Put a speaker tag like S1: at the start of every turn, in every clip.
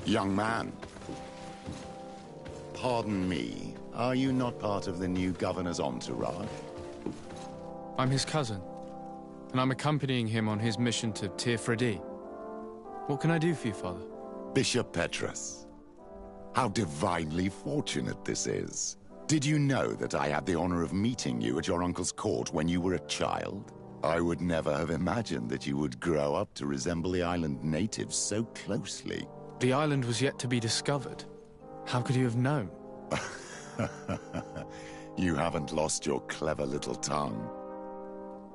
S1: Young man, pardon me, are you not part of the new governor's entourage?
S2: I'm his cousin, and I'm accompanying him on his mission to Tir Fredi. What can I do for you, Father?
S1: Bishop Petrus. How divinely fortunate this is. Did you know that I had the honor of meeting you at your uncle's court when you were a child? I would never have imagined that you would grow up to resemble the island natives so closely.
S2: The island was yet to be discovered. How could you have known?
S1: You haven't lost your clever little tongue.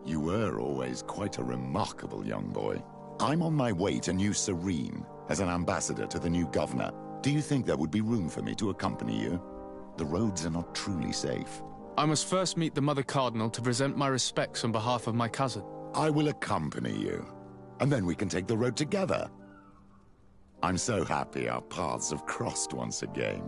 S1: You were always quite a remarkable young boy. I'm on my way to New Serene as an ambassador to the new governor. Do you think there would be room for me to accompany you? The roads are not truly safe.
S2: I must first meet the Mother Cardinal to present my respects on behalf of my cousin.
S1: I will accompany you, and then we can take the road together. I'm so happy our paths have crossed once again.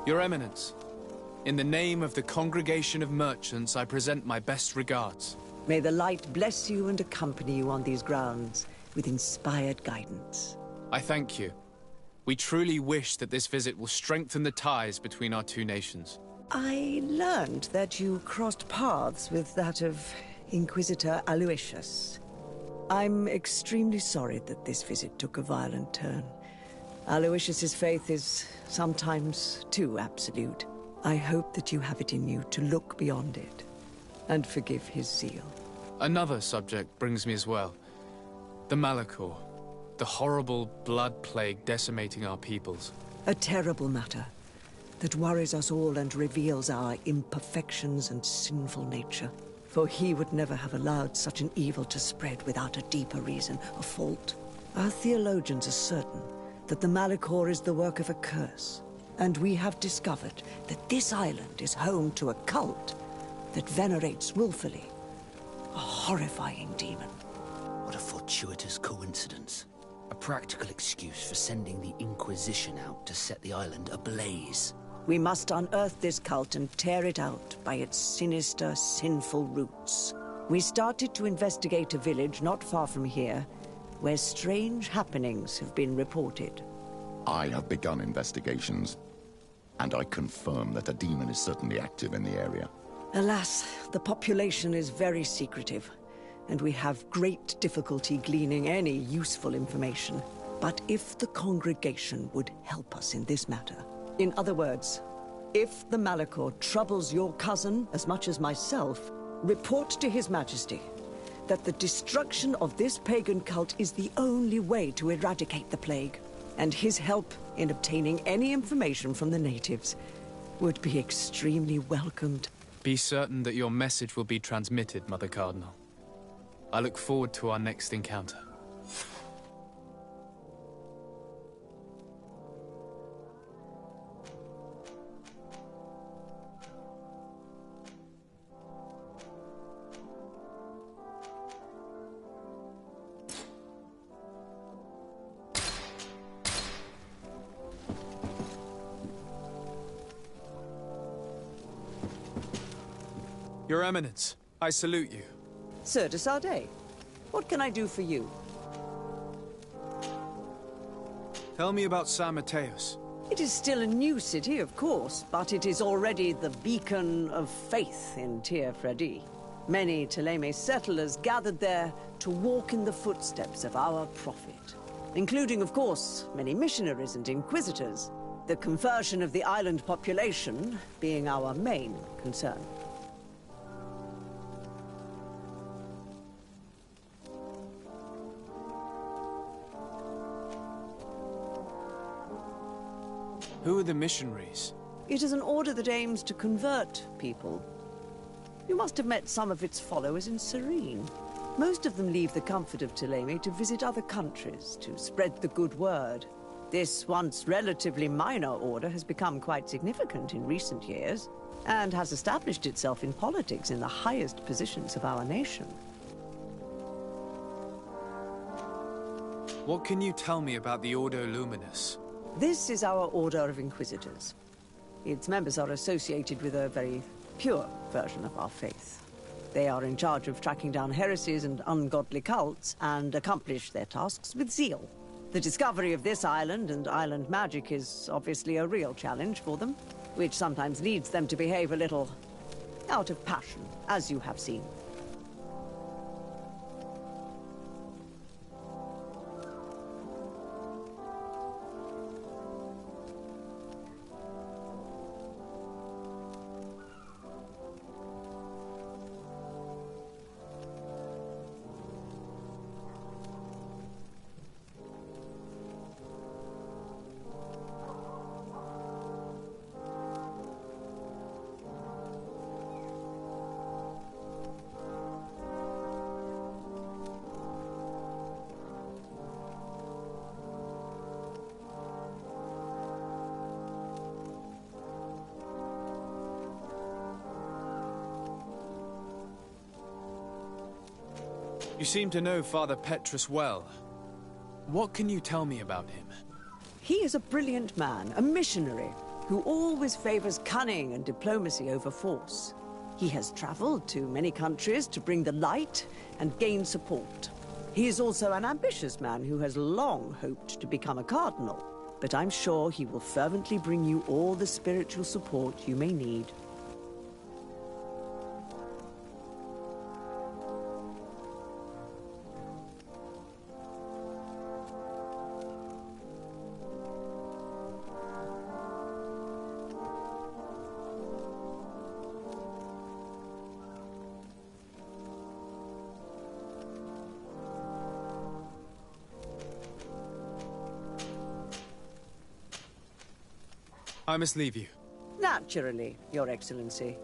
S2: Your Eminence, in the name of the Congregation of Merchants, I present my best regards.
S3: May the light bless you and accompany you on these grounds with inspired guidance.
S2: I thank you. We truly wish that this visit will strengthen the ties between our two nations.
S3: I learned that you crossed paths with that of Inquisitor Aloysius. I'm extremely sorry that this visit took a violent turn. Aloysius's faith is sometimes too absolute. I hope that you have it in you to look beyond it and forgive his zeal.
S2: Another subject brings me as well. The Malachor, the horrible blood plague decimating our peoples.
S3: A terrible matter that worries us all and reveals our imperfections and sinful nature. For he would never have allowed such an evil to spread without a deeper reason, a fault. Our theologians are certain that the Malachor is the work of a curse, and we have discovered that this island is home to a cult that venerates willfully a horrifying demon.
S4: What a fortuitous coincidence. A practical excuse for sending the Inquisition out to set the island ablaze.
S3: We must unearth this cult and tear it out by its sinister, sinful roots. We started to investigate a village not far from here, where strange happenings have been reported.
S1: I have begun investigations, and I confirm that a demon is certainly active in the area.
S3: Alas, the population is very secretive, and we have great difficulty gleaning any useful information. But if the congregation would help us in this matter, in other words, if the Malachor troubles your cousin as much as myself, report to His Majesty that the destruction of this pagan cult is the only way to eradicate the plague, and his help in obtaining any information from the natives would be extremely welcomed.
S2: Be certain that your message will be transmitted, Mother Cardinal. I look forward to our next encounter. Your Eminence, I salute you.
S3: Sir de Sardet, what can I do for you?
S2: Tell me about San Mateus.
S3: It is still a new city, of course, but it is already the beacon of faith in Tir Fredi. Many Thélème settlers gathered there to walk in the footsteps of our prophet, including, of course, many missionaries and inquisitors, the conversion of the island population being our main concern.
S2: Who are the missionaries?
S3: It is an order that aims to convert people. You must have met some of its followers in Serene. Most of them leave the comfort of Thélème to visit other countries, to spread the good word. This once relatively minor order has become quite significant in recent years, and has established itself in politics in the highest positions of our nation.
S2: What can you tell me about the Ordo Luminous?
S3: This is our Order of Inquisitors. Its members are associated with a very pure version of our faith. They are in charge of tracking down heresies and ungodly cults, and accomplish their tasks with zeal. The discovery of this island and island magic is obviously a real challenge for them, which sometimes leads them to behave a little out of passion, as you have seen.
S2: You seem to know Father Petrus well. What can you tell me about him?
S3: He is a brilliant man, a missionary, who always favors cunning and diplomacy over force. He has traveled to many countries to bring the light and gain support. He is also an ambitious man who has long hoped to become a cardinal, but I'm sure he will fervently bring you all the spiritual support you may need.
S2: I must leave you.
S3: Naturally, Your Excellency.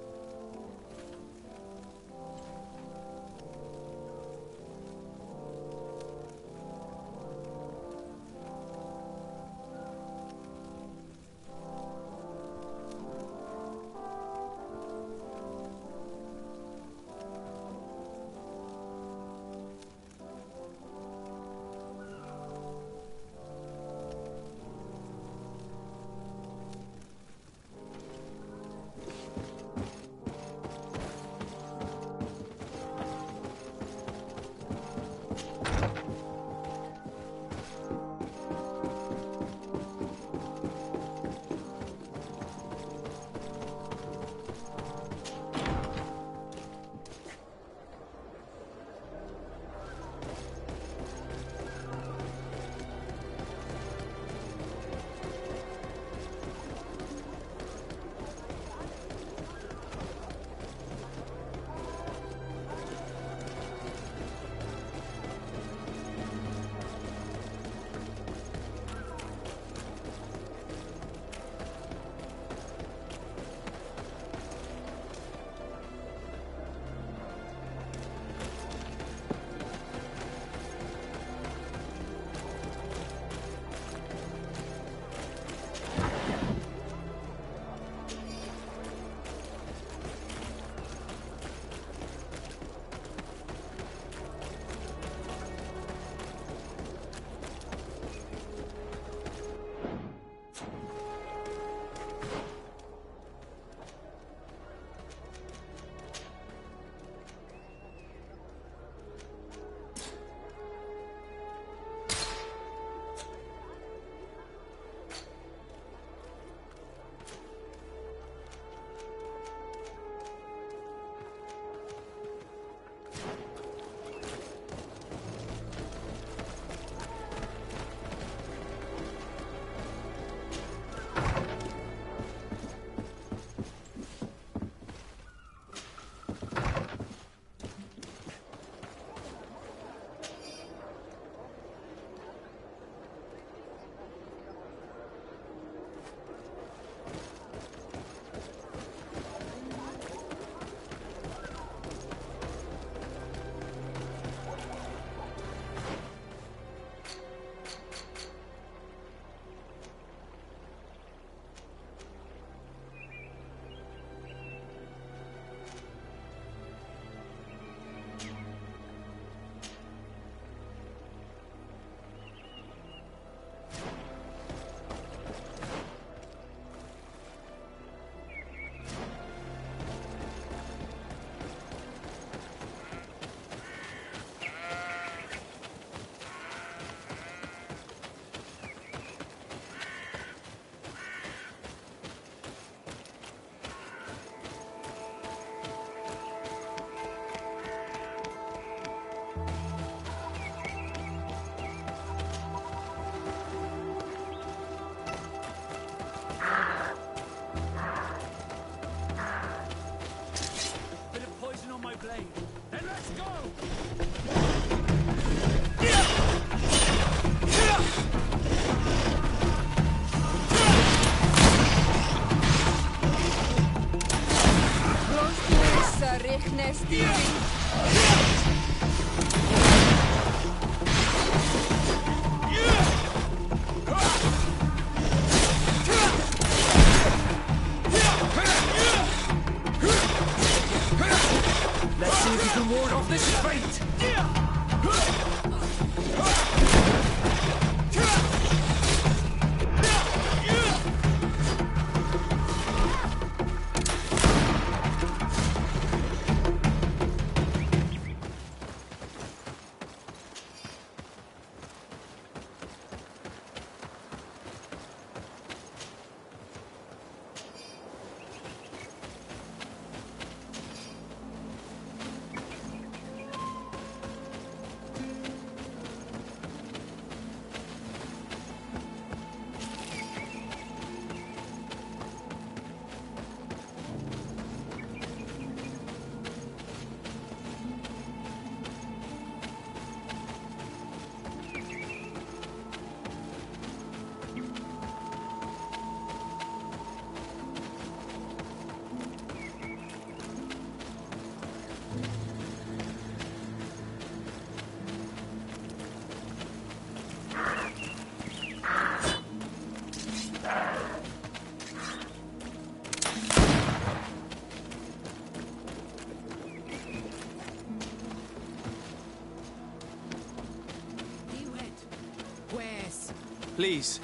S2: Please,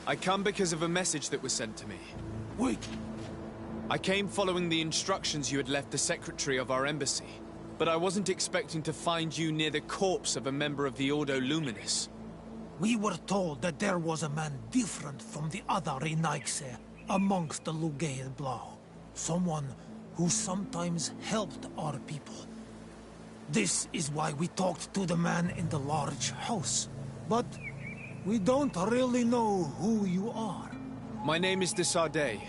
S2: I come because of a message that was sent to me.
S5: Wait!
S2: I came following the instructions you had left the secretary of our embassy, but I wasn't expecting to find you near the corpse of a member of the Ordo Luminis.
S5: We were told that there was a man different from the other Renaigse amongst the Lugaid Blau. Someone who sometimes helped our people. This is why we talked to the man in the large house. But we don't really know who you are.
S2: My name is de Sardet.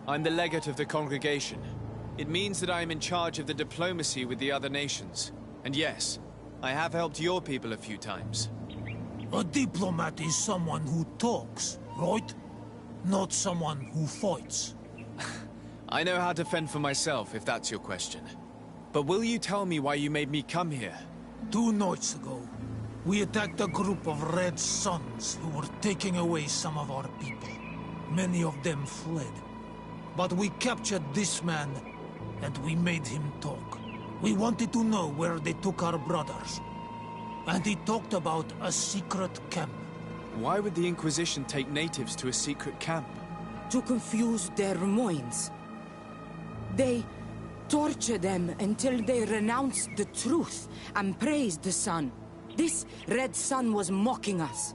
S2: I'm the legate of the congregation. It means that I am in charge of the diplomacy with the other nations. And yes, I have helped your people a few times.
S5: A diplomat is someone who talks, right? Not someone who fights.
S2: I know how to fend for myself, if that's your question. But will you tell me why you made me come here?
S5: 2 nights ago, we attacked a group of Red Suns who were taking away some of our people. Many of them fled. But we captured this man, and we made him talk. We wanted to know where they took our brothers. And he talked about a secret camp.
S2: Why would the Inquisition take natives to a secret camp?
S6: To confuse their minds. They torture them until they renounce the truth and praise the sun. This Red Sun was mocking us.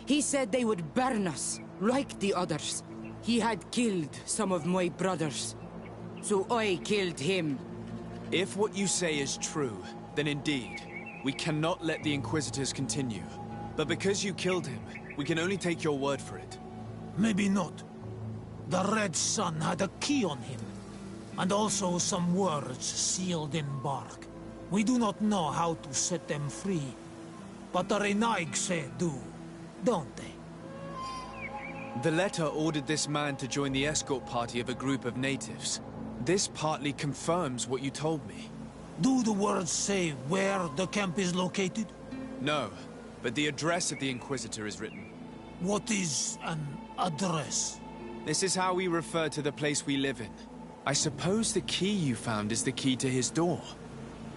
S6: He said they would burn us, like the others. He had killed some of my brothers, so I killed him.
S2: If what you say is true, then indeed, we cannot let the Inquisitors continue. But because you killed him, we can only take your word for it.
S5: Maybe not. The Red Sun had a key on him, and also some words sealed in bark. We do not know how to set them free, but the Renaigse do, don't they?
S2: The letter ordered this man to join the escort party of a group of natives. This partly confirms what you told me.
S5: Do the words say where the camp is located?
S2: No, but the address of the Inquisitor is written.
S5: What is an address?
S2: This is how we refer to the place we live in. I suppose the key you found is the key to his door.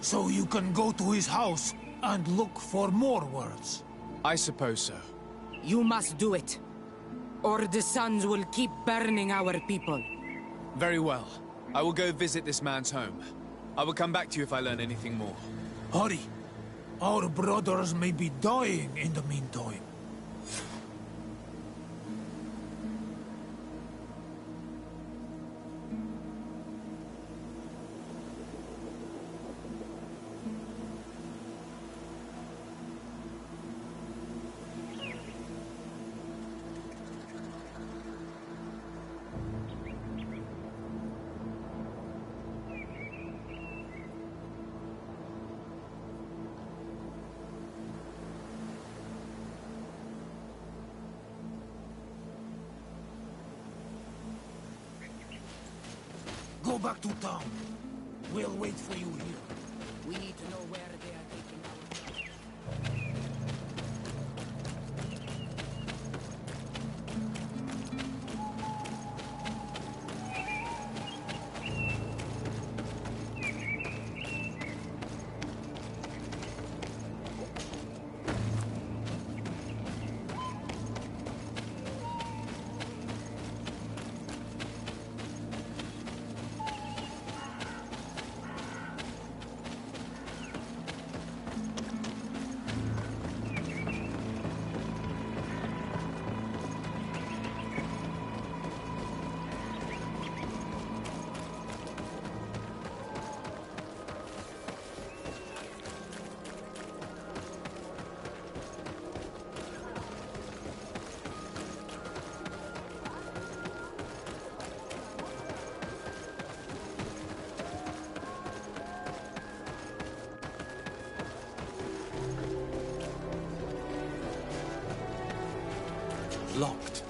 S5: So you can go to his house and look for more words?
S2: I suppose so.
S6: You must do it, or the suns will keep burning our people.
S2: Very well. I will go visit this man's home. I will come back to you if I learn anything more.
S5: Hurry. Our brothers may be dying in the meantime. Go back to town. We'll wait for you here.
S6: We need to know where they are taking our...
S2: Locked.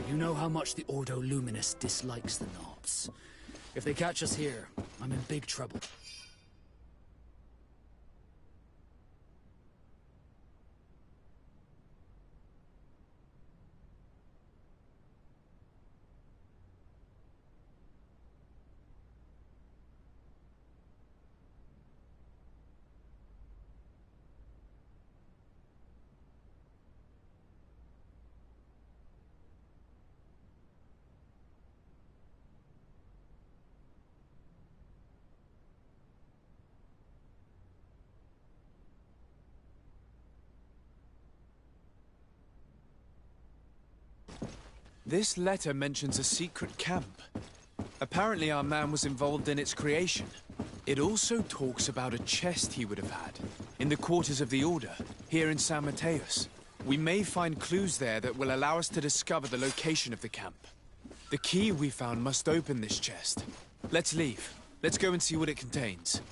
S4: You know how much the Ordo Luminis dislikes the Knobs. If they catch us here, I'm in big trouble.
S2: This letter mentions a secret camp. Apparently our man was involved in its creation. It also talks about a chest he would have had, in the quarters of the Order, here in San Mateus. We may find clues there that will allow us to discover the location of the camp. The key we found must open this chest. Let's leave. Let's go and see what it contains.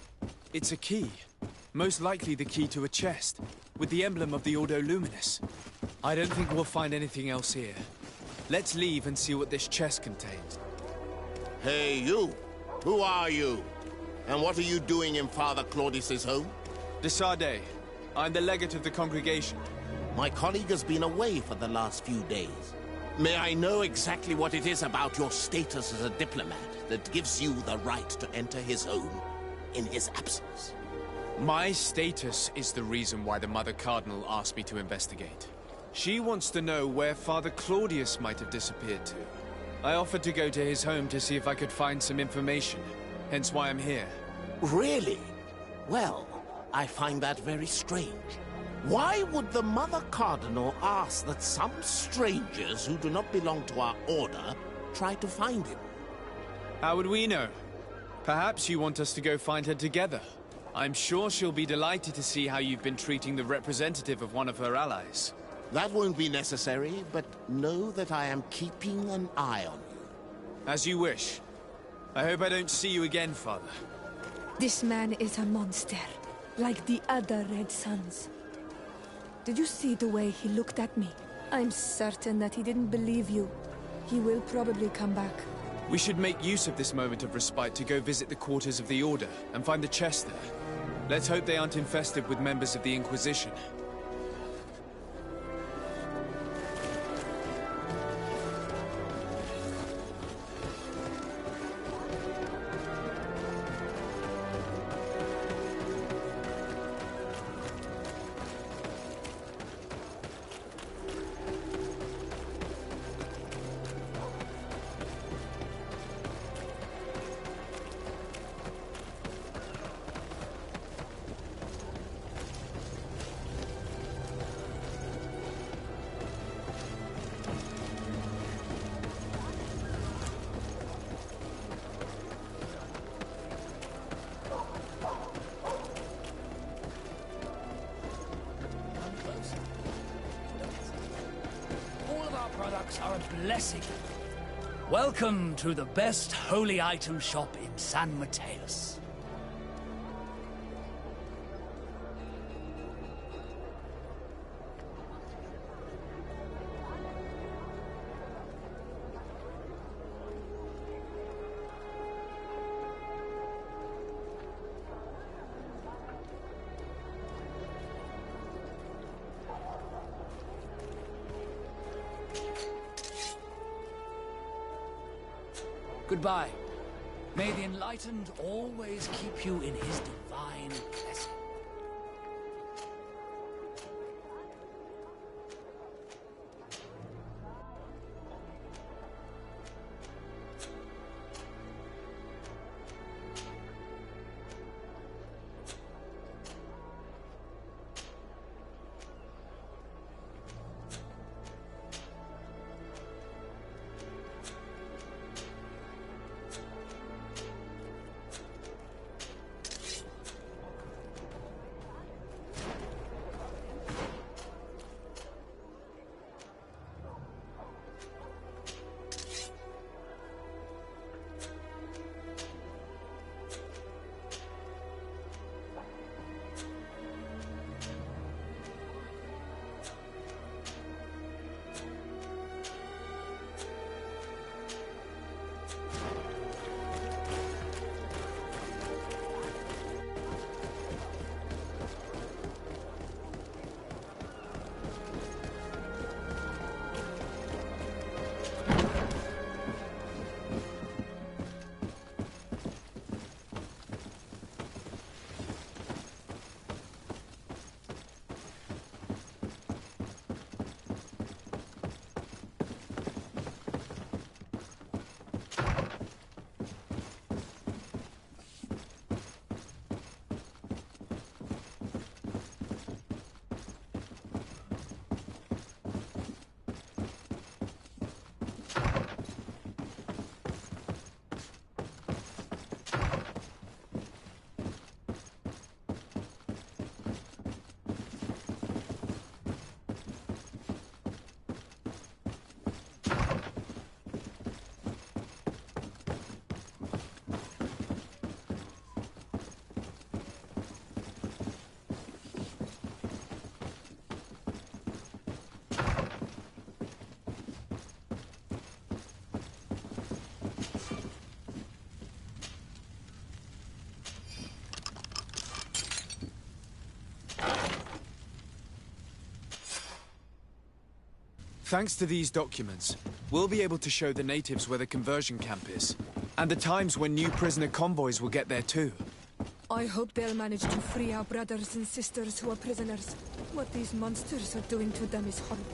S2: It's a key. Most likely the key to a chest, with the emblem of the Ordo Luminis. I don't think we'll find anything else here. Let's leave and see what this chest contains.
S7: Hey, you! Who are you? And what are you doing in Father Claudius's home?
S2: De Sardet. I'm the legate of the congregation.
S7: My colleague has been away for the last few days. May I know exactly what it is about your status as a diplomat that gives you the right to enter his home in his absence?
S2: My status is the reason why the Mother Cardinal asked me to investigate. She wants to know where Father Claudius might have disappeared to. I offered to go to his home to see if I could find some information, hence why I'm here.
S7: Really? Well, I find that very strange. Why would the Mother Cardinal ask that some strangers who do not belong to our order try to find him?
S2: How would we know? Perhaps you want us to go find her together. I'm sure she'll be delighted to see how you've been treating the representative of one of her allies.
S7: That won't be necessary, but know that I am keeping an eye on you.
S2: As you wish. I hope I don't see you again, Father.
S8: This man is a monster, like the other Red Suns. Did you see the way he looked at me? I'm certain that he didn't believe you. He will probably come back.
S2: We should make use of this moment of respite to go visit the quarters of the Order and find the chest there. Let's hope they aren't infested with members of the Inquisition.
S9: Products are a blessing. Welcome to the best holy item shop in San Mateus. Goodbye. May the Enlightened always keep you in his divine blessing.
S2: Thanks to these documents, we'll be able to show the natives where the conversion camp is, and the times when new prisoner convoys will get there too.
S8: I hope they'll manage to free our brothers and sisters who are prisoners. What these monsters are doing to them is horrible.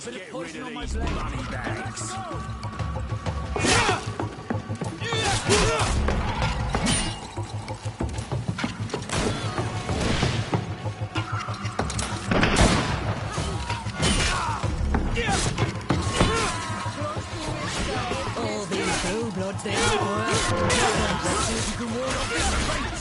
S9: Get rid of these money bags.
S6: All these blue-bloods they are. Let's see if you can ward off their fate.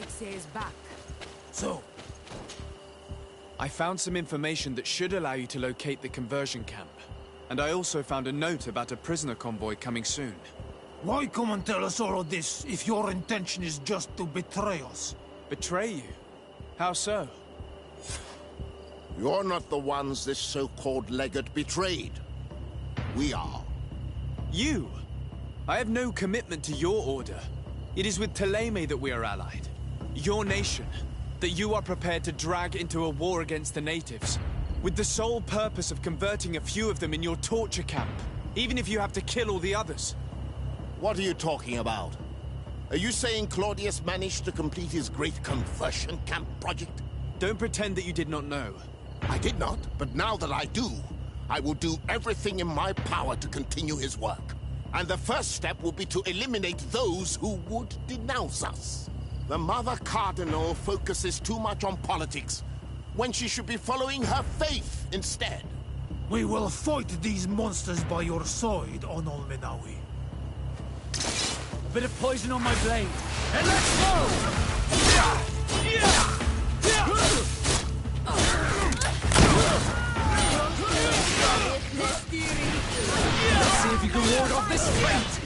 S6: Alexei is back.
S5: So,
S2: I found some information that should allow you to locate the conversion camp. And I also found a note about a prisoner convoy coming soon.
S5: why come and tell us all of this if your intention is just to betray us?
S2: Betray you? How so?
S7: You're not the ones this so-called legate betrayed. We are.
S2: You? I have no commitment to your order. It is with Thélème that we are allied. Your nation, that you are prepared to drag into a war against the natives, with the sole purpose of converting a few of them in your torture camp, even if you have to kill all the others.
S7: What are you talking about? Are you saying Claudius managed to complete his great conversion camp project?
S2: Don't pretend that you did not know.
S7: I did not, but now that I do, I will do everything in my power to continue his work. And the first step will be to eliminate those who would denounce us. The Mother Cardinal focuses too much on politics, when she should be following her faith instead.
S5: We will fight these monsters by your side, Onol Menawi.
S9: A bit of poison on my blade, and let's go! See if you can ward off this fate!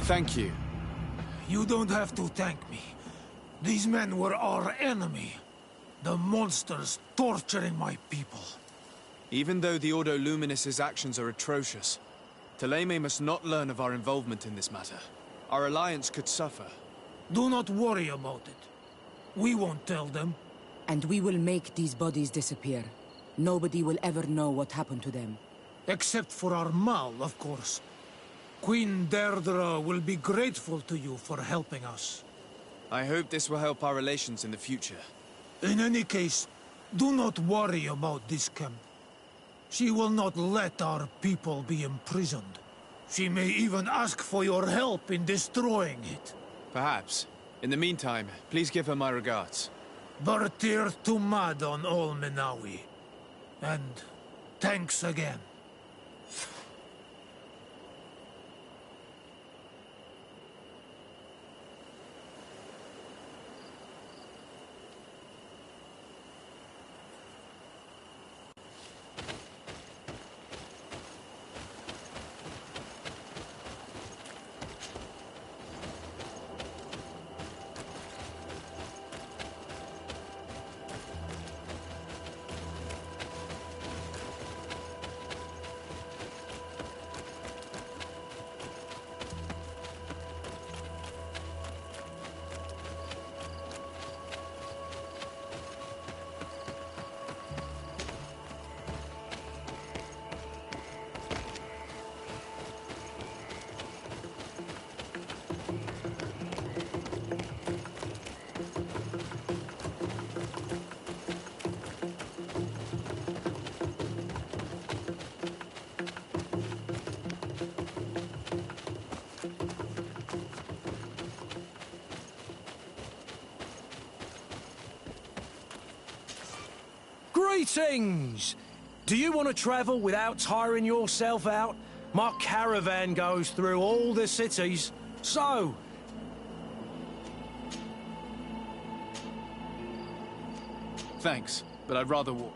S2: Thank you.
S5: You don't have to thank me. These men were our enemy. The monsters torturing my people.
S2: Even though the Ordo Luminis's actions are atrocious, Thélème must not learn of our involvement in this matter. Our alliance could suffer.
S5: Do not worry about it. We won't tell them.
S6: And we will make these bodies disappear. Nobody will ever know what happened to them.
S5: Except for our Mal, of course. Queen Deirdre will be grateful to you for helping us.
S2: I hope this will help our relations in the future.
S5: In any case, do not worry about this camp. She will not let our people be imprisoned. She may even ask for your help in destroying it.
S2: Perhaps. In the meantime, please give her my regards.
S5: Bartir Tumad on all Menawi. And thanks again.
S10: Greetings! Do you want to travel without tiring yourself out? My caravan goes through all the cities. So,
S2: Thanks, but I'd rather walk.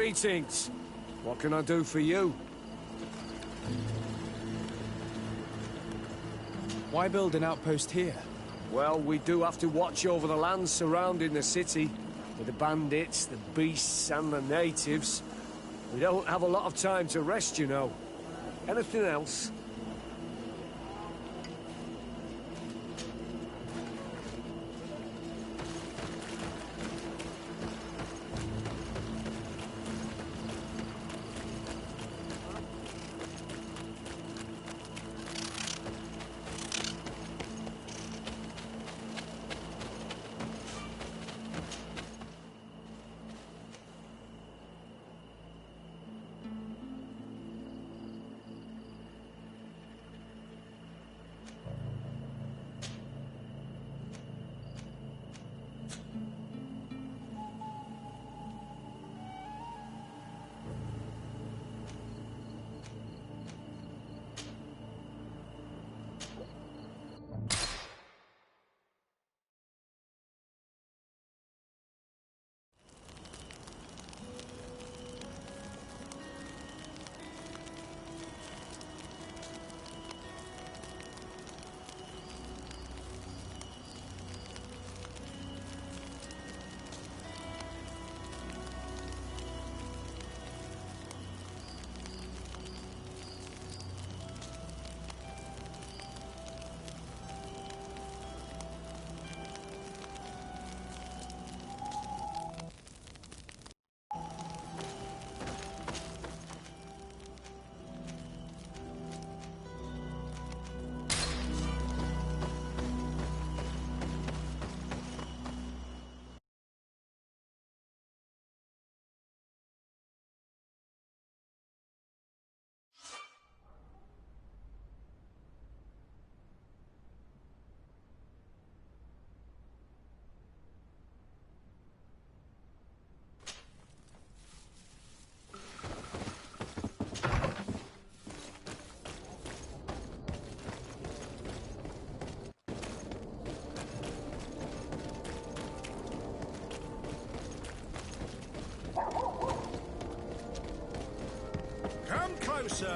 S10: greetings. What can I do for you?
S2: Why build an outpost here?
S10: Well, we do have to watch over the lands surrounding the city, with the bandits, the beasts, and the natives. We don't have a lot of time to rest, you know. Anything else?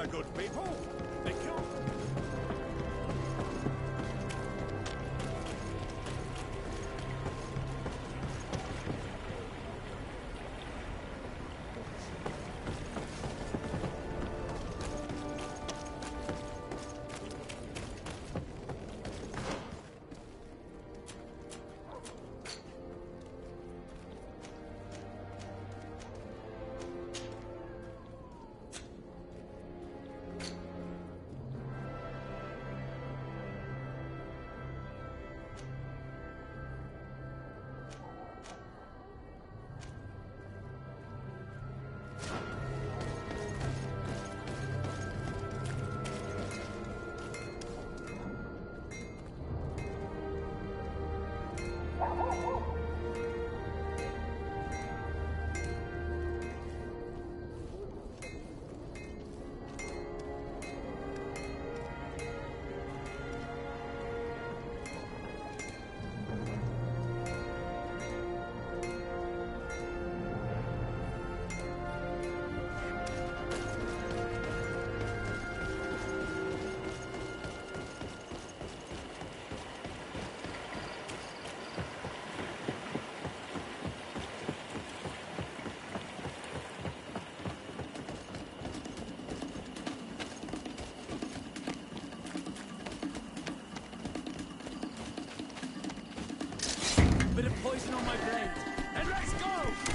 S11: there, good people. Thank you.
S9: Bit of poison on my blade. And let's go!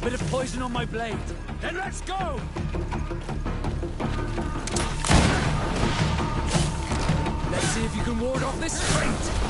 S9: Bit of poison on my blade. Then let's go! Let's see if you can ward off this straight!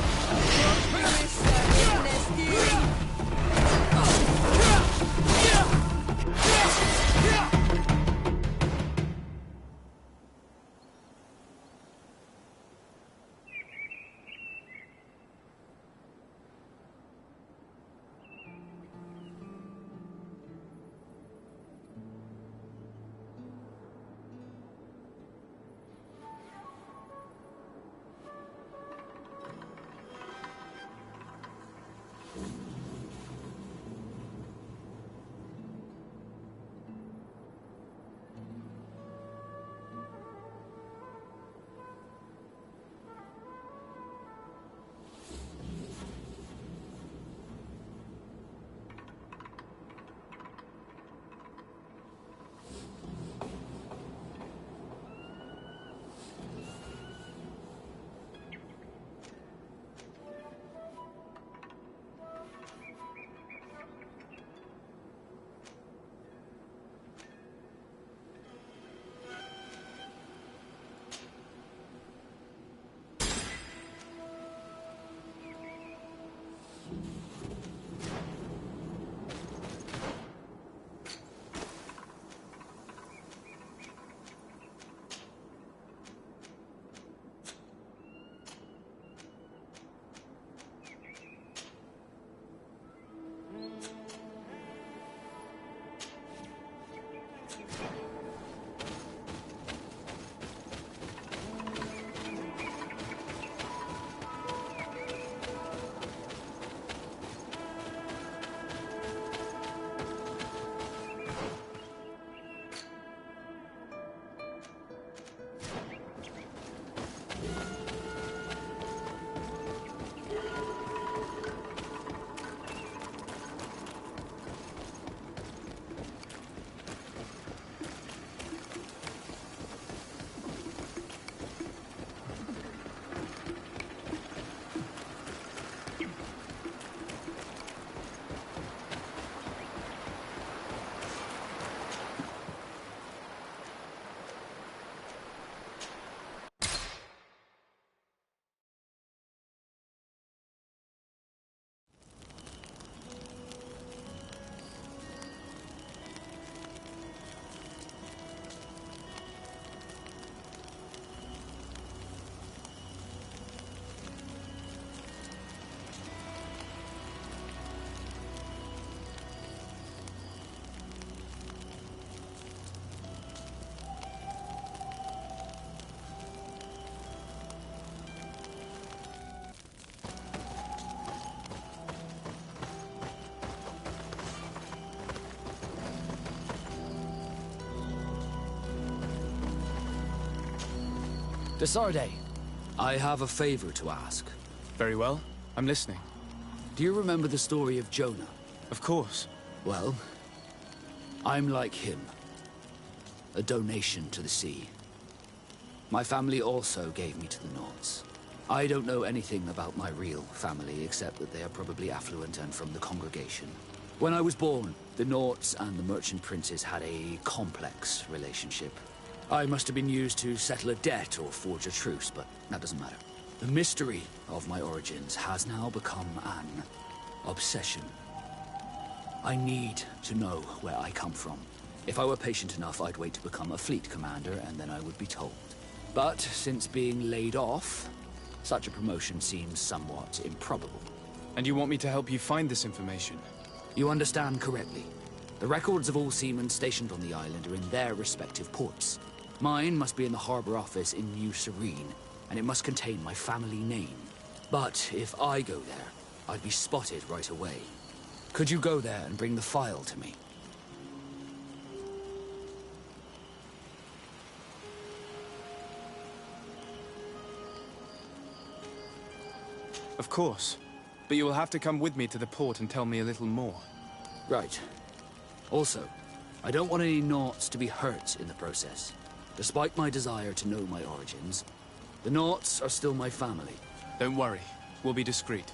S4: Desarde, I have a favor to ask.
S2: Very well. I'm listening.
S4: Do you remember the story of Jonah?
S2: Of course.
S4: Well, I'm like him. A donation to the sea. My family also gave me to the Nords. I don't know anything about my real family, except that they are probably affluent and from the congregation. When I was born, the Nords and the Merchant Princes had a complex relationship. I must have been used to settle a debt or forge a truce, but that doesn't matter. The mystery of my origins has now become an obsession. I need to know where I come from. If I were patient enough, I'd wait to become a fleet commander, and then I would be told. But since being laid off, such a promotion seems somewhat improbable.
S2: And you want me to help you find this information?
S4: You understand correctly. The records of all seamen stationed on the island are in their respective ports. Mine must be in the harbor office in New Serene, and it must contain my family name. But if I go there, I'd be spotted right away. Could you go there and bring the file to me?
S2: Of course. But you will have to come with me to the port and tell me a little more.
S4: Right. Also, I don't want any Nauts to be hurt in the process. Despite my desire to know my origins, the Nauts are still my family.
S2: Don't worry. We'll be discreet.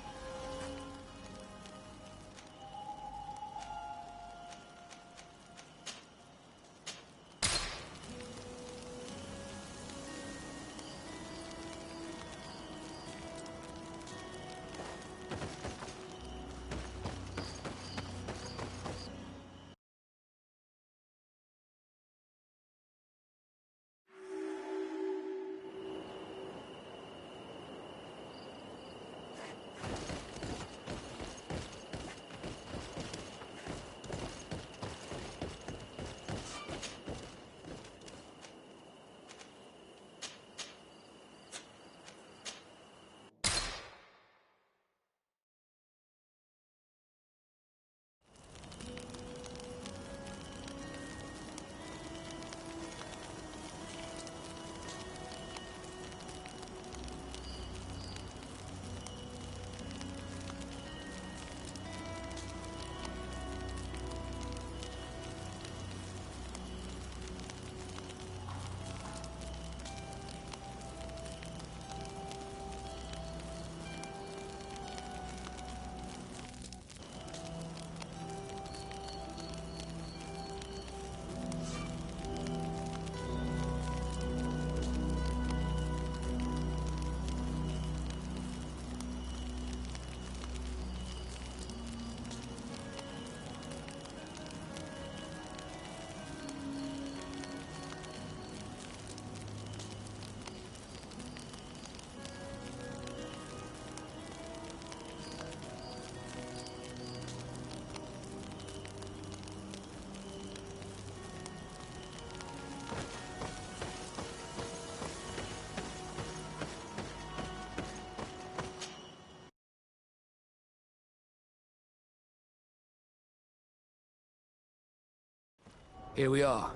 S4: Here we are.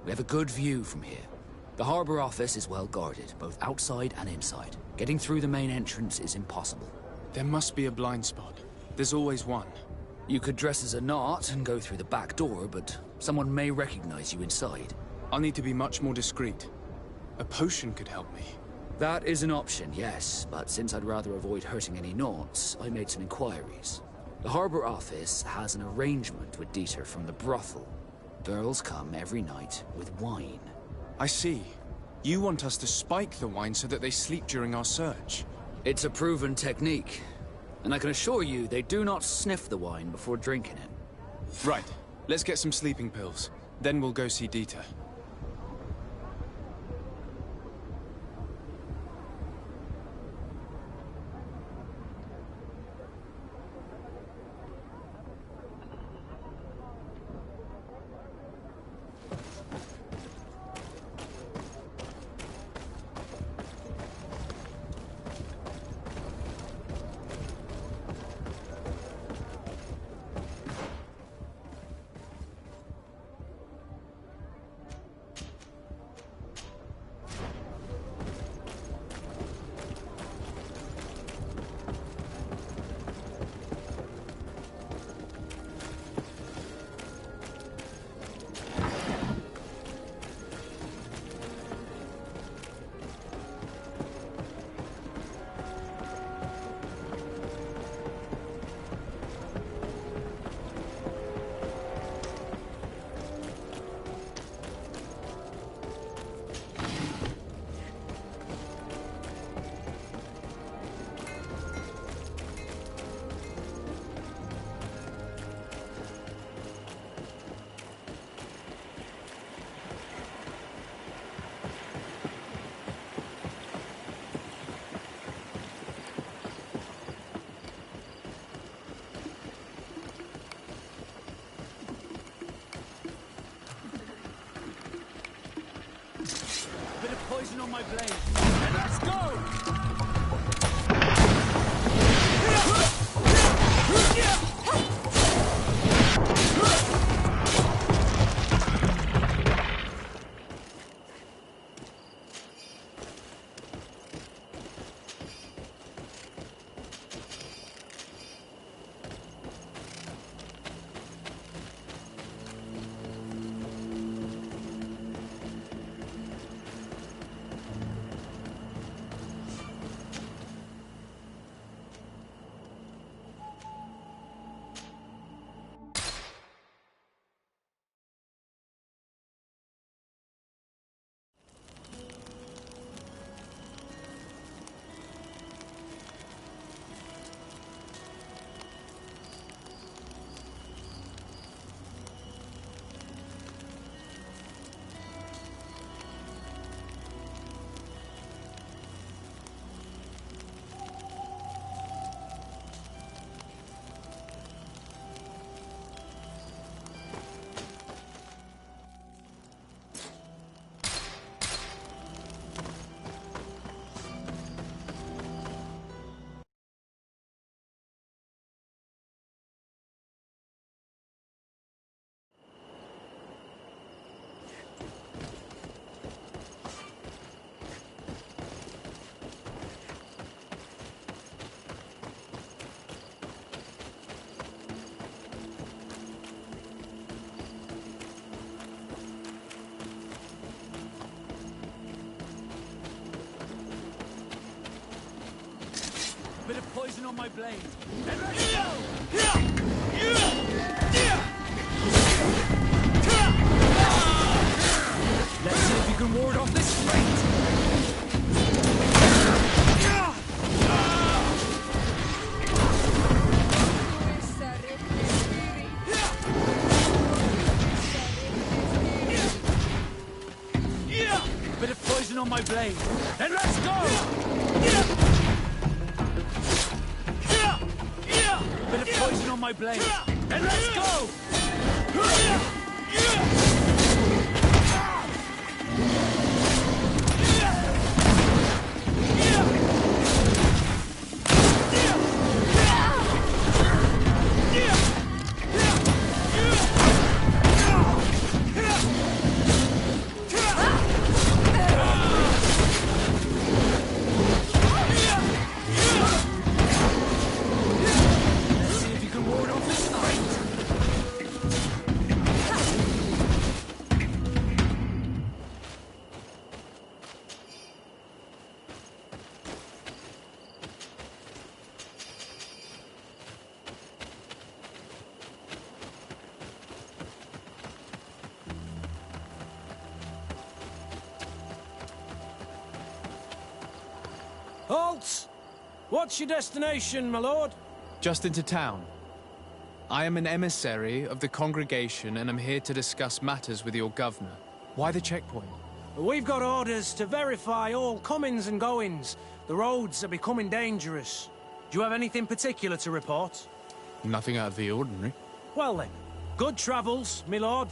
S4: We have a good view from here. The harbor office is well guarded, both outside and inside. Getting through the main entrance is impossible.
S2: There must be a blind spot. There's always one.
S4: You could dress as a Naut and go through the back door, but someone may recognize you inside.
S2: I'll need to be much more discreet. A potion could help me.
S4: That is an option, yes, but since I'd rather avoid hurting any Nauts, I made some inquiries. The harbor office has an arrangement with Dieter from the brothel. Girls come every night with wine.
S2: I see. You want us to spike the wine so that they sleep during our search.
S4: It's a proven technique, and I can assure you they do not sniff the wine before drinking it.
S2: Right. Let's get some sleeping pills. Then we'll go see Dieter.
S9: poison on my blade. And let's go! Bit of poison on my blade. And let's go! Let's see if you can ward off this fate. Bit of poison on my blade. And let's go! Bit of poison on my blade. And let's go!
S10: Halt! What's your destination, my lord?
S2: Just into town. I am an emissary of the congregation and am here to discuss matters with your governor. Why the checkpoint?
S5: We've got orders to verify all comings and goings. The roads are becoming dangerous. Do you have anything particular to report?
S2: Nothing out of the ordinary.
S5: Well then, good travels, my lord.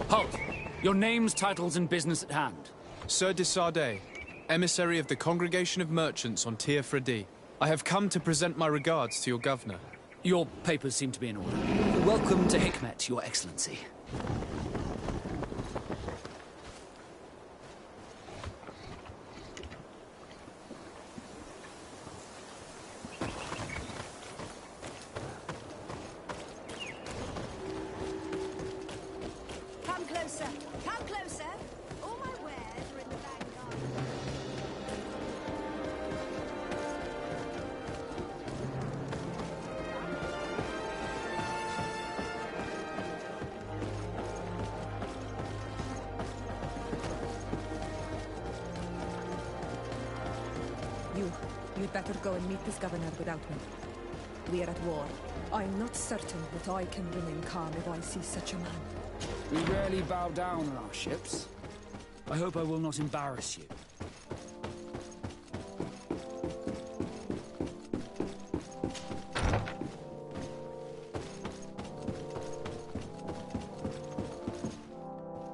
S4: Halt!
S9: Your names, titles, and business at hand.
S2: Sir de Sardet, emissary of the Congregation of Merchants on Tir Fredi. I have come to present my regards to your governor.
S9: Your papers seem to be in order. Welcome to Hikmet, Your Excellency.
S12: Come closer. Come closer. All my wares are in the back garden.
S8: You'd better go and meet this governor without me. We are at war. I'm not certain that I can remain calm if I see such a man.
S9: We rarely bow down on our ships. I hope I will not embarrass you.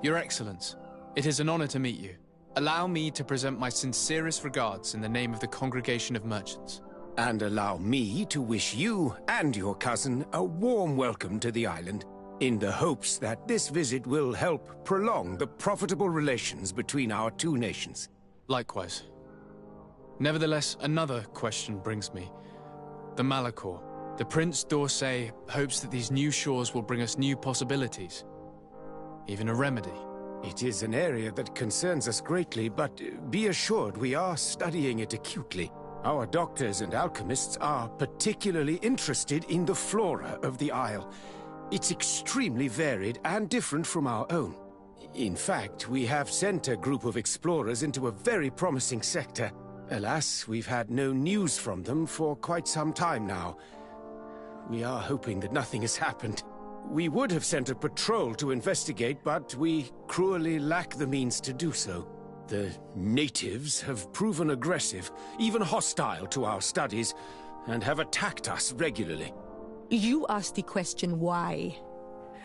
S2: Your Excellence, it is an honor to meet you. Allow me to present my sincerest regards in the name of the Congregation of Merchants.
S13: And allow me to wish you and your cousin a warm welcome to the island, in the hopes that this visit will help prolong the profitable relations between our two nations.
S2: Likewise. Nevertheless, another question brings me. The Malachor. The Prince d'Orsay hopes that these new shores will bring us new possibilities. Even a remedy.
S13: It is an area that concerns us greatly, but be assured we are studying it acutely. Our doctors and alchemists are particularly interested in the flora of the Isle. It's extremely varied and different from our own. In fact, we have sent a group of explorers into a very promising sector. Alas, we've had no news from them for quite some time now. We are hoping that nothing has happened. We would have sent a patrol to investigate, but we cruelly lack the means to do so. The natives have proven aggressive, even hostile to our studies, and have attacked us regularly.
S14: You asked the question why.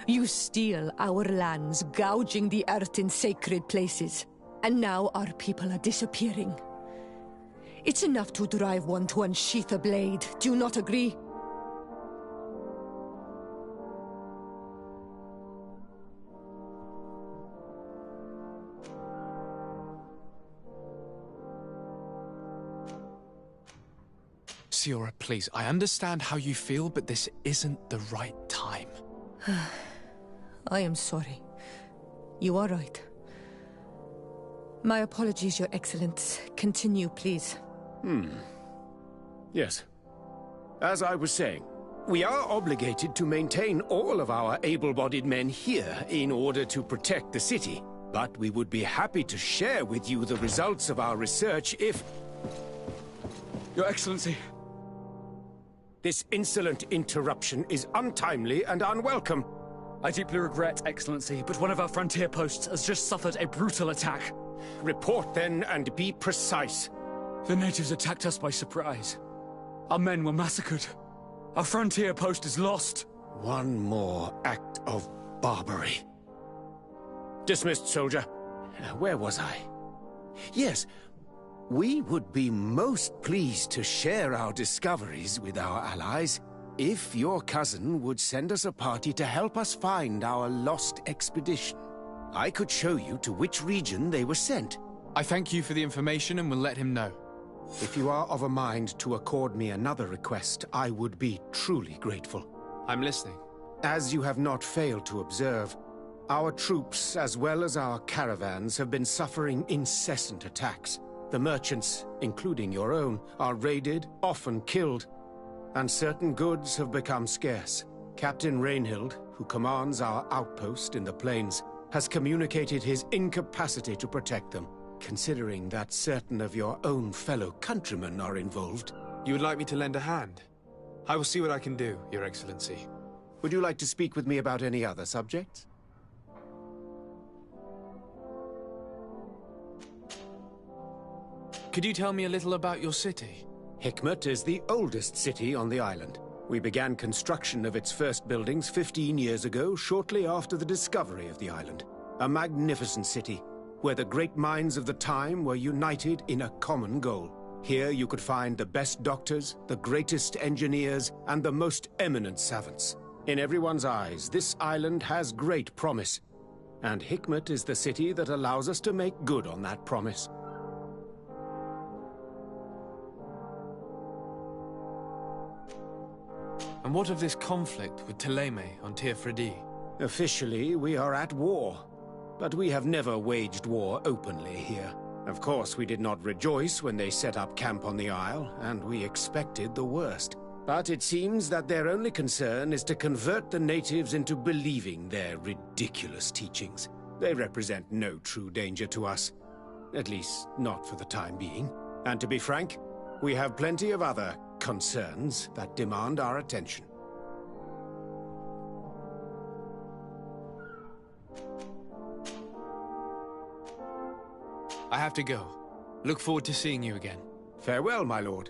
S14: You steal our lands, gouging the earth in sacred places. And now our people are disappearing. It's enough to drive one to unsheath a blade. Do you not agree?
S2: Siora, please, I understand how you feel, but this isn't the right time.
S14: I am sorry. You are right. My apologies, Your Excellence. Continue, please.
S13: Yes. As I was saying, we are obligated to maintain all of our able-bodied men here in order to protect the city. But we would be happy to share with you the results of our research if...
S9: Your Excellency.
S13: This insolent interruption is untimely and unwelcome.
S9: I deeply regret, Excellency, but one of our frontier posts has just suffered a brutal attack.
S13: Report then, and be precise.
S9: The natives attacked us by surprise. Our men were massacred. Our frontier post is lost.
S13: One more act of barbarity. Dismissed, soldier. Where was I? Yes. We would be most pleased to share our discoveries with our allies if your cousin would send us a party to help us find our lost expedition. I could show you to which region they were sent.
S2: I thank you for the information and will let him know.
S13: If you are of a mind to accord me another request, I would be truly grateful.
S2: I'm listening.
S13: As you have not failed to observe, our troops, as well as our caravans, have been suffering incessant attacks. The merchants, including your own, are raided, often killed, and certain goods have become scarce. Captain Rainhild, who commands our outpost in the plains, has communicated his incapacity to protect them, considering that certain of your own fellow countrymen are involved.
S2: You would like me to lend a hand? I will see what I can do, Your Excellency.
S13: Would you like to speak with me about any other subjects?
S2: Could you tell me a little about your city?
S13: Hikmet is the oldest city on the island. We began construction of its first buildings 15 years ago, shortly after the discovery of the island. A magnificent city, where the great minds of the time were united in a common goal. Here you could find the best doctors, the greatest engineers, and the most eminent savants. In everyone's eyes, this island has great promise. And Hikmet is the city that allows us to make good on that promise.
S2: And what of this conflict with Thélème on Tir Freddy?
S13: Officially, we are at war. But we have never waged war openly here. Of course, we did not rejoice when they set up camp on the Isle, and we expected the worst. But it seems that their only concern is to convert the natives into believing their ridiculous teachings. They represent no true danger to us. At least, not for the time being. And to be frank, we have plenty of other concerns that demand our attention.
S2: I have to go. Look forward to seeing you again.
S13: Farewell, my lord.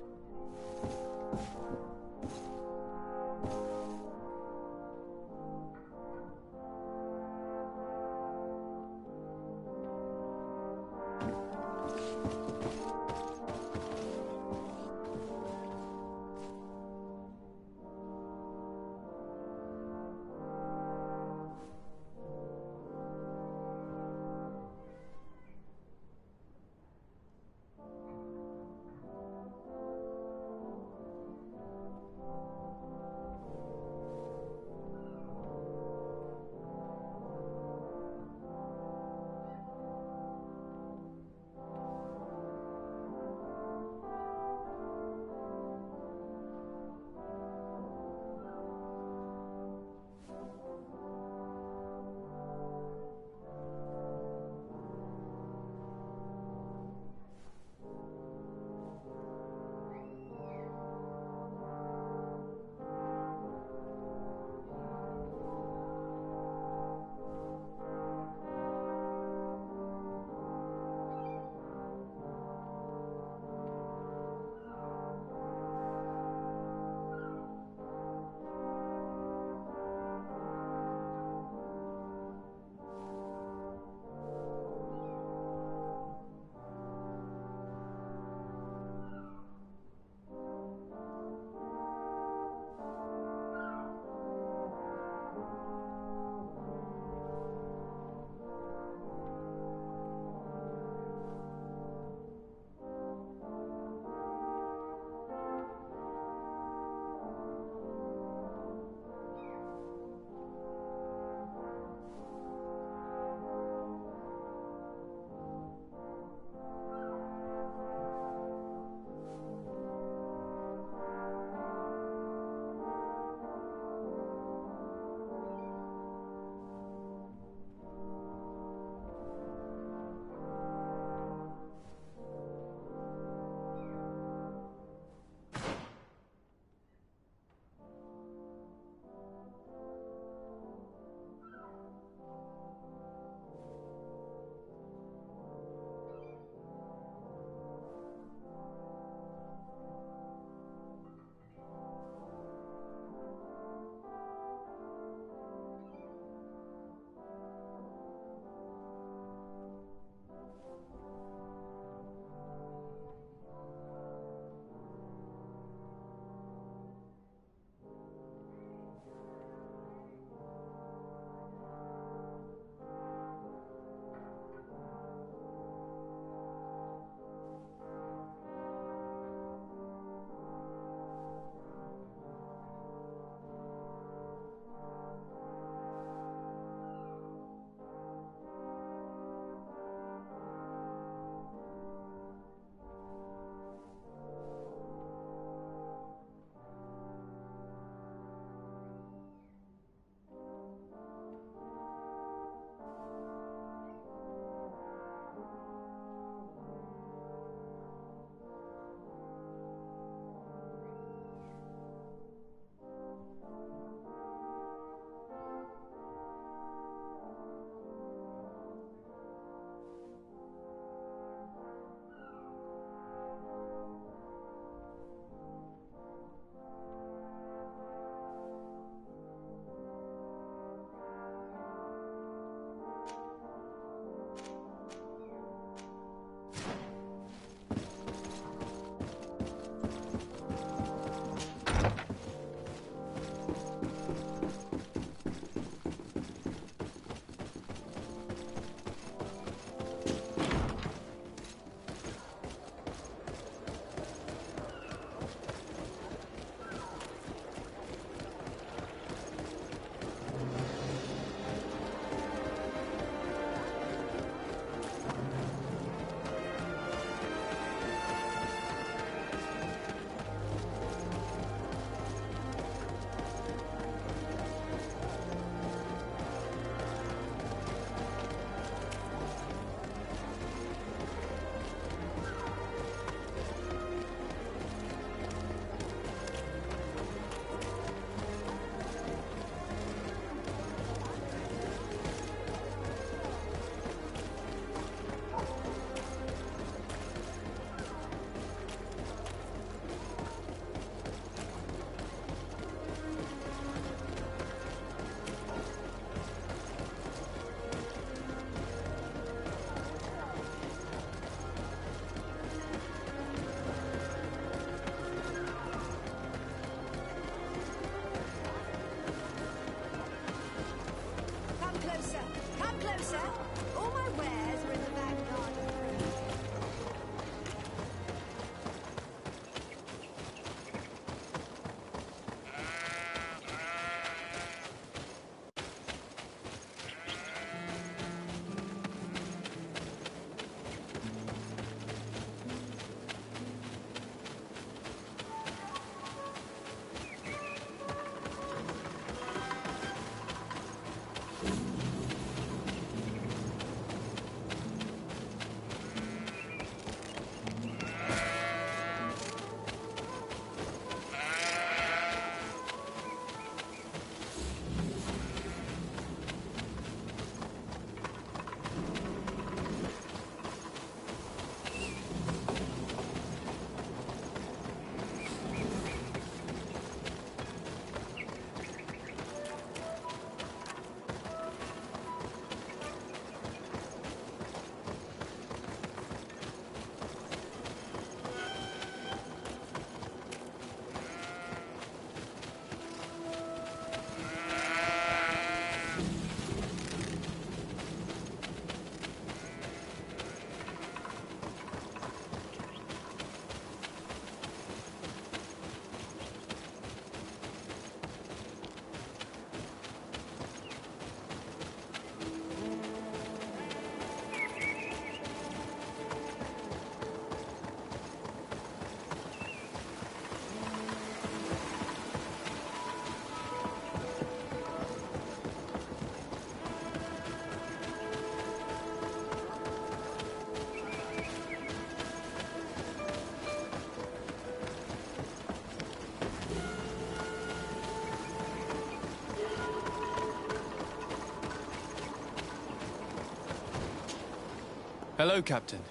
S2: Hello, Captain.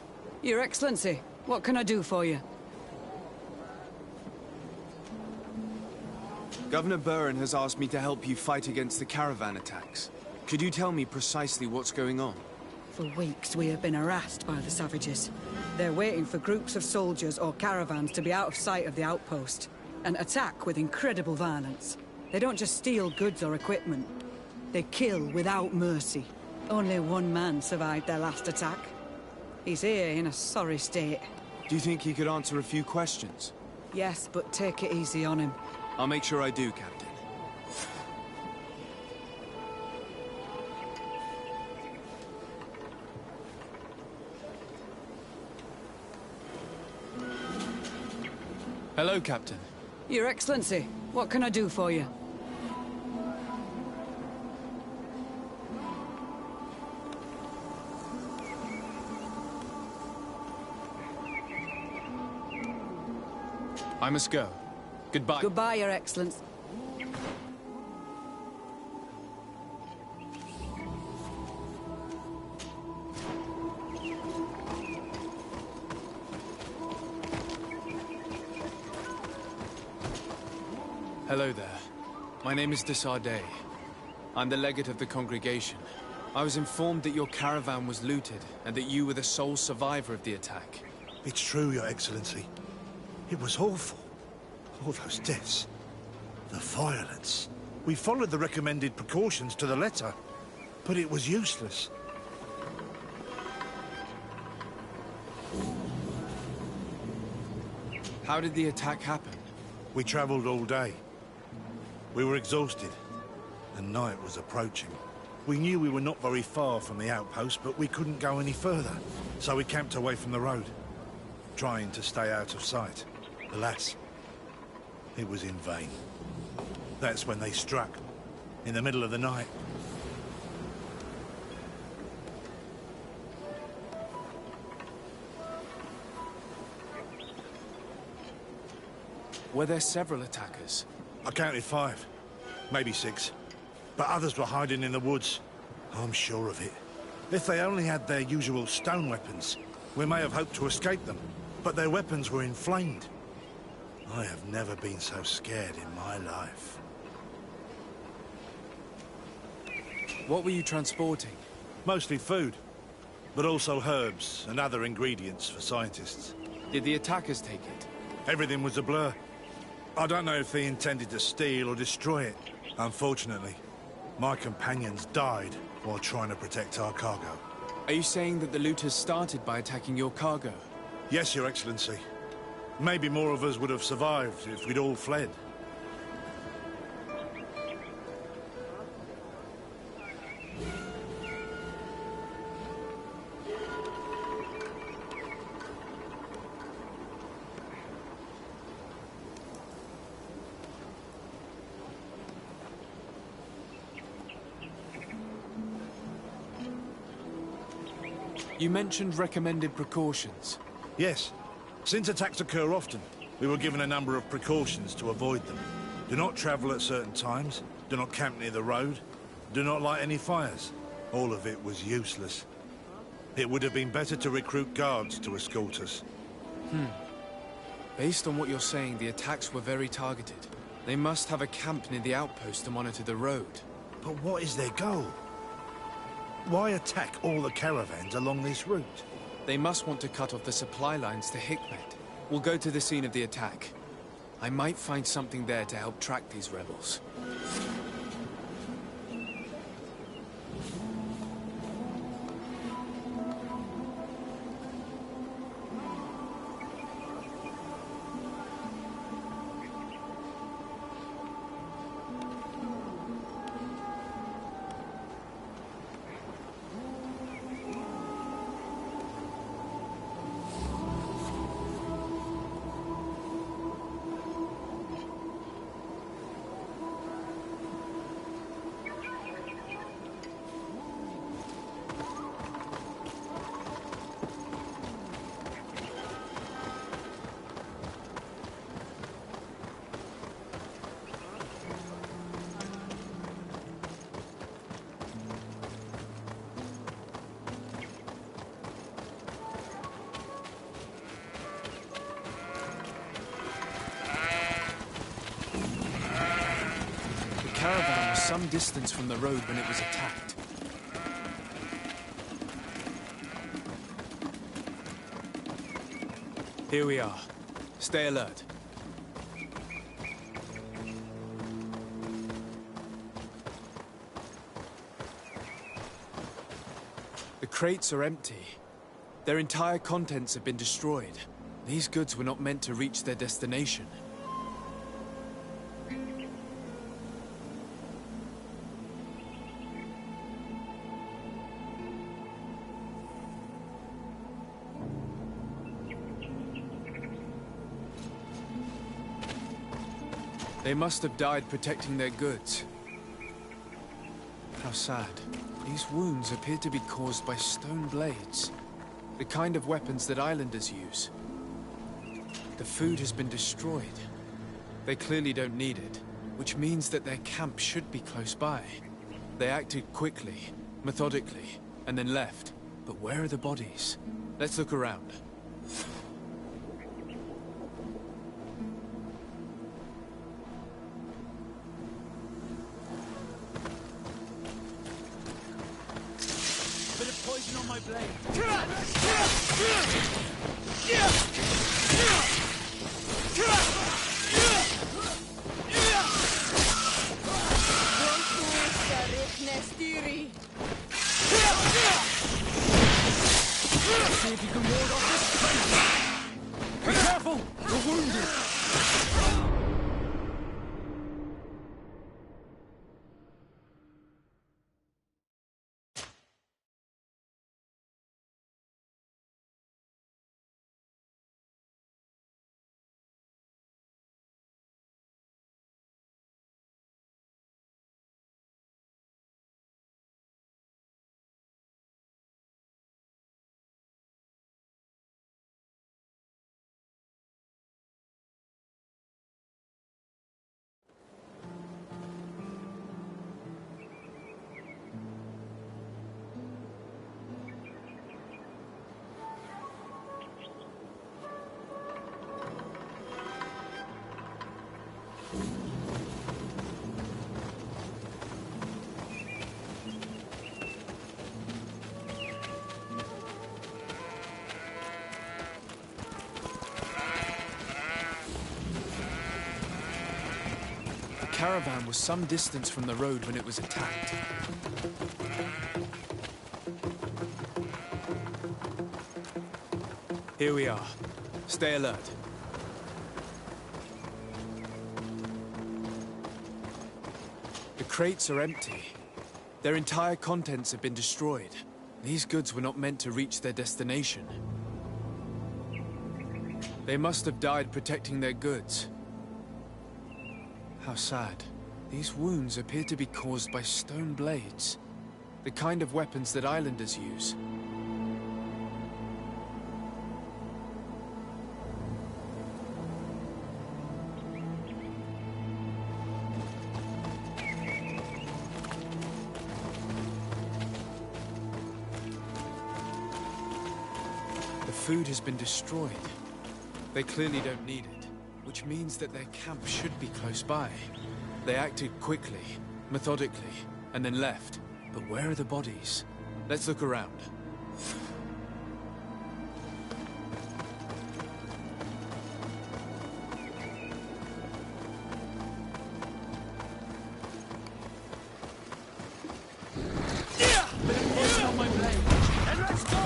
S15: Your Excellency, what can I do for you?
S2: Governor Burren has asked me to help you fight against the caravan attacks. Could you tell me precisely what's going on?
S15: For weeks, we have been harassed by the savages. They're waiting for groups of soldiers or caravans to be out of sight of the outpost and attack with incredible violence. They don't just steal goods or equipment. They kill without mercy. Only one man survived their last attack. He's here in a sorry state.
S2: Do you think he could answer a few questions?
S15: Yes, but take it easy on him.
S2: I'll make sure I do, Captain. Hello, Captain.
S15: Your Excellency, what can I do for you?
S2: I must go. Goodbye.
S15: Goodbye, Your Excellency.
S2: Hello there. My name is Desardet. I'm the legate of the congregation. I was informed that your caravan was looted, and that you were the sole survivor of the attack.
S16: It's true, Your Excellency. It was awful. All those deaths. The violence. We followed the recommended precautions to the letter, but it was useless.
S2: How did the attack happen?
S16: We traveled all day. We were exhausted, and night was approaching. We knew we were not very far from the outpost, but we couldn't go any further, so we camped away from the road, trying to stay out of sight. Alas, it was in vain. That's when they struck, in the middle of the night.
S2: Were there several attackers?
S16: I counted 5, maybe 6. But others were hiding in the woods. I'm sure of it. If they only had their usual stone weapons, we may have hoped to escape them. But their weapons were inflamed. I have never been so scared in my life.
S2: What were you transporting?
S16: Mostly food, but also herbs and other ingredients for scientists.
S2: Did the attackers take it?
S16: Everything was a blur. I don't know if they intended to steal or destroy it. Unfortunately, my companions died while trying to protect our cargo.
S2: Are you saying that the looters started by attacking your cargo?
S16: Yes, Your Excellency. Maybe more of us would have survived if we'd all fled.
S2: You mentioned recommended precautions.
S16: Yes. Since attacks occur often, we were given a number of precautions to avoid them. Do not travel at certain times, do not camp near the road, do not light any fires. All of it was useless. It would have been better to recruit guards to escort us.
S2: Based on what you're saying, the attacks were very targeted. They must have a camp near the outpost to monitor the road.
S16: But what is their goal? Why attack all the caravans along this route?
S2: They must want to cut off the supply lines to Hikmet. We'll go to the scene of the attack. I might find something there to help track these rebels. caravan was some distance from the road when it was attacked. Here we are. Stay alert. The crates are empty. Their entire contents have been destroyed. These goods were not meant to reach their destination. They must have died protecting their goods. How sad. These wounds appear to be caused by stone blades, the kind of weapons that islanders use. The food has been destroyed. They clearly don't need it, which means that their camp should be close by. They acted quickly, methodically, and then left. But where are the bodies? Let's look around.
S9: Bit of poison on my blade. See if you can ward off this train. Be careful! You're wounded!
S2: The caravan was some distance from the road when it was attacked. Here we are. Stay alert. The crates are empty. Their entire contents have been destroyed. These goods were not meant to reach their destination. They must have died protecting their goods. How sad. These wounds appear to be caused by stone blades, the kind of weapons that islanders use. The food has been destroyed. They clearly don't need it, which means that their camp should be close by. They acted quickly, methodically, and then left. But where are the bodies? Let's look around.
S9: Poison on my blade. And let's go!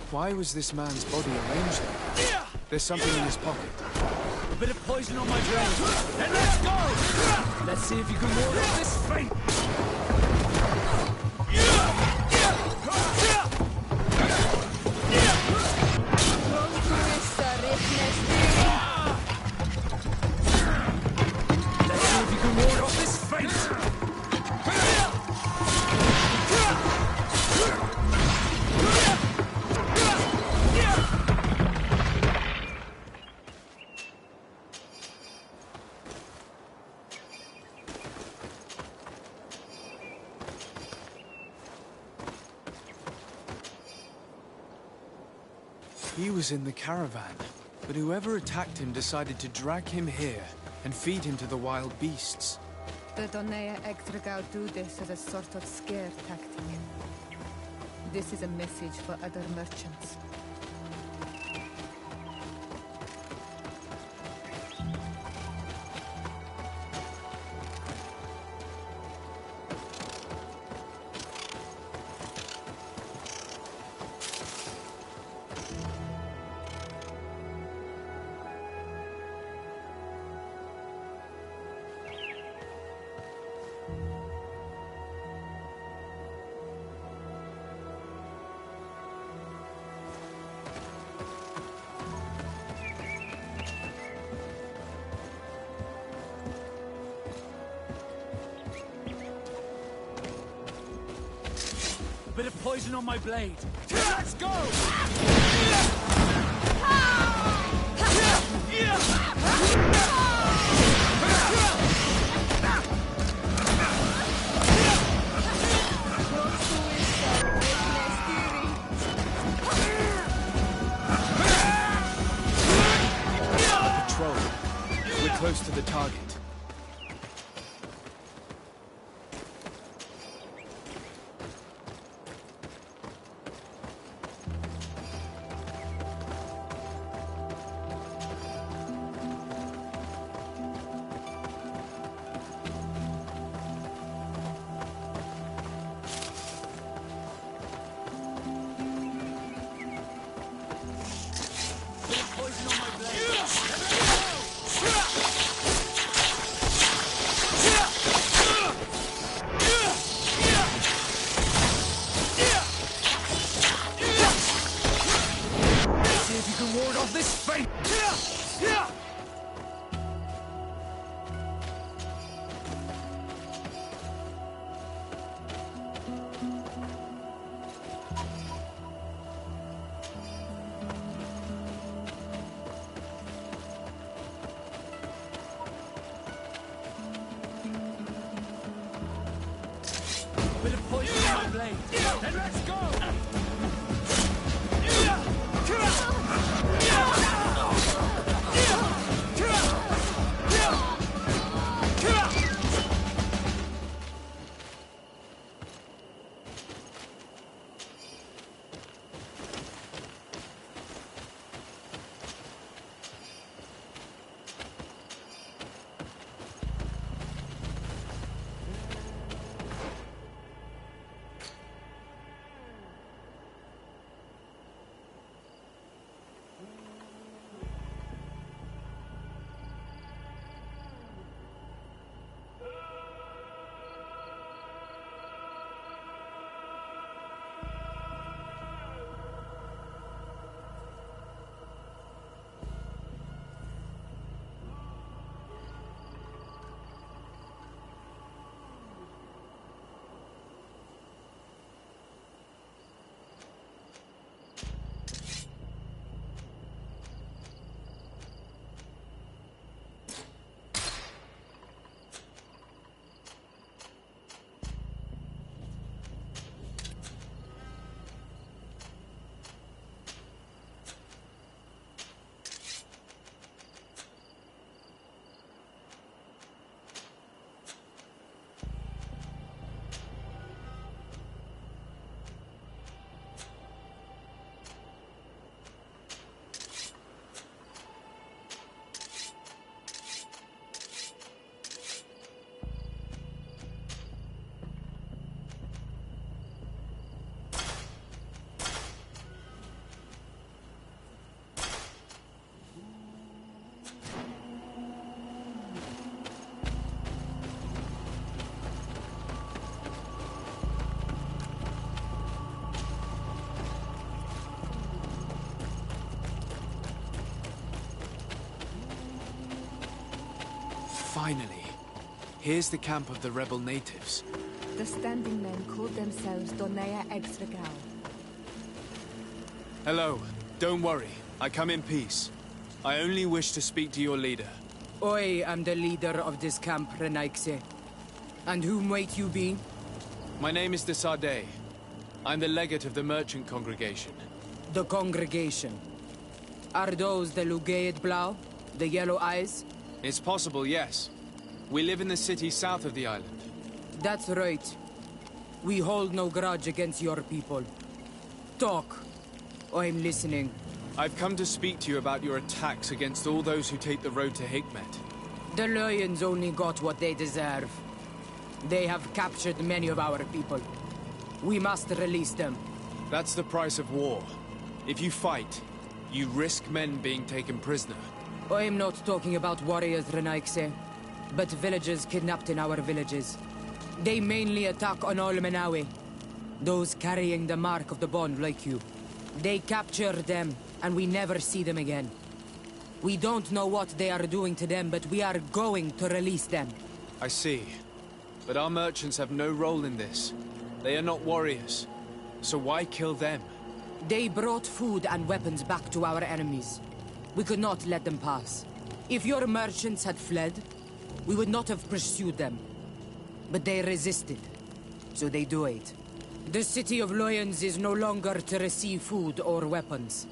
S2: Why was this man's body arranged like that? There's something in his pocket.
S9: A bit of poison on my brain. Then let's go! Let's see if you can ward off this fate! Let's see if you can ward off this fate!
S2: He was in the caravan, but whoever attacked him decided to drag him here and feed him to the wild beasts.
S14: The Donea Extragao do this as a sort of scare tactic. This is a message for other merchants.
S9: Bit of poison on my blade. Let's go!
S2: A patrol. We're close to the target.
S9: Bit of poison on my blade. Then let's go!
S2: Finally. Here's the camp of the rebel natives.
S8: The standing men called themselves Donea Exregao.
S2: Hello. Don't worry. I come in peace. I only wish to speak to your leader.
S6: I am the leader of this camp, Renaikse. And who might you be?
S2: My name is de Sardet. I'm the legate of the merchant congregation.
S6: The congregation. Are those the Lugaid Blau? The yellow eyes?
S2: It's possible, yes. We live in the city south of the island.
S6: That's right. We hold no grudge against your people. Talk. I'm listening.
S2: I've come to speak to you about your attacks against all those who take the road to Hikmet.
S6: The Lions only got what they deserve. They have captured many of our people. We must release them.
S2: That's the price of war. If you fight, you risk men being taken prisoner.
S6: I'm not talking about warriors, Renaikse, but villagers kidnapped in our villages. They mainly attack on Olmenawe, those carrying the mark of the bond like you. They capture them, and we never see them again. We don't know what they are doing to them, but we are going to release them.
S2: I see. But our merchants have no role in this. They are not warriors. So why kill them?
S6: They brought food and weapons back to our enemies. We could not let them pass. If your merchants had fled, we would not have pursued them. But they resisted, so they died. The city of Lions is no longer to receive food or weapons.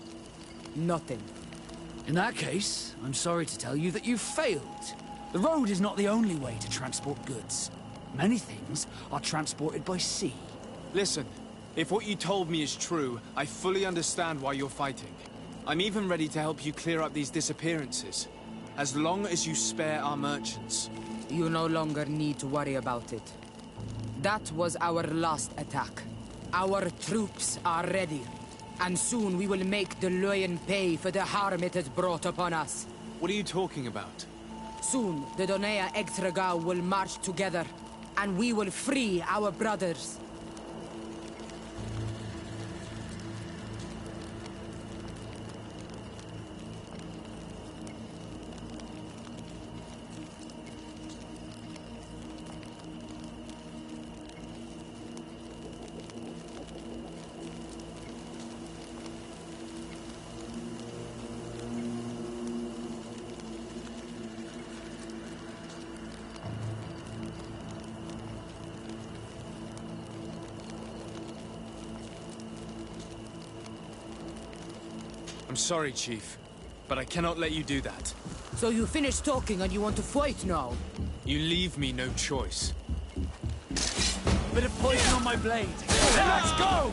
S6: Nothing.
S9: In that case, I'm sorry to tell you that you've failed. The road is not the only way to transport goods. Many things are transported by sea.
S2: Listen, if what you told me is true, I fully understand why you're fighting. I'm even ready to help you clear up these disappearances. As long as you spare our merchants.
S6: You no longer need to worry about it. That was our last attack. Our troops are ready. And soon we will make the Lion pay for the harm it has brought upon us.
S2: What are you talking about?
S6: Soon, the Donea Exregao will march together, and we will free our brothers.
S2: I'm sorry, Chief, but I cannot let you do that.
S6: So you finished talking and you want to fight now?
S2: You leave me no choice.
S9: Bit of poison on my blade. Then let's go!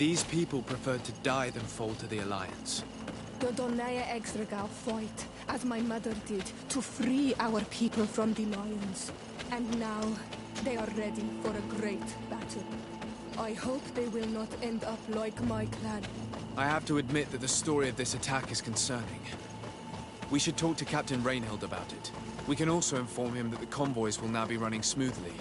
S2: These people preferred to die than fall to the Alliance.
S8: Dodonaya Exregal fought, as my mother did, to free our people from the lions. And now, they are ready for a great battle. I hope they will not end up like my clan.
S2: I have to admit that the story of this attack is concerning. We should talk to Captain Rainhild about it. We can also inform him that the convoys will now be running smoothly.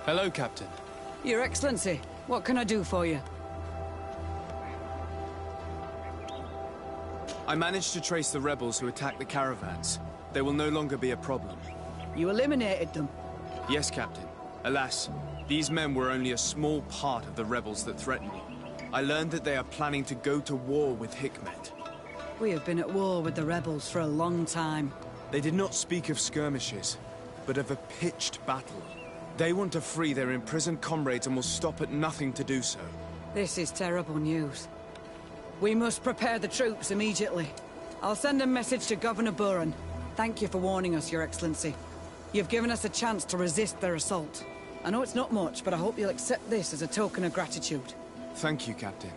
S2: Hello, Captain.
S15: Your Excellency, what can I do for you?
S2: I managed to trace the rebels who attacked the caravans. They will no longer be a problem.
S15: You eliminated them?
S2: Yes, Captain. Alas, these men were only a small part of the rebels that threatened me. I learned that they are planning to go to war with Hikmet.
S15: We have been at war with the rebels for a long time.
S2: They did not speak of skirmishes, but of a pitched battle. They want to free their imprisoned comrades and will stop at nothing to do so.
S15: This is terrible news. We must prepare the troops immediately. I'll send a message to Governor Buran. Thank you for warning us, Your Excellency. You've given us a chance to resist their assault. I know it's not much, but I hope you'll accept this as a token of gratitude.
S2: Thank you, Captain.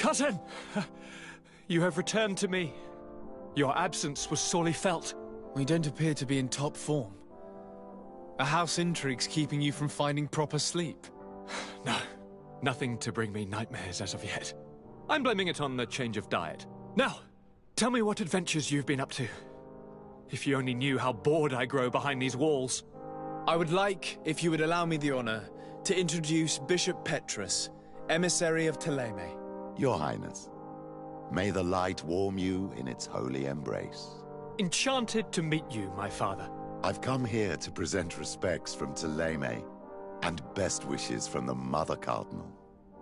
S2: Cousin! You have returned to me. Your absence was sorely felt. We don't appear to be in top form. A house intrigue's keeping you from finding proper sleep.
S17: No, nothing to bring me nightmares as of yet. I'm blaming it on the change of diet. Now, tell me what adventures you've been up to. If you only knew how bored I grow behind these walls.
S2: I would like, if you would allow me the honor, to introduce Bishop Petrus, emissary of Ptolemy.
S1: Your Highness, may the light warm you in its holy embrace.
S17: Enchanted to meet you, my father.
S1: I've come here to present respects from Ptolemy, and best wishes from the Mother Cardinal.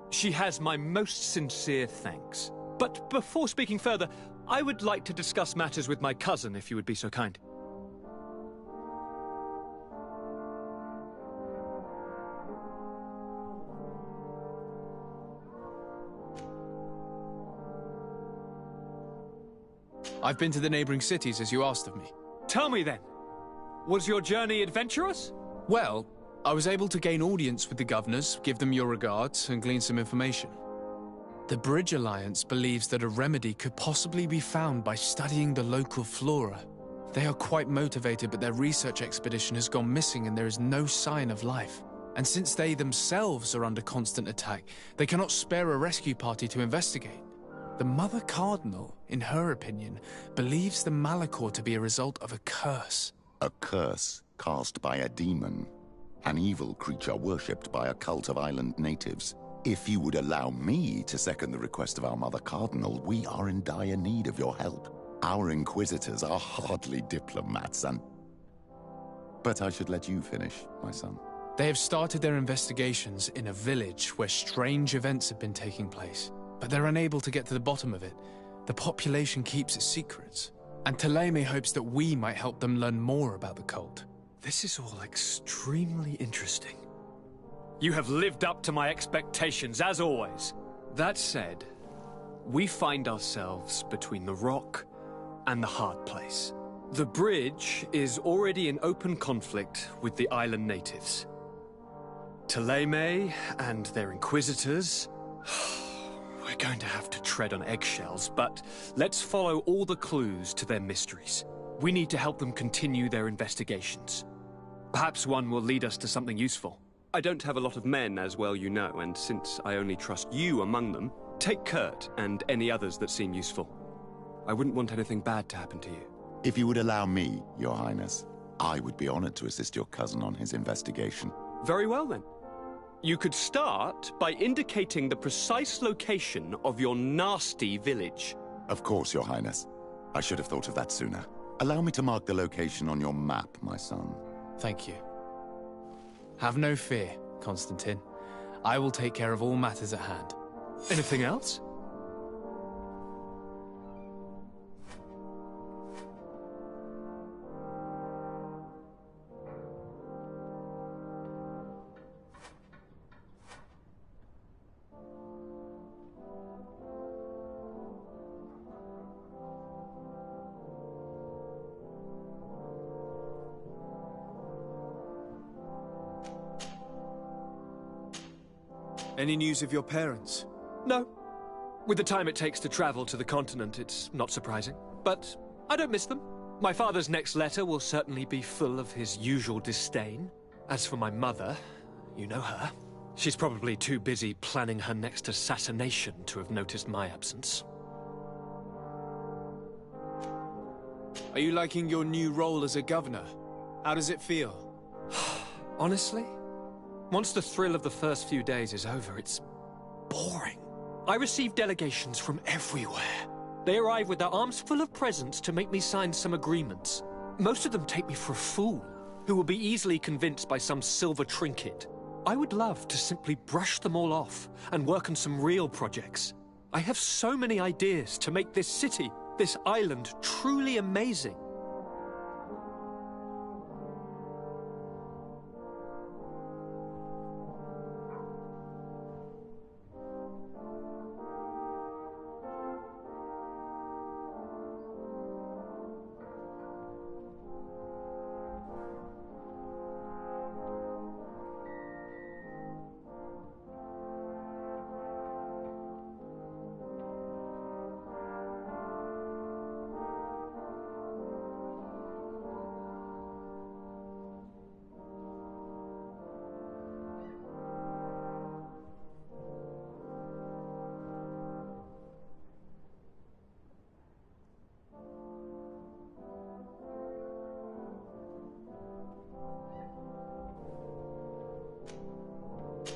S17: She has my most sincere thanks. But before speaking further, I would like to discuss matters with my cousin, if you would be so kind.
S2: I've been to the neighboring cities, as you asked of me.
S17: Tell me then, was your journey adventurous?
S2: Well, I was able to gain audience with the governors, give them your regards, and glean some information. The Bridge Alliance believes that a remedy could possibly be found by studying the local flora. They are quite motivated, but their research expedition has gone missing and there is no sign of life. And since they themselves are under constant attack, they cannot spare a rescue party to investigate. The Mother Cardinal, in her opinion, believes the Malachor to be a result of a curse.
S1: A curse cast by a demon. An evil creature worshipped by a cult of island natives. If you would allow me to second the request of our Mother Cardinal, we are in dire need of your help. Our Inquisitors are hardly diplomats and... But I should let you finish, my son.
S2: They have started their investigations in a village where strange events have been taking place. But they're unable to get to the bottom of it. The population keeps its secrets. And Ptolemy hopes that we might help them learn more about the cult.
S17: This is all extremely interesting. You have lived up to my expectations, as always. That said, we find ourselves between the rock and the hard place. The bridge is already in open conflict with the island natives. Ptolemy and their Inquisitors... We're going to have to tread on eggshells, but let's follow all the clues to their mysteries. We need to help them continue their investigations. Perhaps one will lead us to something useful. I don't have a lot of men, as well you know, and since I only trust you among them, take Kurt and any others that seem useful. I wouldn't want anything bad to happen to you.
S1: If you would allow me, Your Highness, I would be honored to assist your cousin on his investigation.
S17: Very well, then. You could start by indicating the precise location of your nasty village.
S1: Of course, Your Highness. I should have thought of that sooner. Allow me to mark the location on your map, my son.
S2: Thank you. Have no fear, Constantine. I will take care of all matters at hand.
S17: Anything else?
S2: Any news of your parents?
S17: No. With the time it takes to travel to the continent, it's not surprising. But I don't miss them. My father's next letter will certainly be full of his usual disdain. As for my mother, you know her. She's probably too busy planning her next assassination to have noticed my absence.
S2: Are you liking your new role as a governor? How does it feel?
S17: Honestly? Once the thrill of the first few days is over, it's boring. I receive delegations from everywhere. They arrive with their arms full of presents to make me sign some agreements. Most of them take me for a fool, who will be easily convinced by some silver trinket. I would love to simply brush them all off and work on some real projects. I have so many ideas to make this city, this island, truly amazing.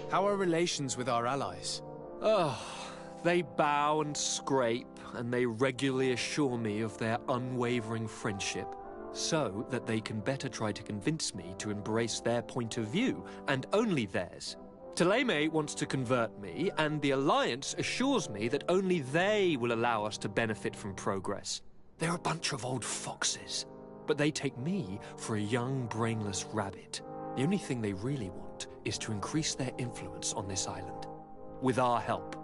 S2: How are relations with our allies?
S17: Oh, they bow and scrape, and they regularly assure me of their unwavering friendship, so that they can better try to convince me to embrace their point of view, and only theirs. Thélème wants to convert me, and the Alliance assures me that only they will allow us to benefit from progress. They're a bunch of old foxes, but they take me for a young, brainless rabbit. The only thing they really want is to increase their influence on this island. With our help.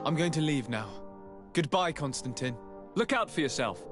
S2: I'm going to leave now. Goodbye, Constantine.
S17: Look out for yourself.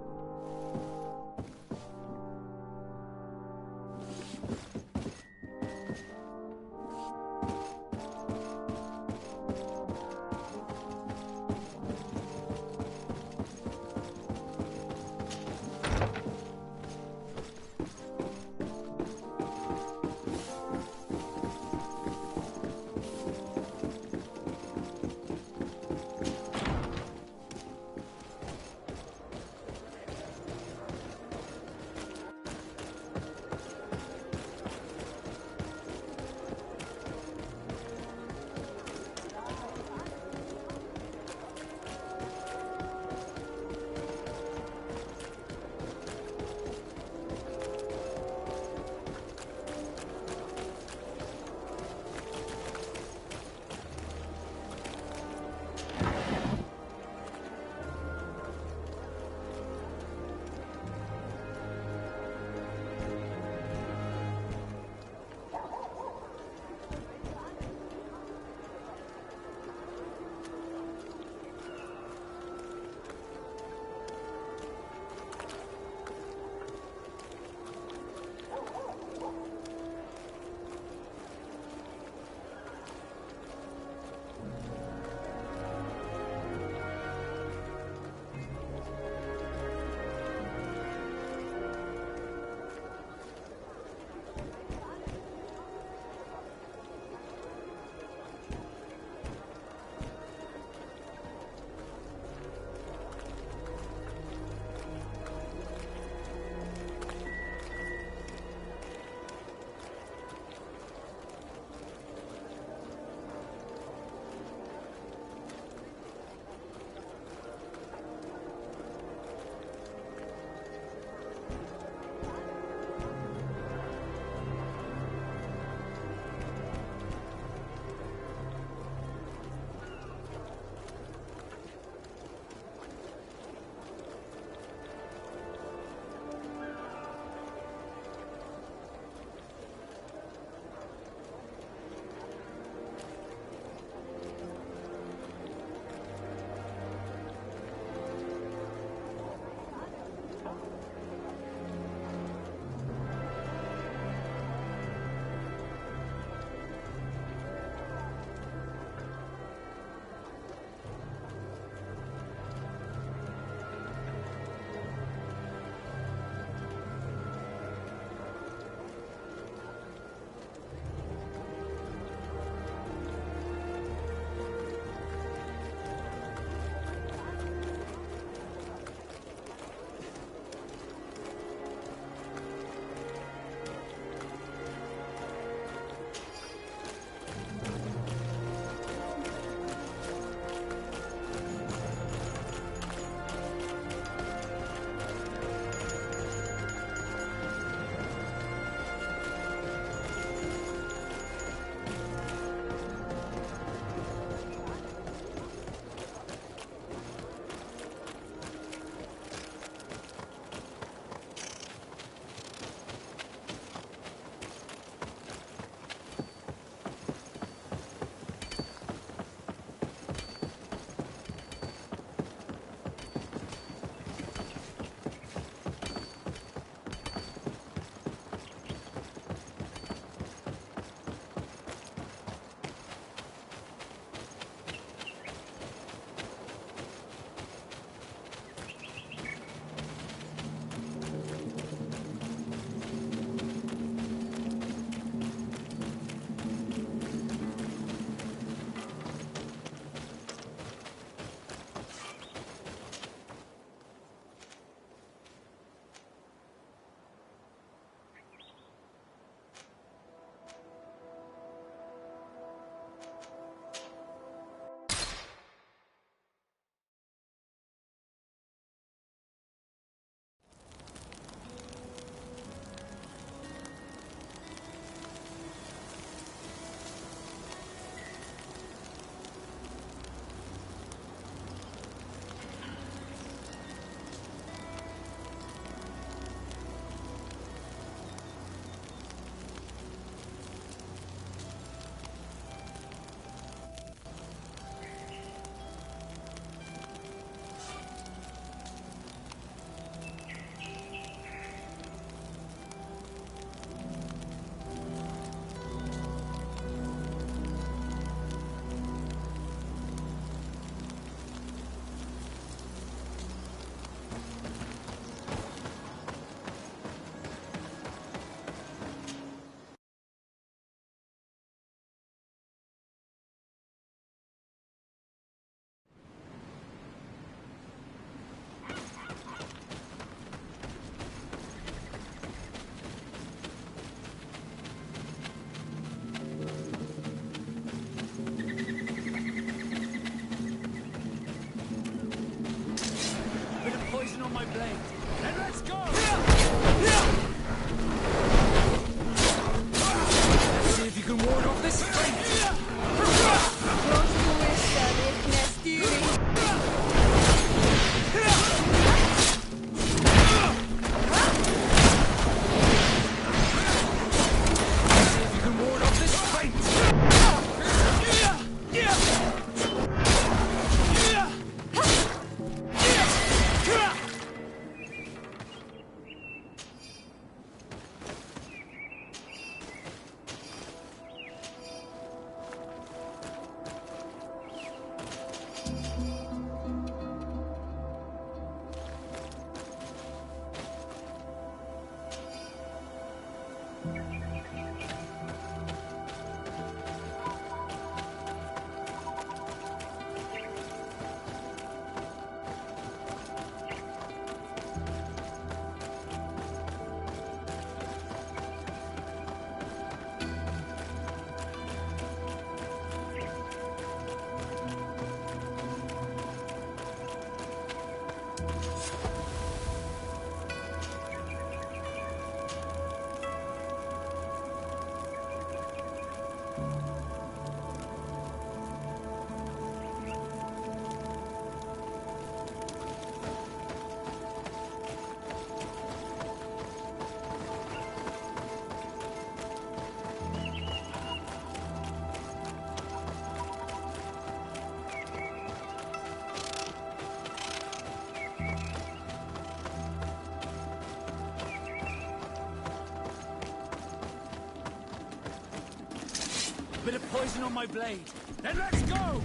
S9: bit of poison on my blade. Then let's go!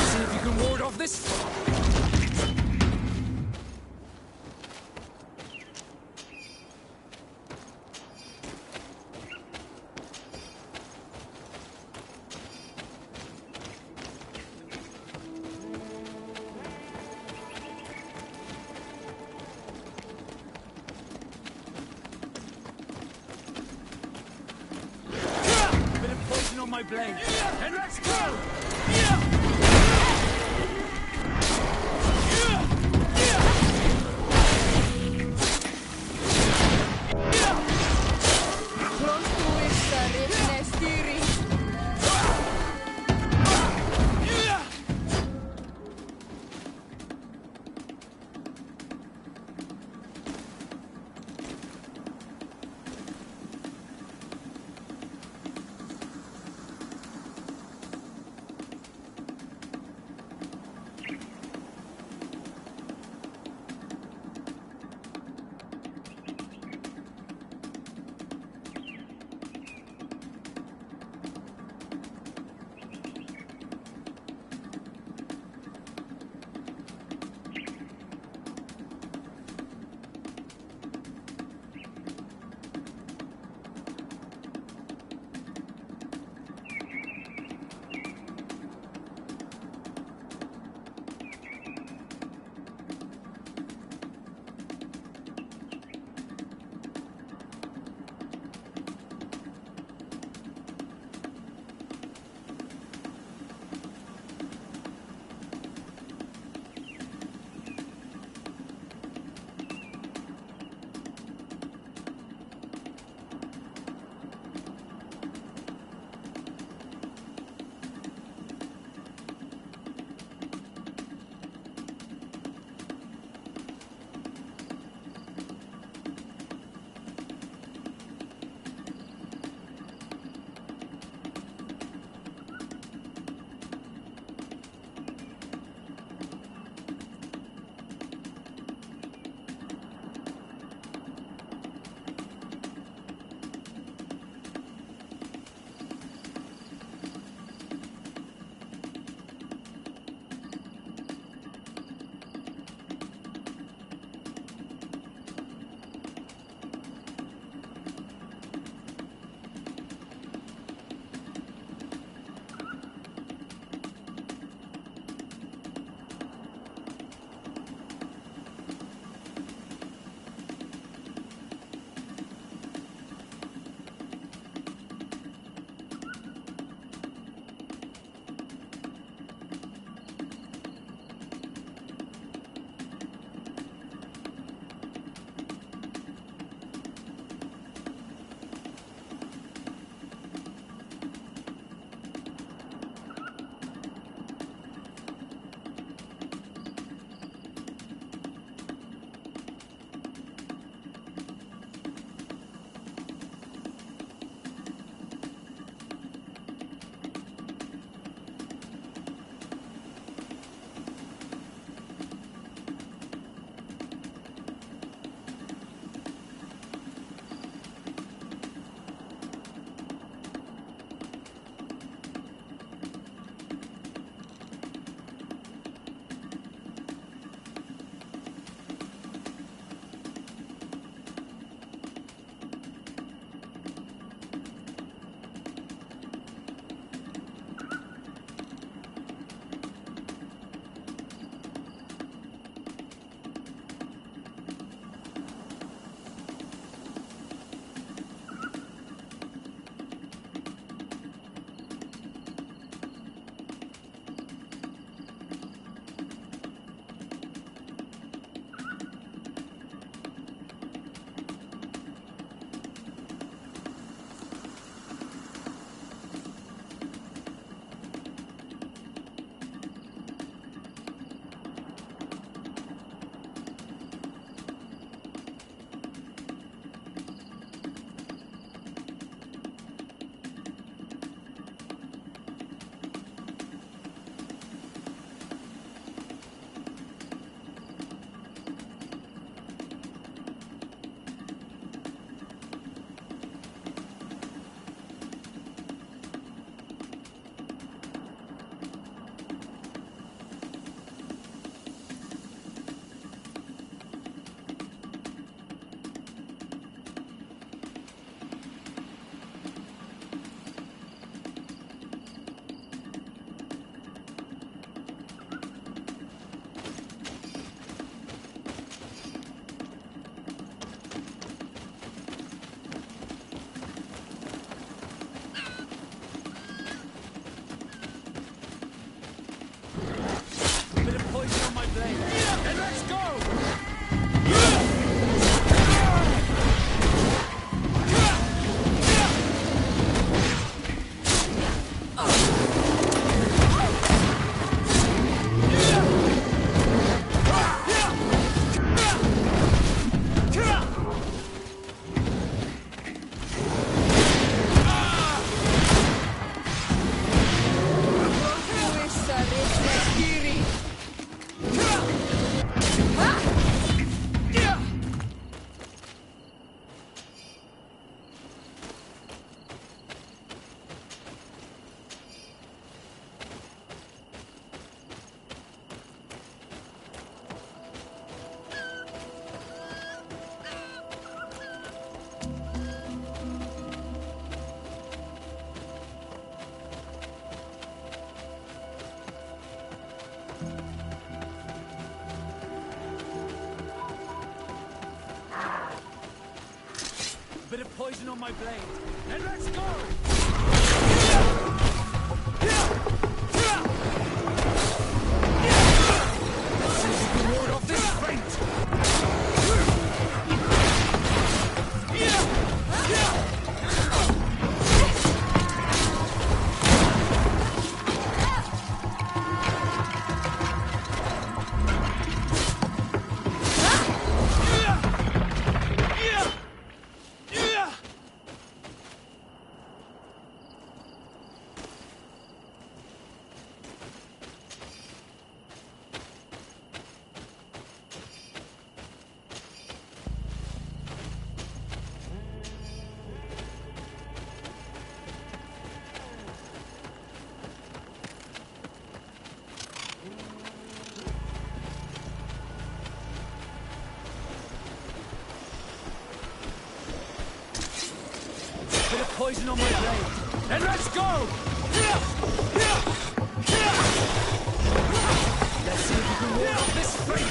S9: See if you can ward off this. Bit of poison on my blade. Then let's go! bit of poison on my blade, and let's go! Ward off this feint! Bit of poison on my blade. Then let's go! Let's see if we can ward off this fate!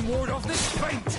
S9: Ward off this feint!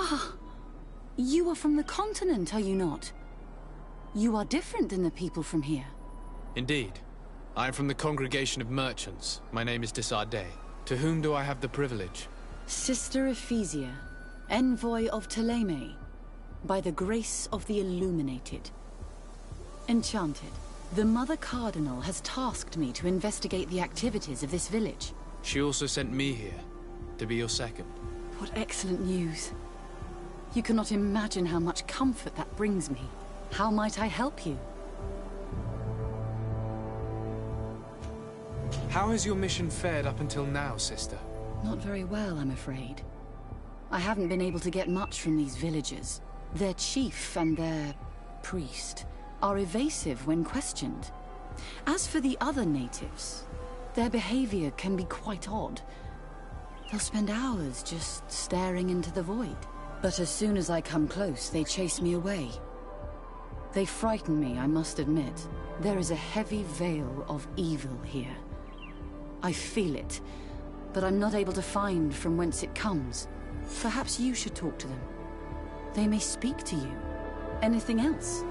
S18: Ah, you are from the continent, are you not? You are different than the people from here.
S2: Indeed. I am from the Congregation of Merchants. My name is Desardet. To whom do I have the privilege?
S18: Sister Ephesia, envoy of Ptolemy, by the grace of the Illuminated. Enchanted, the Mother Cardinal has tasked me to investigate the activities of this village.
S2: She also sent me here, to be your second.
S18: What excellent news. You cannot imagine how much comfort that brings me. How might I help you?
S2: How has your mission fared up until now, sister?
S18: Not very well, I'm afraid. I haven't been able to get much from these villagers. Their chief and their priest are evasive when questioned. As for the other natives, their behavior can be quite odd. They'll spend hours just staring into the void. But as soon as I come close, they chase me away. They frighten me, I must admit. There is a heavy veil of evil here. I feel it, but I'm not able to find from whence it comes. Perhaps you should talk to them. They may speak to you. Anything else?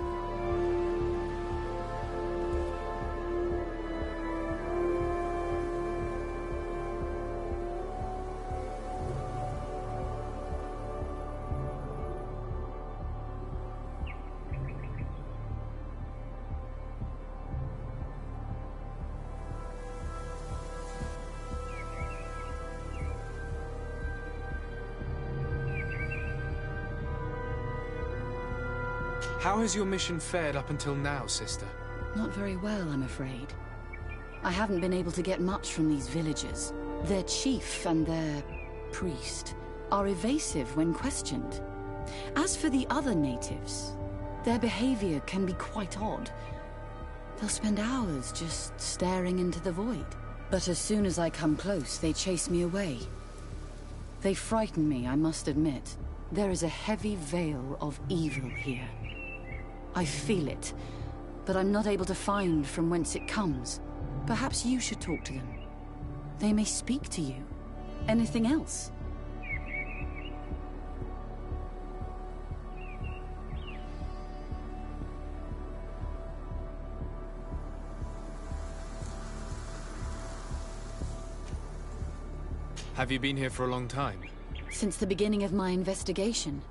S2: How has your mission fared up until now, sister?
S18: Not very well, I'm afraid. I haven't been able to get much from these villagers. Their chief and their priest are evasive when questioned. As for the other natives, their behavior can be quite odd. They'll spend hours just staring into the void. But as soon as I come close, they chase me away. They frighten me, I must admit. There is a heavy veil of evil here. I feel it, but I'm not able to find from whence it comes. Perhaps you should talk to them. They may speak to you. Anything else?
S2: Have you been here for a long time?
S18: Since the beginning of my investigation.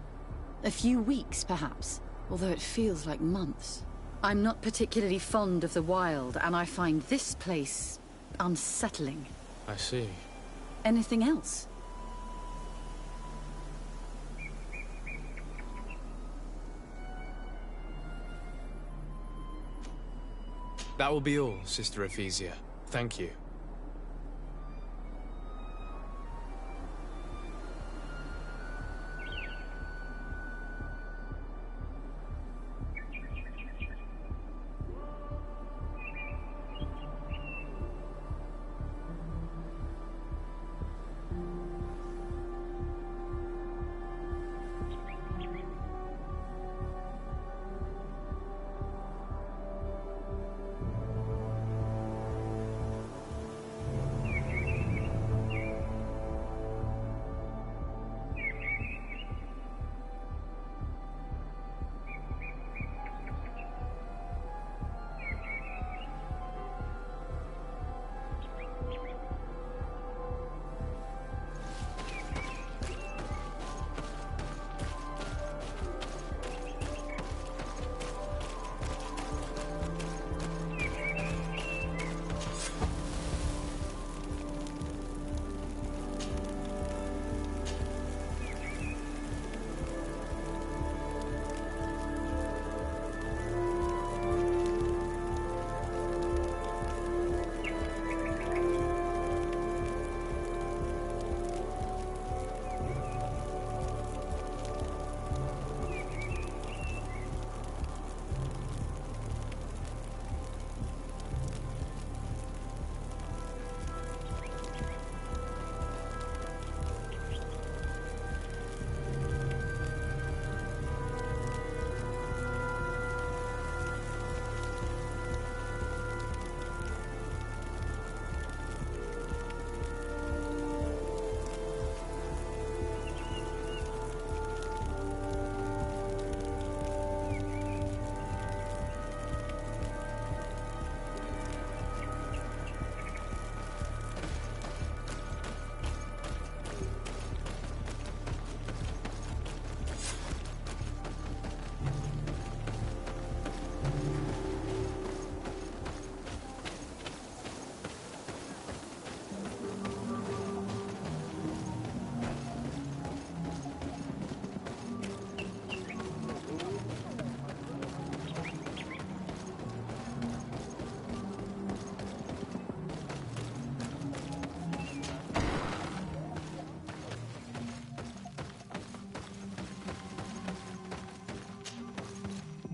S18: A few weeks, perhaps. Although it feels like months. I'm not particularly fond of the wild, and I find this place unsettling.
S2: I see.
S18: Anything else?
S2: That will be all, Sister Ephesia. Thank you.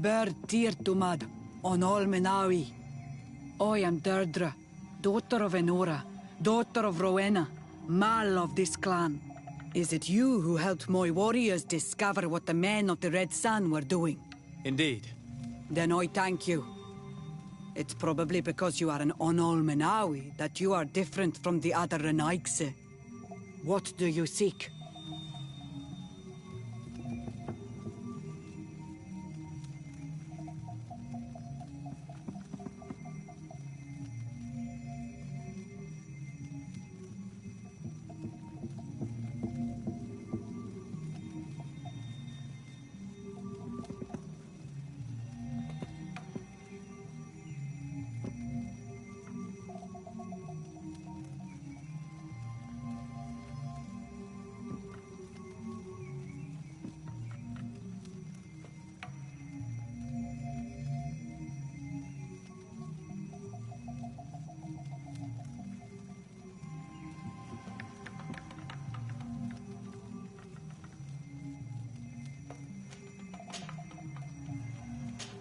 S15: Ber tir tumad, on all Menawi. I am Deirdre, daughter of Enora, daughter of Rowena, Mal of this clan. Is it you who helped my warriors discover what the men of the Red Sun were doing?
S2: Indeed.
S15: Then I thank you. It's probably because you are an Onol Menawi that you are different from the other Renaigse. What do you seek?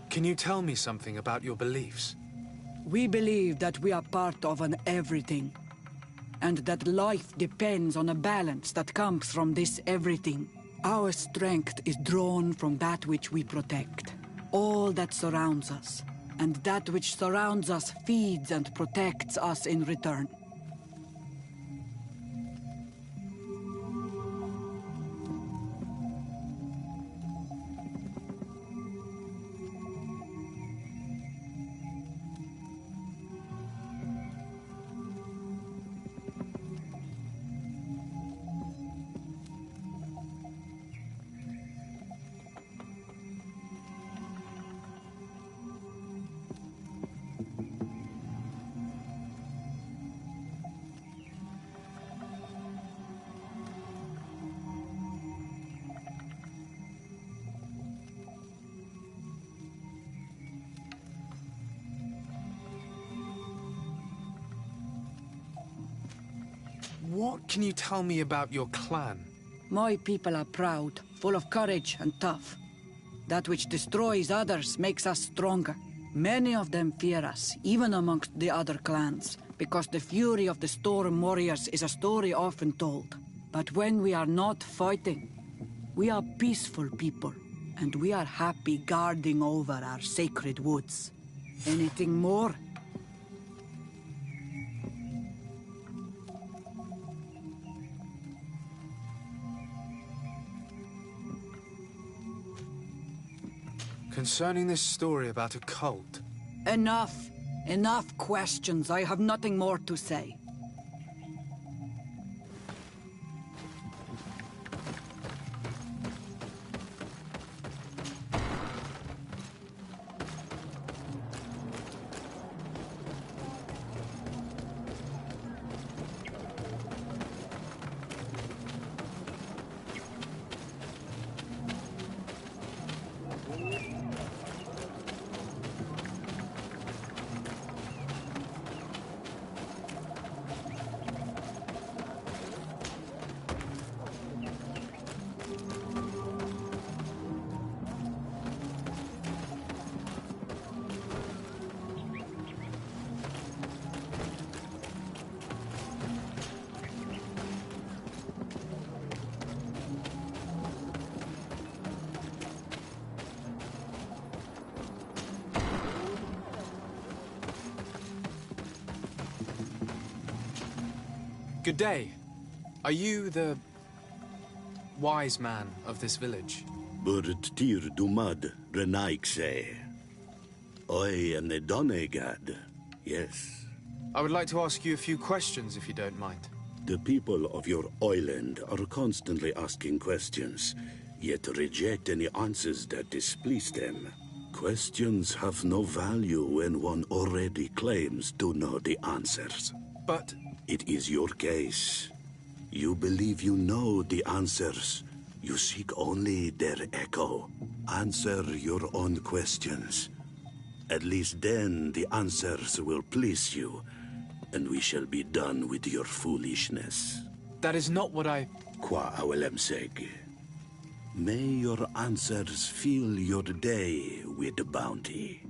S2: Can you tell me something about your beliefs?
S15: We believe that we are part of an everything, and that life depends on a balance that comes from this everything. Our strength is drawn from that which we protect, all that surrounds us, and that which surrounds us feeds and protects us in return.
S2: What can you tell me about your clan?
S15: My people are proud, full of courage and tough. That which destroys others makes us stronger. Many of them fear us, even amongst the other clans, because the fury of the Storm Warriors is a story often told. But when we are not fighting, we are peaceful people, and we are happy guarding over our sacred woods. Anything more?
S2: Concerning this story about a cult.
S15: Enough! Enough questions. I have nothing more to say.
S2: Good day. Are you the wise man of this village?
S19: Burt tir dumad renaikse. I am the Donegad. Yes.
S2: I would like to ask you a few questions, if you don't mind.
S19: The people of your island are constantly asking questions, yet reject any answers that displease them. Questions have no value when one already claims to know the answers.
S2: But
S19: it is your case. You believe you know the answers. You seek only their echo. Answer your own questions. At least then the answers will please you, and we shall be done with your foolishness.
S2: That is not what I...
S19: Qua awelemseg. May your answers fill your day with bounty.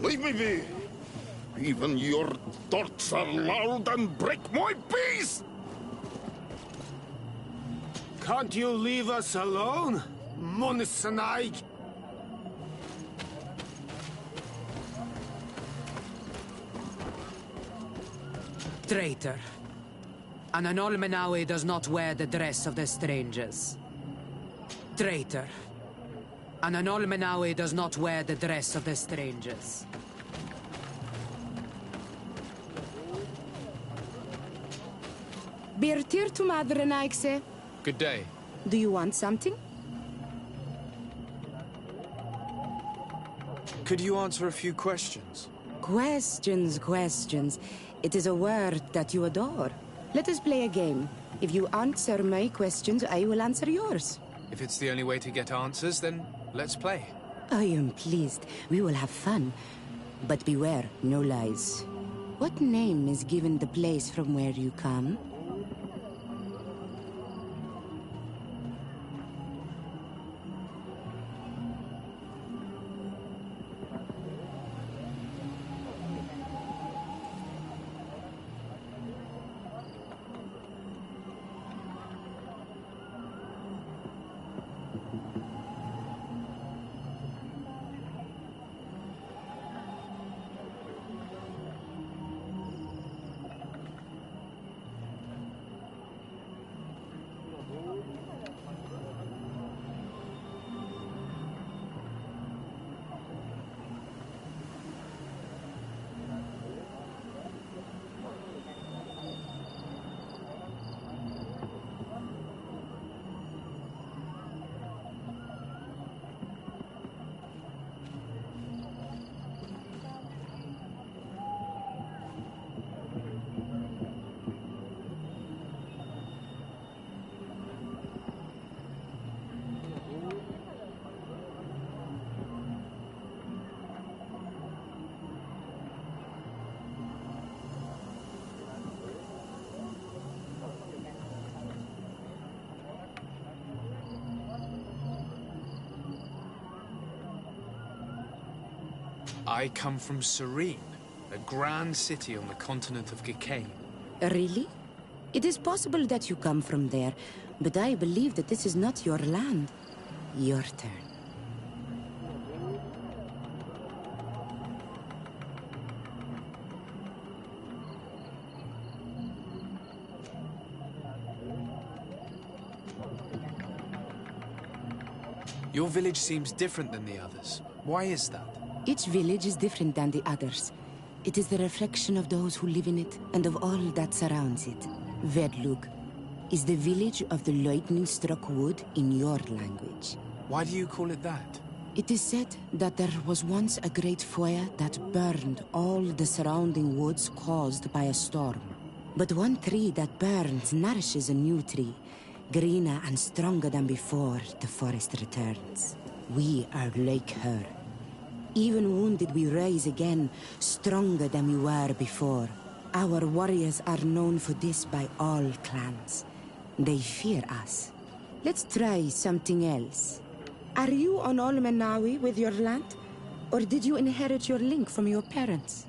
S20: Leave me be! Even your thoughts are loud and break my peace!
S13: Can't you leave us alone, Monisanaig?
S6: Traitor. An Anolmenawe does not wear the dress of the strangers. Traitor. An Anolmenawe does not wear the dress of the strangers.
S21: Birtir tu madre naikse.
S2: Good day.
S21: Do you want something?
S2: Could you answer a few questions?
S21: Questions. It is a word that you adore. Let us play a game. If you answer my questions, I will answer yours.
S2: If it's the only way to get answers, then let's play.
S21: I am pleased. We will have fun. But beware, no lies. What name is given the place from where you come?
S2: I come from Serene, a grand city on the continent of Gicane.
S21: Really? It is possible that you come from there, but I believe that this is not your land. Your turn.
S2: Your village seems different than the others. Why is that?
S21: Each village is different than the others. It is the reflection of those who live in it and of all that surrounds it. Verdlug is the village of the lightning-struck wood in your language.
S2: Why do you call it that?
S21: It is said that there was once a great fire that burned all the surrounding woods caused by a storm. But one tree that burns nourishes a new tree, greener and stronger than before the forest returns. We are like her. Even wounded, we rise again, stronger than we were before. Our warriors are known for this by all clans. They fear us. Let's try something else. Are you on Olmenawi with your land? Or did you inherit your link from your parents?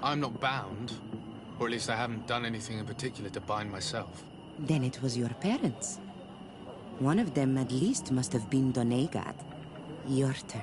S2: I'm not bound. Or at least I haven't done anything in particular to bind myself.
S21: Then it was your parents. One of them at least must have been Donegad. Your turn.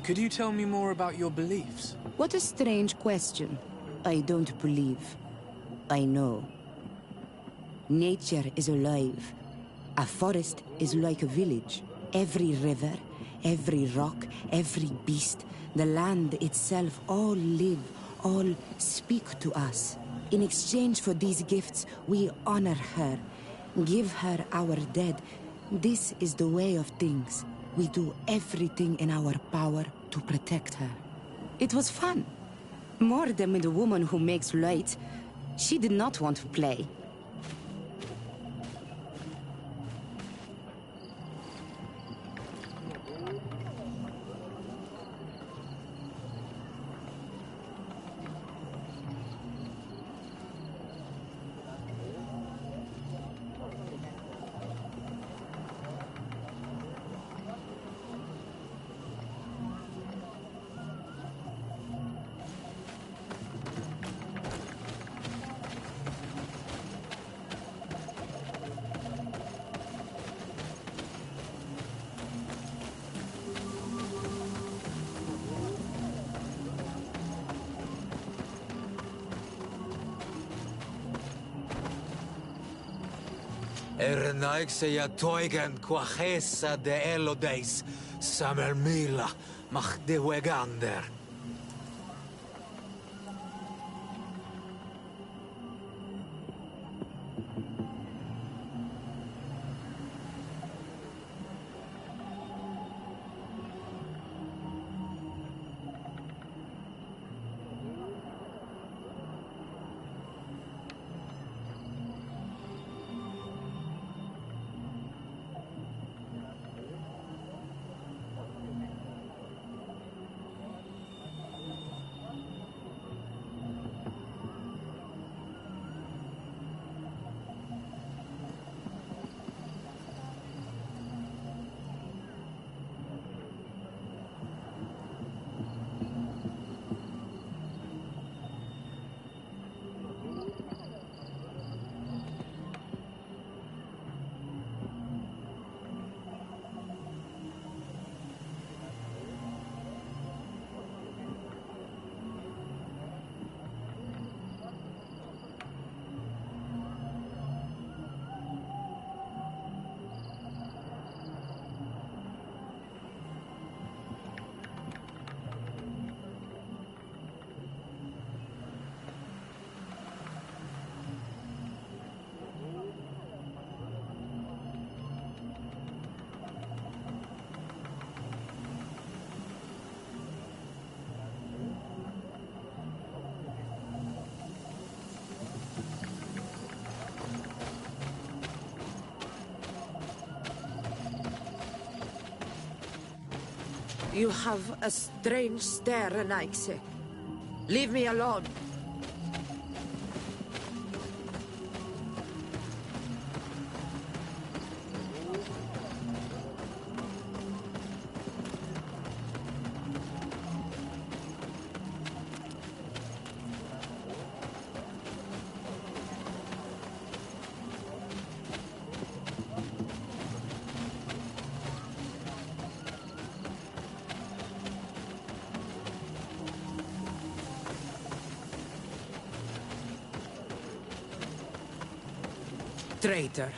S2: Could you tell me more about your beliefs?
S21: What a strange question. I don't believe. I know. Nature is alive. A forest is like a village. Every river, every rock, every beast, the land itself, all live, all speak to us. In exchange for these gifts, we honor her, give her our dead. This is the way of things. We do everything in our power to protect her. It was fun. More than with the woman who makes light. She did not want to play.
S5: Ernaikse ja toigen quachesa de elodeis, samermila, mach de wegander.
S6: You have a strange stare, Anaikse. Leave me alone.
S15: Traitor.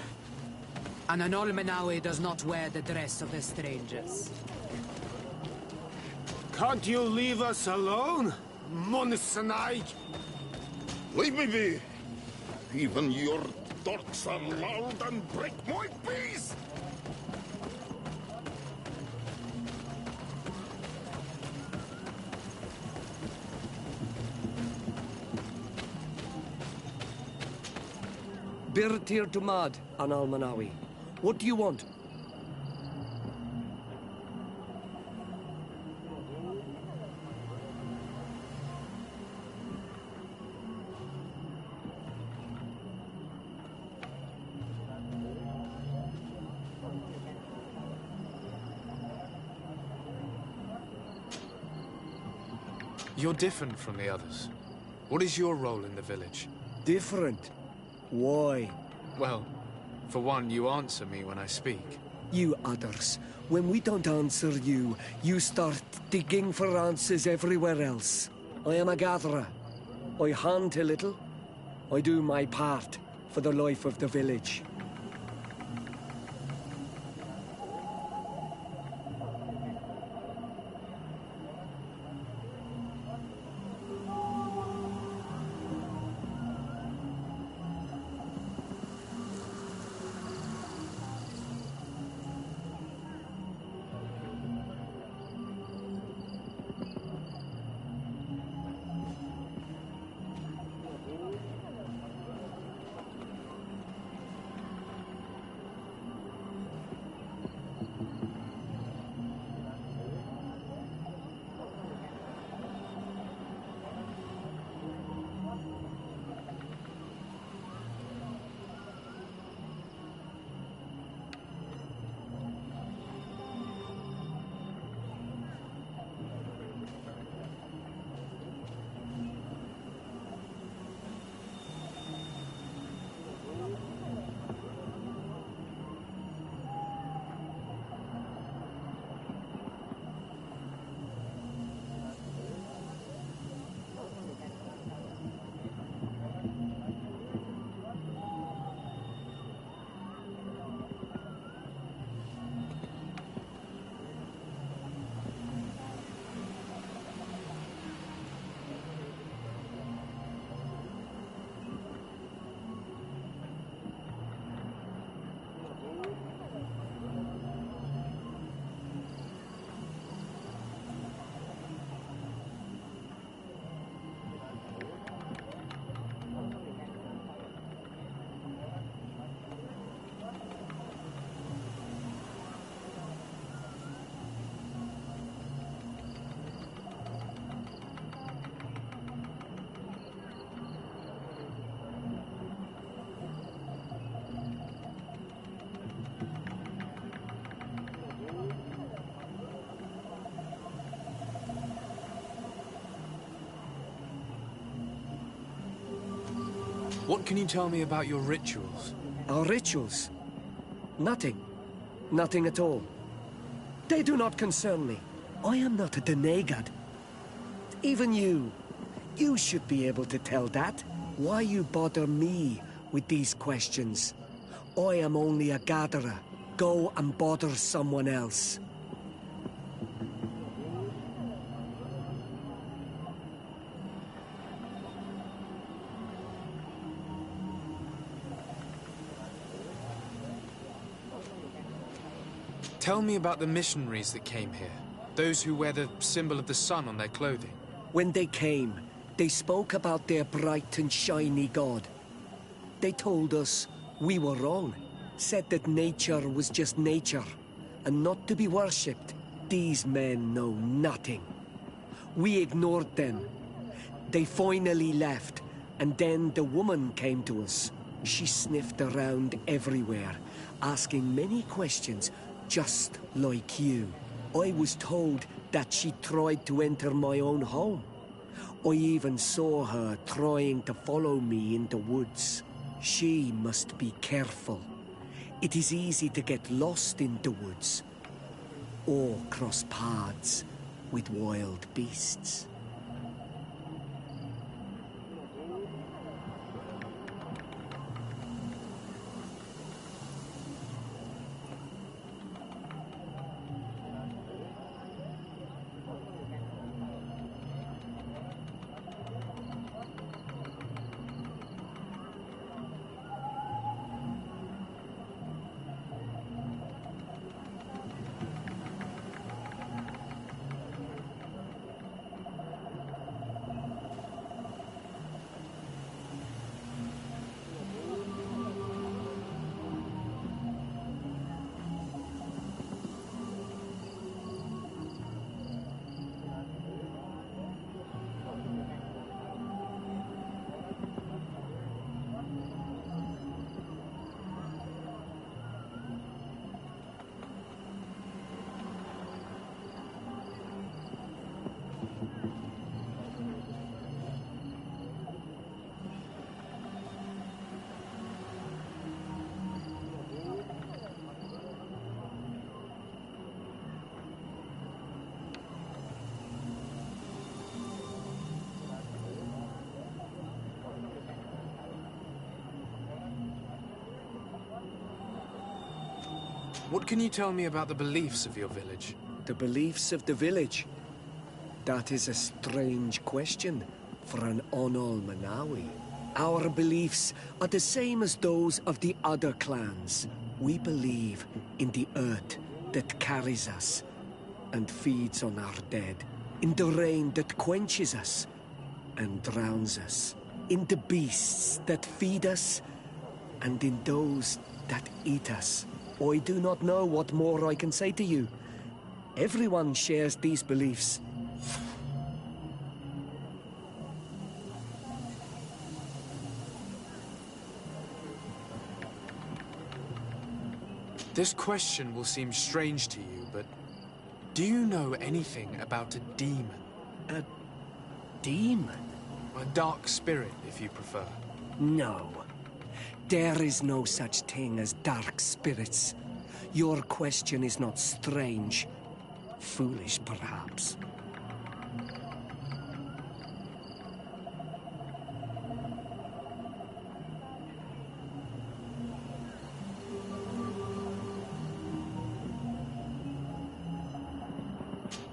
S15: An Anolmenawi does not wear the dress of the strangers.
S13: Can't you leave us alone, Monsanai?
S20: Leave me be! Even your thoughts are loud and break my peace!
S10: Birtir Dumad, An Almanawi. What do you want?
S2: You're different from the others. What is your role in the village?
S10: Different? Why?
S2: Well, for one, you answer me when I speak.
S10: You others, when we don't answer you, you start digging for answers everywhere else. I am a gatherer. I hunt a little. I do my part for the life of the village.
S2: What can you tell me about your rituals?
S10: Our rituals? Nothing. Nothing at all. They do not concern me. I am not a denegad. Even you. You should be able to tell that. Why you bother me with these questions? I am only a gatherer. Go and bother someone else.
S2: Tell me about the missionaries that came here. Those who wear the symbol of the sun on their clothing.
S10: When they came, they spoke about their bright and shiny god. They told us we were wrong. Said that nature was just nature, and not to be worshipped. These men know nothing. We ignored them. They finally left, and then the woman came to us. She sniffed around everywhere, asking many questions, just like you. I was told that she tried to enter my own home. I even saw her trying to follow me in the woods. She must be careful. It is easy to get lost in the woods, or cross paths with wild beasts.
S2: What can you tell me about the beliefs of your village?
S10: The beliefs of the village? That is a strange question for an Onol Manawi. Our beliefs are the same as those of the other clans. We believe in the earth that carries us and feeds on our dead, in the rain that quenches us and drowns us, in the beasts that feed us, and in those that eat us. I do not know what more I can say to you. Everyone shares these beliefs.
S2: This question will seem strange to you, but do you know anything about a demon?
S10: A demon?
S2: A dark spirit, if you prefer.
S10: No. There is no such thing as dark spirits. Your question is not strange. Foolish, perhaps.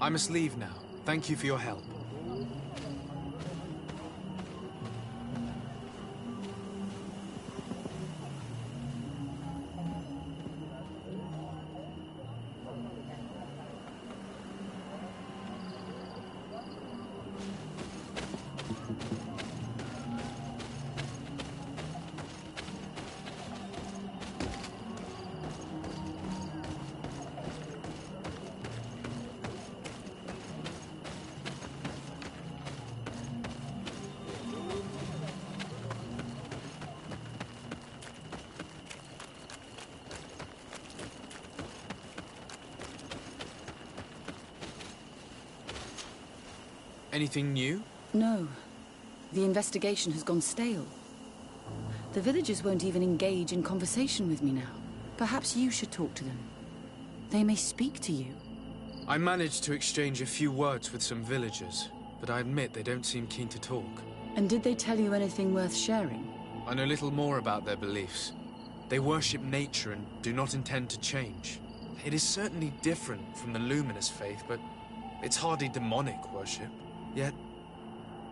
S2: I must leave now. Thank you for your help. Anything new?
S18: No. The investigation has gone stale. The villagers won't even engage in conversation with me now. Perhaps you should talk to them. They may speak to you.
S2: I managed to exchange a few words with some villagers, but I admit they don't seem keen to talk.
S18: And did they tell you anything worth sharing?
S2: I know little more about their beliefs. They worship nature and do not intend to change. It is certainly different from the luminous faith, but it's hardly demonic worship. Yet,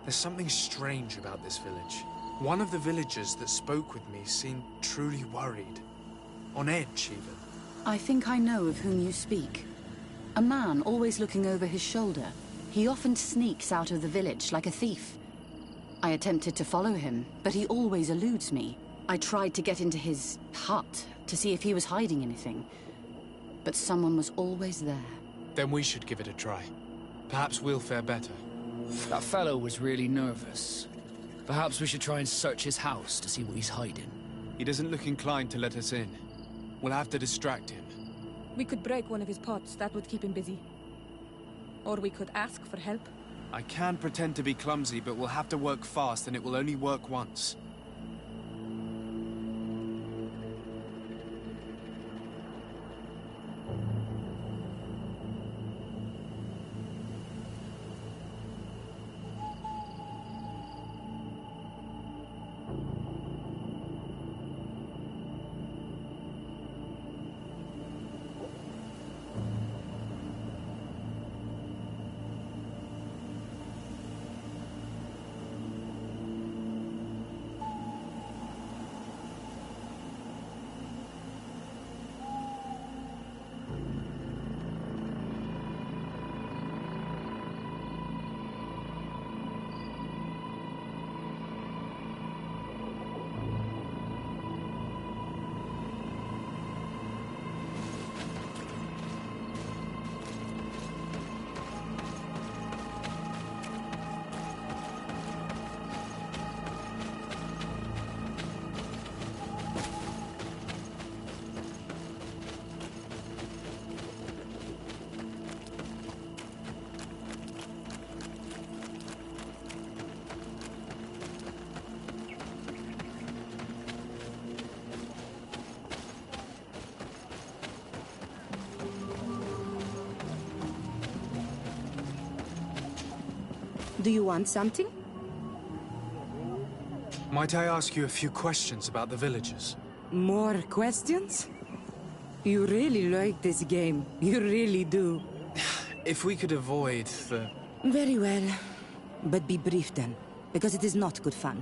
S2: there's something strange about this village. One of the villagers that spoke with me seemed truly worried. On edge, even.
S18: I think I know of whom you speak. A man always looking over his shoulder. He often sneaks out of the village like a thief. I attempted to follow him, but he always eludes me. I tried to get into his hut to see if he was hiding anything, but someone was always there.
S2: Then we should give it a try. Perhaps we'll fare better.
S9: That fellow was really nervous. Perhaps we should try and search his house to see what he's hiding.
S2: He doesn't look inclined to let us in. We'll have to distract him.
S8: We could break one of his pots. That would keep him busy. Or we could ask for help.
S2: I can pretend to be clumsy, but we'll have to work fast, and it will only work once.
S6: Do you want something?
S2: Might I ask you a few questions about the villagers?
S6: More questions? You really like this game. You really do.
S2: If we could avoid the...
S21: Very well. But be brief then, because it is not good fun.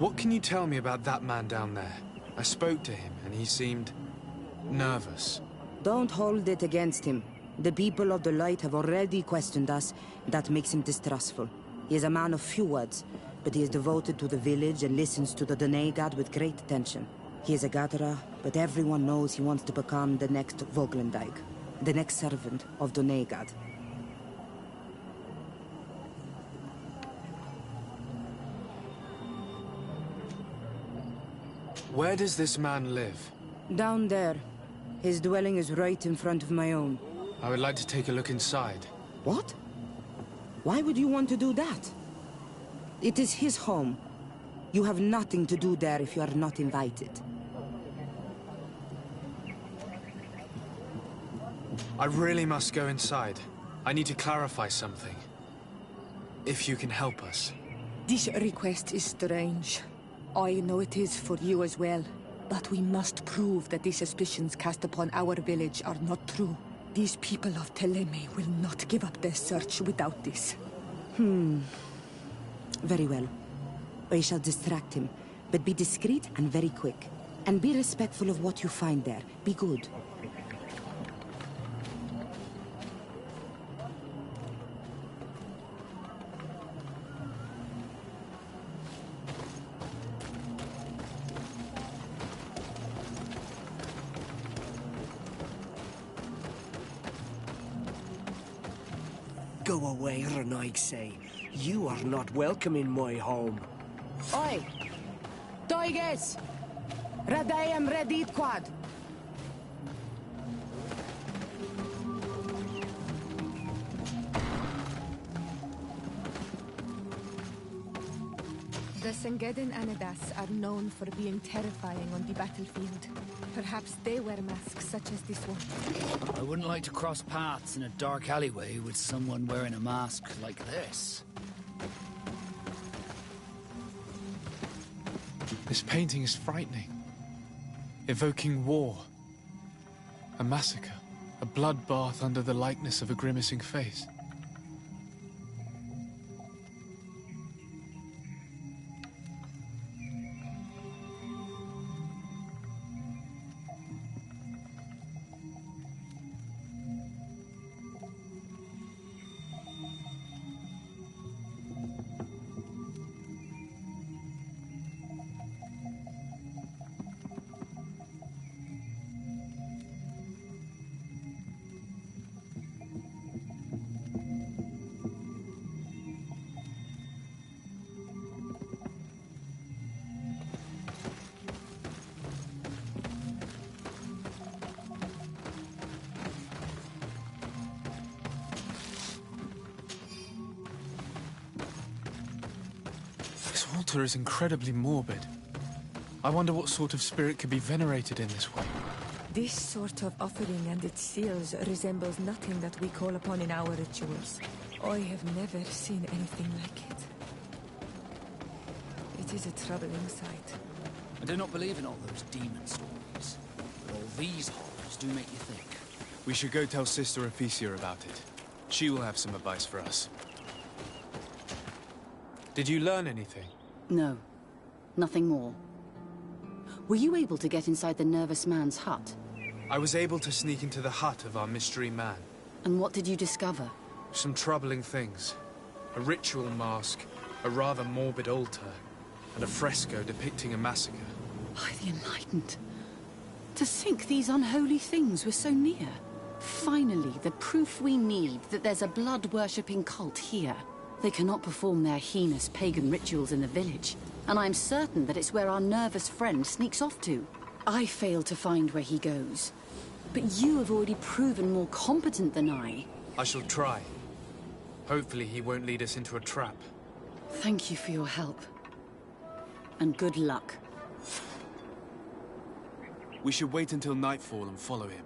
S2: What can you tell me about that man down there? I spoke to him, and he seemed... nervous.
S21: Don't hold it against him. The people of the Light have already questioned us. That makes him distrustful. He is a man of few words, but he is devoted to the village and listens to the Donegad with great attention. He is a gatherer, but everyone knows he wants to become the next Voglendijk, the next servant of Donegad.
S2: Where does this man live?
S21: Down there. His dwelling is right in front of my own.
S2: I would like to take a look inside.
S21: What? Why would you want to do that? It is his home. You have nothing to do there if you are not invited.
S2: I really must go inside. I need to clarify something. If you can help us.
S14: This request is strange. I know it is for you as well. But we must prove that the suspicions cast upon our village are not true. These people of Teleme will not give up their search without this.
S21: Very well. I shall distract him, but be discreet and very quick. And be respectful of what you find there. Be good.
S10: Go away, Renaigse. You are not welcome in my home.
S21: Oi! Toiges! Radayam Redit Quad!
S8: The Sengedin Anadas are known for being terrifying on the battlefield. Perhaps they wear masks such as this one.
S4: I wouldn't like to cross paths in a dark alleyway with someone wearing a mask like this.
S2: This painting is frightening. Evoking war. A massacre. A bloodbath under the likeness of a grimacing face. altar is incredibly morbid. I wonder what sort of spirit could be venerated in this way.
S14: This sort of offering and its seals resembles nothing that we call upon in our rituals. I have never seen anything like it. It is a troubling sight.
S4: I do not believe in all those demon stories, but all these horrors do make you think.
S2: We should go tell Sister Ephesia about it. She will have some advice for us. Did you learn anything?
S18: No. Nothing more. Were you able to get inside the nervous man's hut?
S2: I was able to sneak into the hut of our mystery man.
S18: And what did you discover?
S2: Some troubling things. A ritual mask, a rather morbid altar, and a fresco depicting a massacre.
S18: By the Enlightened. To think these unholy things were so near. Finally, the proof we need that there's a blood-worshipping cult here. They cannot perform their heinous pagan rituals in the village, and I'm certain that it's where our nervous friend sneaks off to. I failed to find where he goes, but you have already proven more competent than I.
S2: I shall try. Hopefully he won't lead us into a trap.
S18: Thank you for your help. And good luck.
S2: We should wait until nightfall and follow him.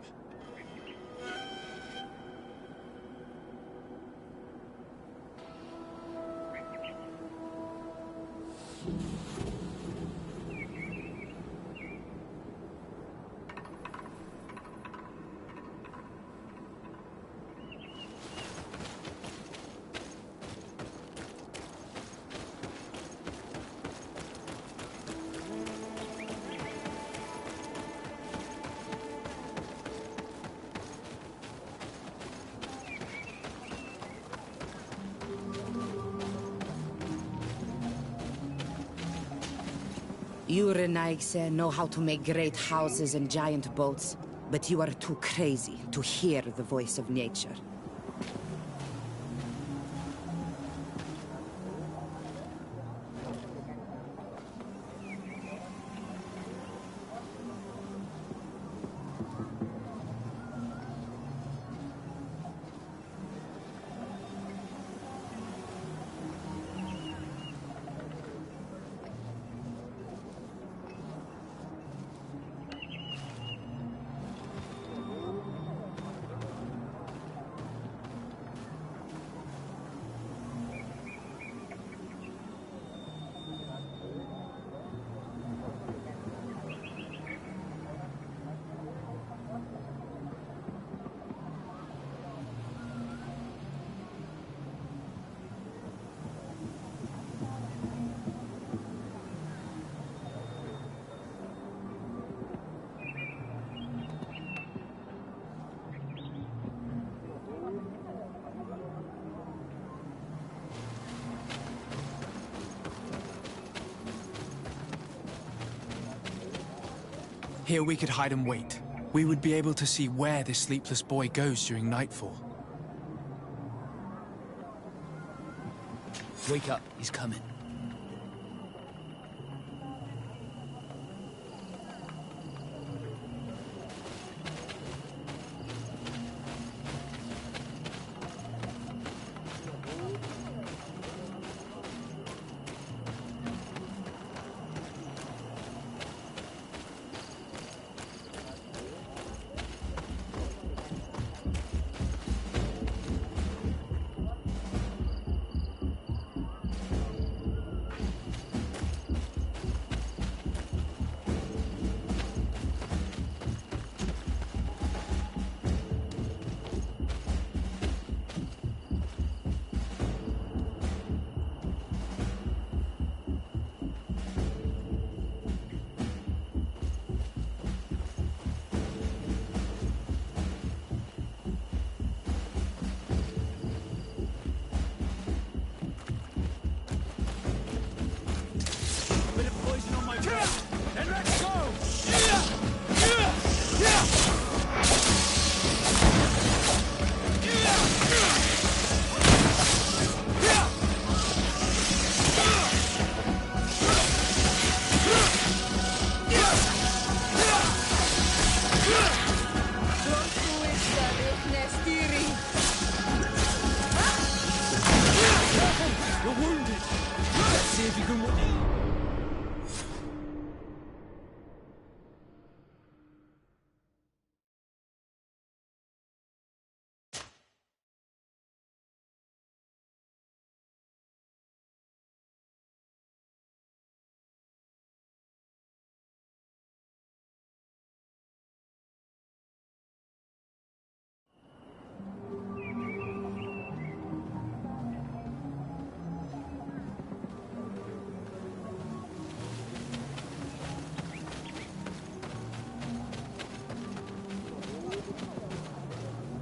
S21: You Renaigse know how to make great houses and giant boats, but you are too crazy to hear the voice of nature. Here we could hide and wait. We would be able to see where this sleepless boy goes during nightfall.
S4: Wake up, he's coming.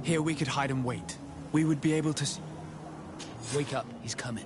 S2: Here we could hide and wait. We would be able to see...
S4: Wake up, he's coming.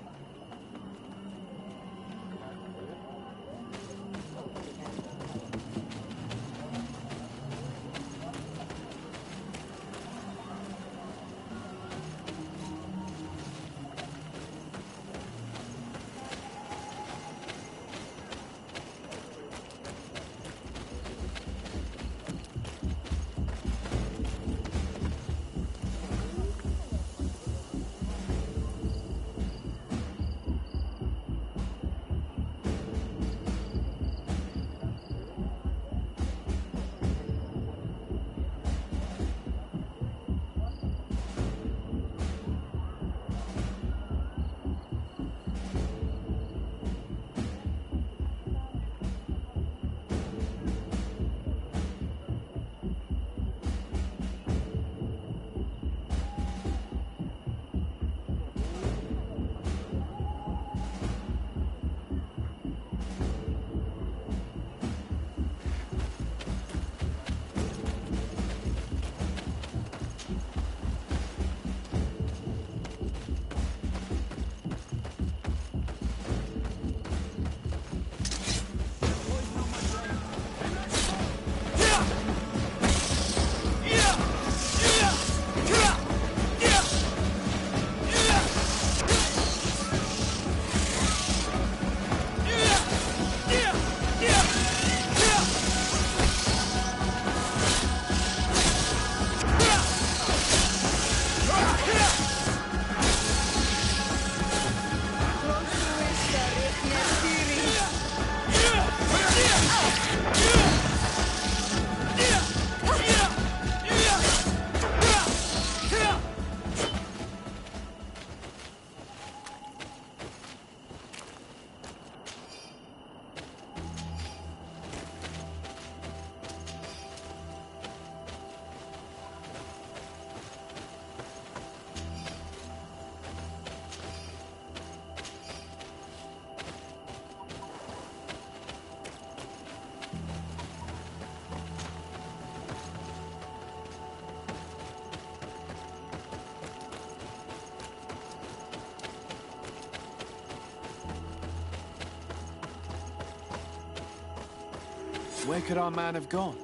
S2: Where could our man have gone?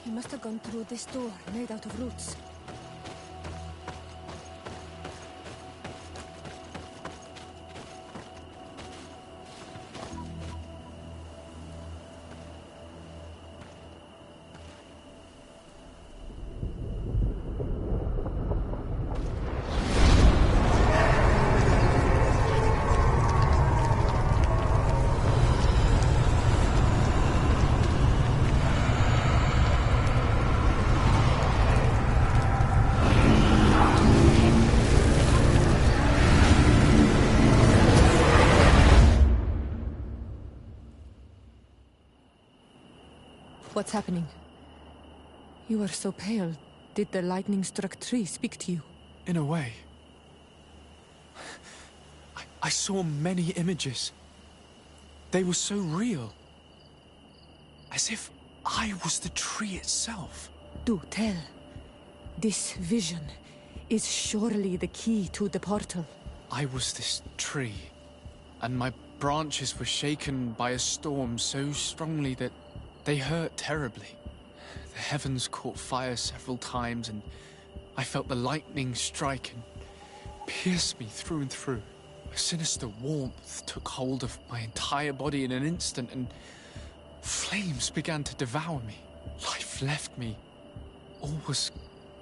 S8: He must have gone through this door, made out of roots.
S14: What's happening? You are so pale. Did the lightning-struck tree speak to you?
S2: In a way. I saw many images. They were so real. As if I was the tree itself.
S14: Do tell. This vision is surely the key to the portal.
S2: I was this tree, and my branches were shaken by a storm so strongly that they hurt terribly. The heavens caught fire several times, and I felt the lightning strike and pierce me through and through. A sinister warmth took hold of my entire body in an instant, and flames began to devour me. Life left me. All was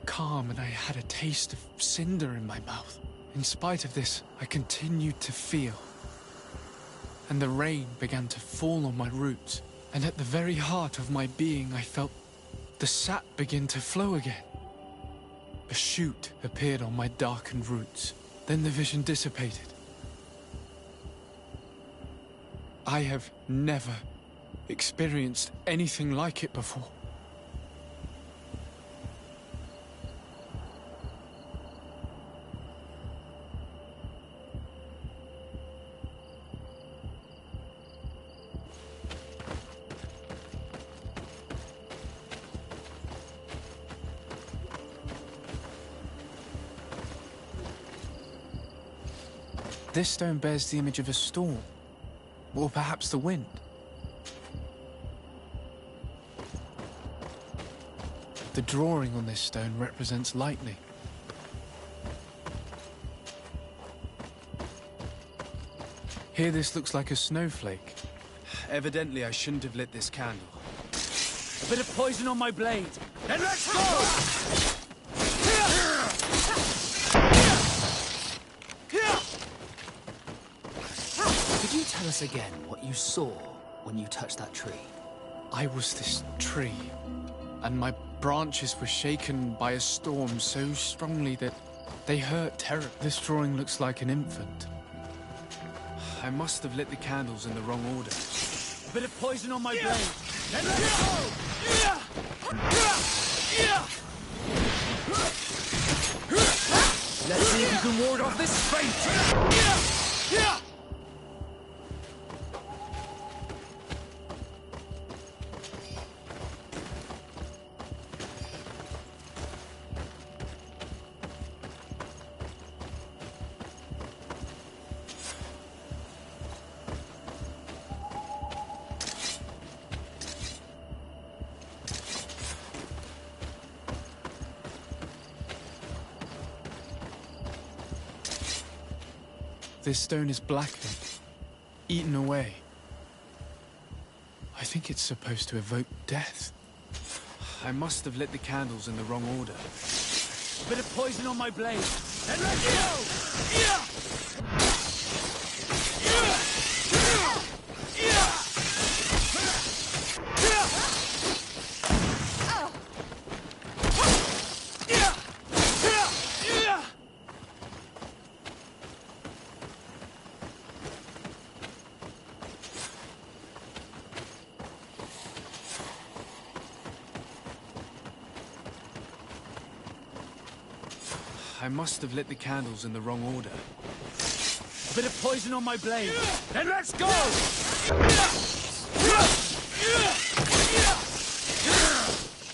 S2: calm, and I had a taste of cinder in my mouth. In spite of this, I continued to feel. And the rain began to fall on my roots. And at the very heart of my being, I felt the sap begin to flow again. A shoot appeared on my darkened roots. Then the vision dissipated. I have never experienced anything like it before. This stone bears the image of a storm. Or perhaps the wind. The drawing on this stone represents lightning. Here this looks like a snowflake. Evidently I shouldn't have lit this candle.
S9: A bit of poison on my blade. Then let's go! Could you tell us again what you saw when you touched that tree?
S2: I was this tree, and my branches were shaken by a storm so strongly that they hurt terribly. This drawing looks like an infant. I must have lit the candles in the wrong order.
S9: A bit of poison on my blade. Then let's go! Let's see if you can ward off this fate!
S2: This stone is blackened, eaten away. I think it's supposed to evoke death. I must have lit the candles in the wrong order.
S9: A bit of poison on my blade. Then let's go!
S2: I must have lit the candles in the wrong order.
S9: A bit of poison on my blade. Then let's go!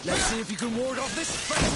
S9: Let's see if you can ward off this fate!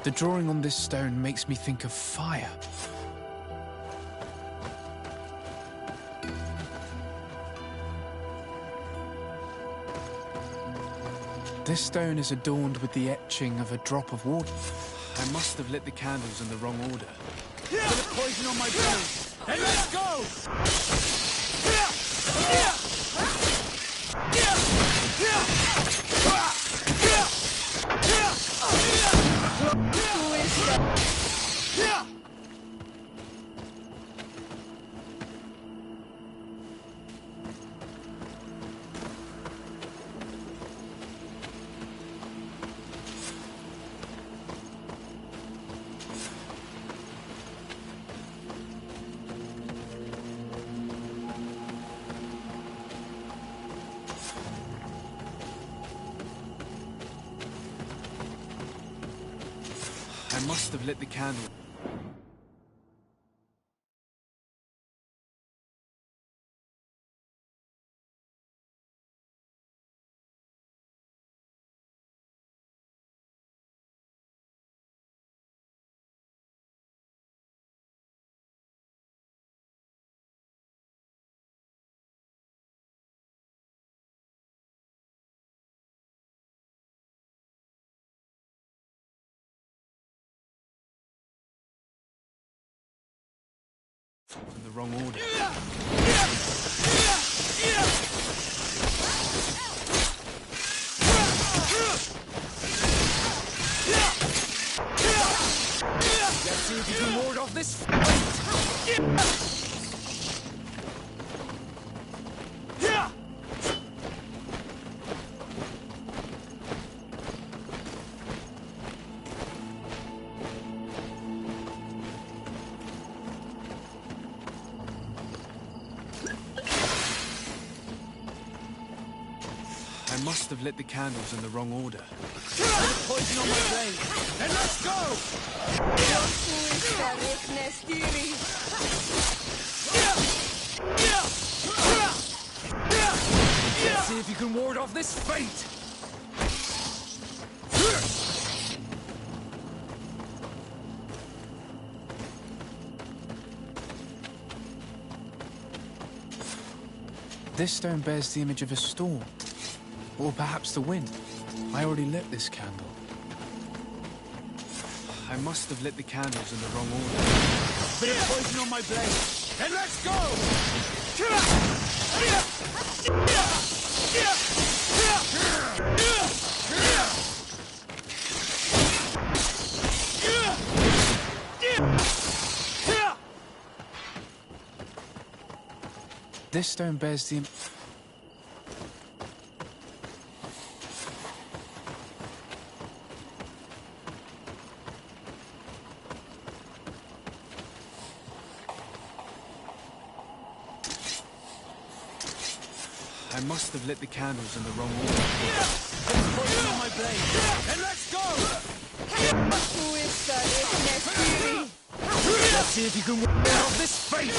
S2: The drawing on this stone makes me think of fire. This stone is adorned with the etching of a drop of water. I must have lit the candles in the wrong order.
S9: Bit of poison on my brain. And let's go!
S2: I must have lit the candle. In the wrong order.
S9: Get see if you can ward off this fate!
S2: I must have lit the candles in the wrong order.
S9: Poison on my blade! And let's go! Let's see if you can ward off this fate!
S2: This stone bears the image of a storm. Or perhaps the wind. I already lit this candle. I must have lit the candles in the wrong order.
S9: Bit of poison on my blade! And let's go!
S2: This stone bears the... I must have lit the candles in the wrong order.
S9: Poison on my blade! And let's go! Let's see if you can ward off this fate!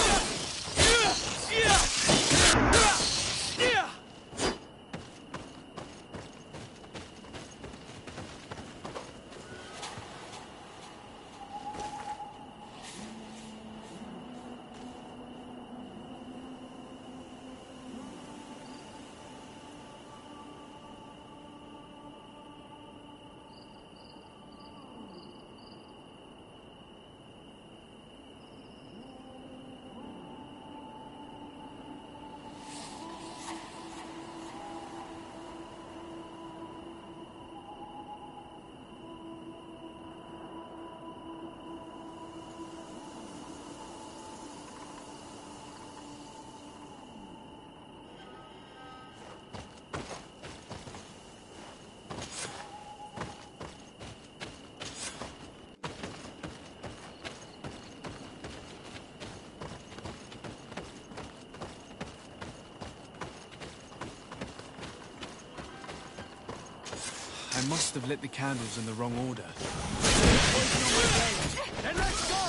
S2: I must have lit the candles in the wrong order.
S9: Poison on my blade! And let's go!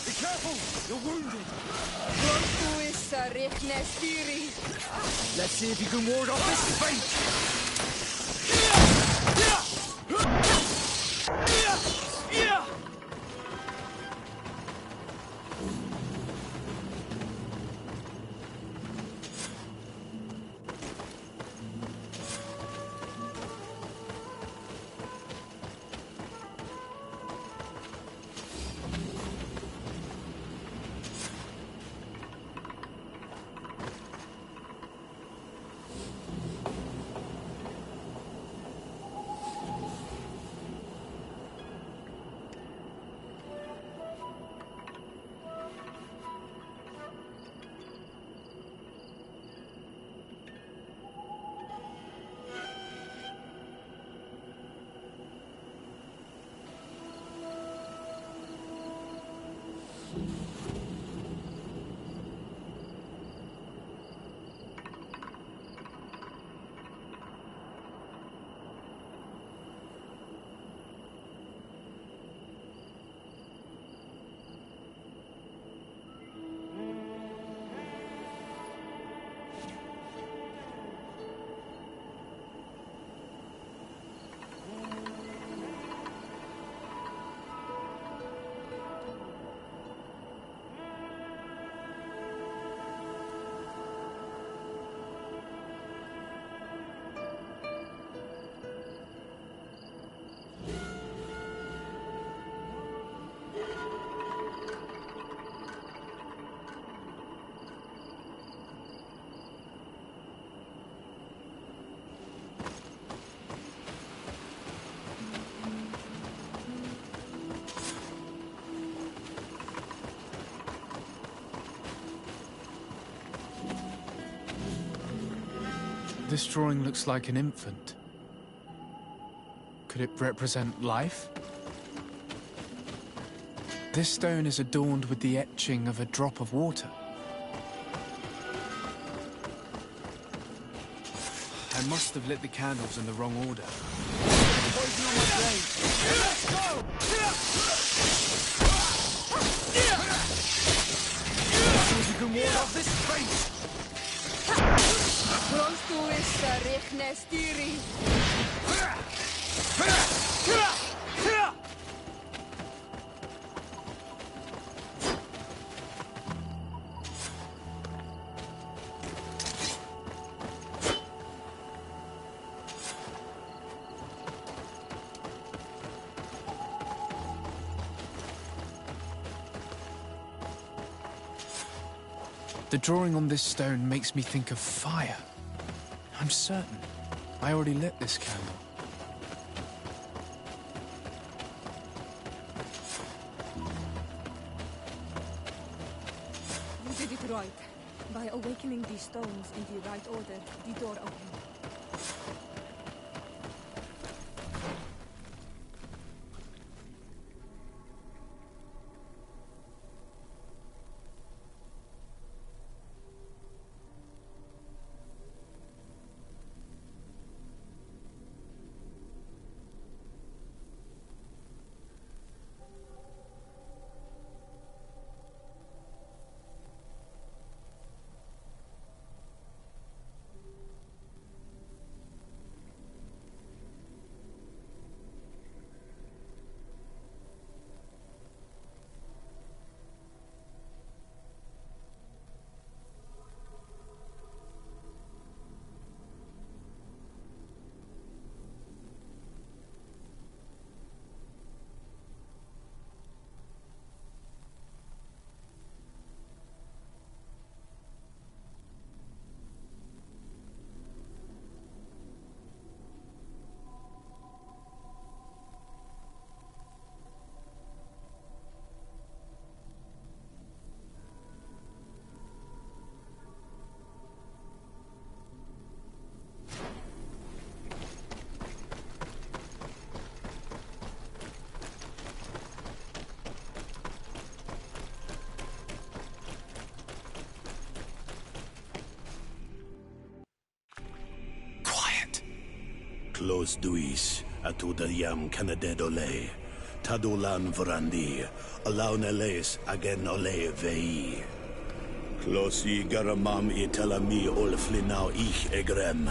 S9: Be careful! You're wounded! Let's see if you can ward off this fate!
S2: This drawing looks like an infant. Could it represent life? This stone is adorned with the etching of a drop of water. I must have lit the candles in the wrong order. Poison on my blade! Let's go! You can ward off this fate! The drawing on this stone makes me think of fire. I'm certain. I already lit this candle.
S8: You did it right. By awakening these stones in the right order, the door opened.
S19: Close duis, atuda yam canadedole, tadulan vrandi, alauneles agen ole vei. Closi garamam italami olflinau ich egrem.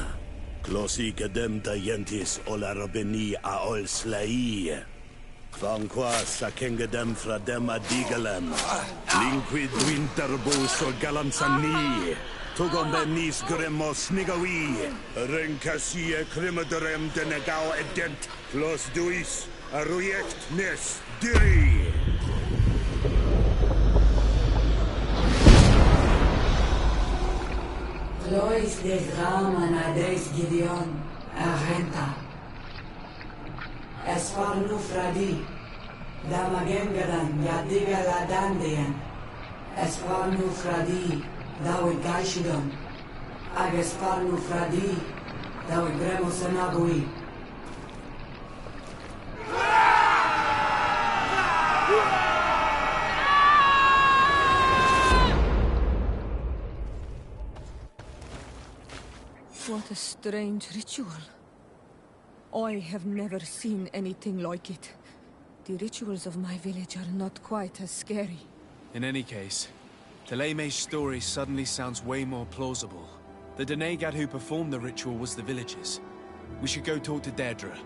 S19: Closi cadem dayentis olarabeni a ol slai. Vanqua sakengedem fradem adigalem. Linquid winterbus o galansani. Tugombenis gremos nigawi. Rencasie crimaderem denegao edent. Clos duis, aruyect nes diri.
S21: Lois des Raman ades Gideon, Argenta. Esparnu fradi, Damagengadan, Yadiga la dandian. Esparnu fradi, Dawe gaishidon. Agesparnu fradi, Dawe gremos anabui.
S8: What a strange ritual. I have never seen anything like it. The rituals of my village are not quite as scary.
S2: In any case, Theleme's story suddenly sounds way more plausible. The Denegad who performed the ritual was the villagers. We should go talk to Deirdre.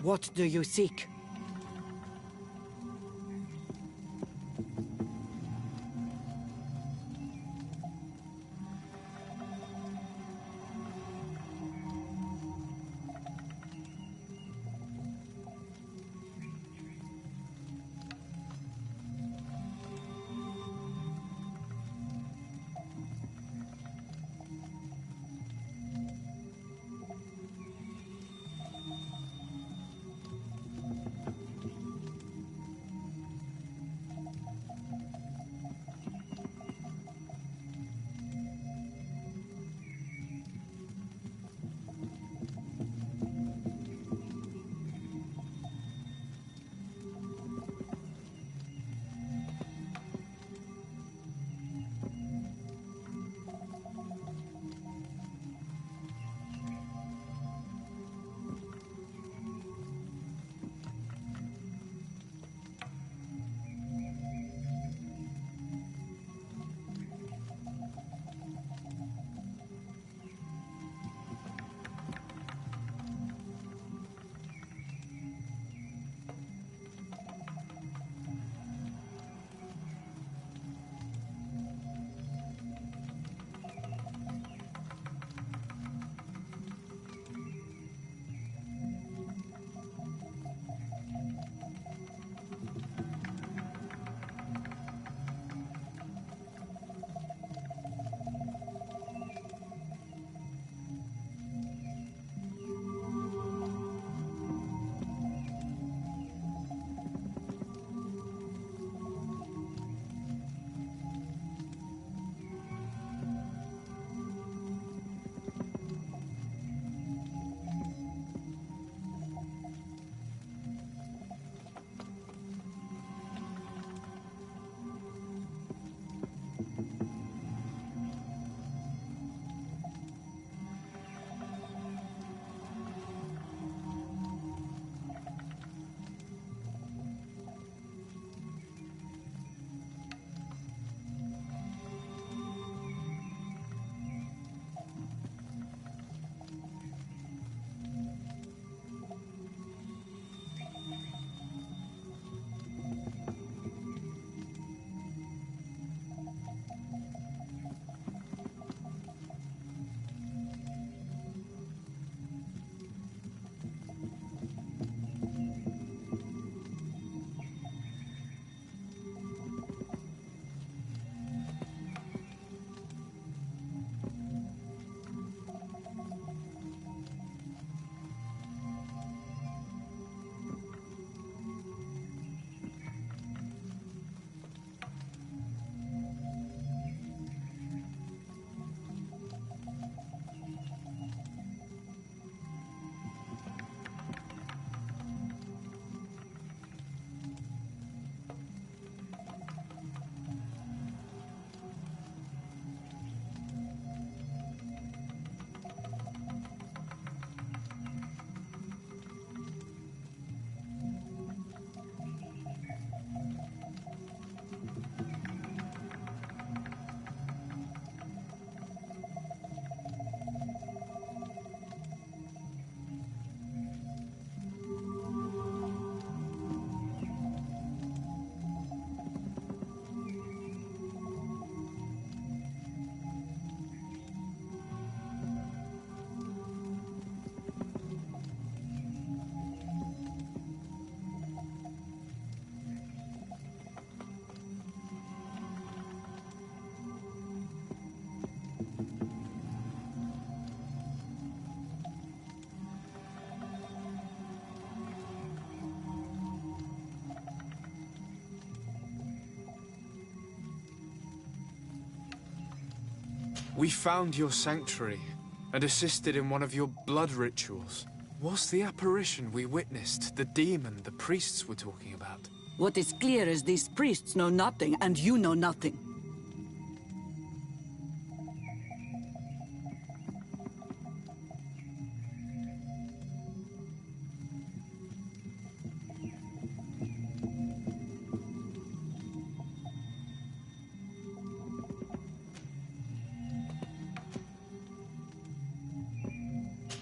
S15: What do you seek?
S2: We found your sanctuary and assisted in one of your blood rituals. Was the apparition we witnessed the demon the priests were talking about?
S15: What is clear is these priests know nothing, and you know nothing.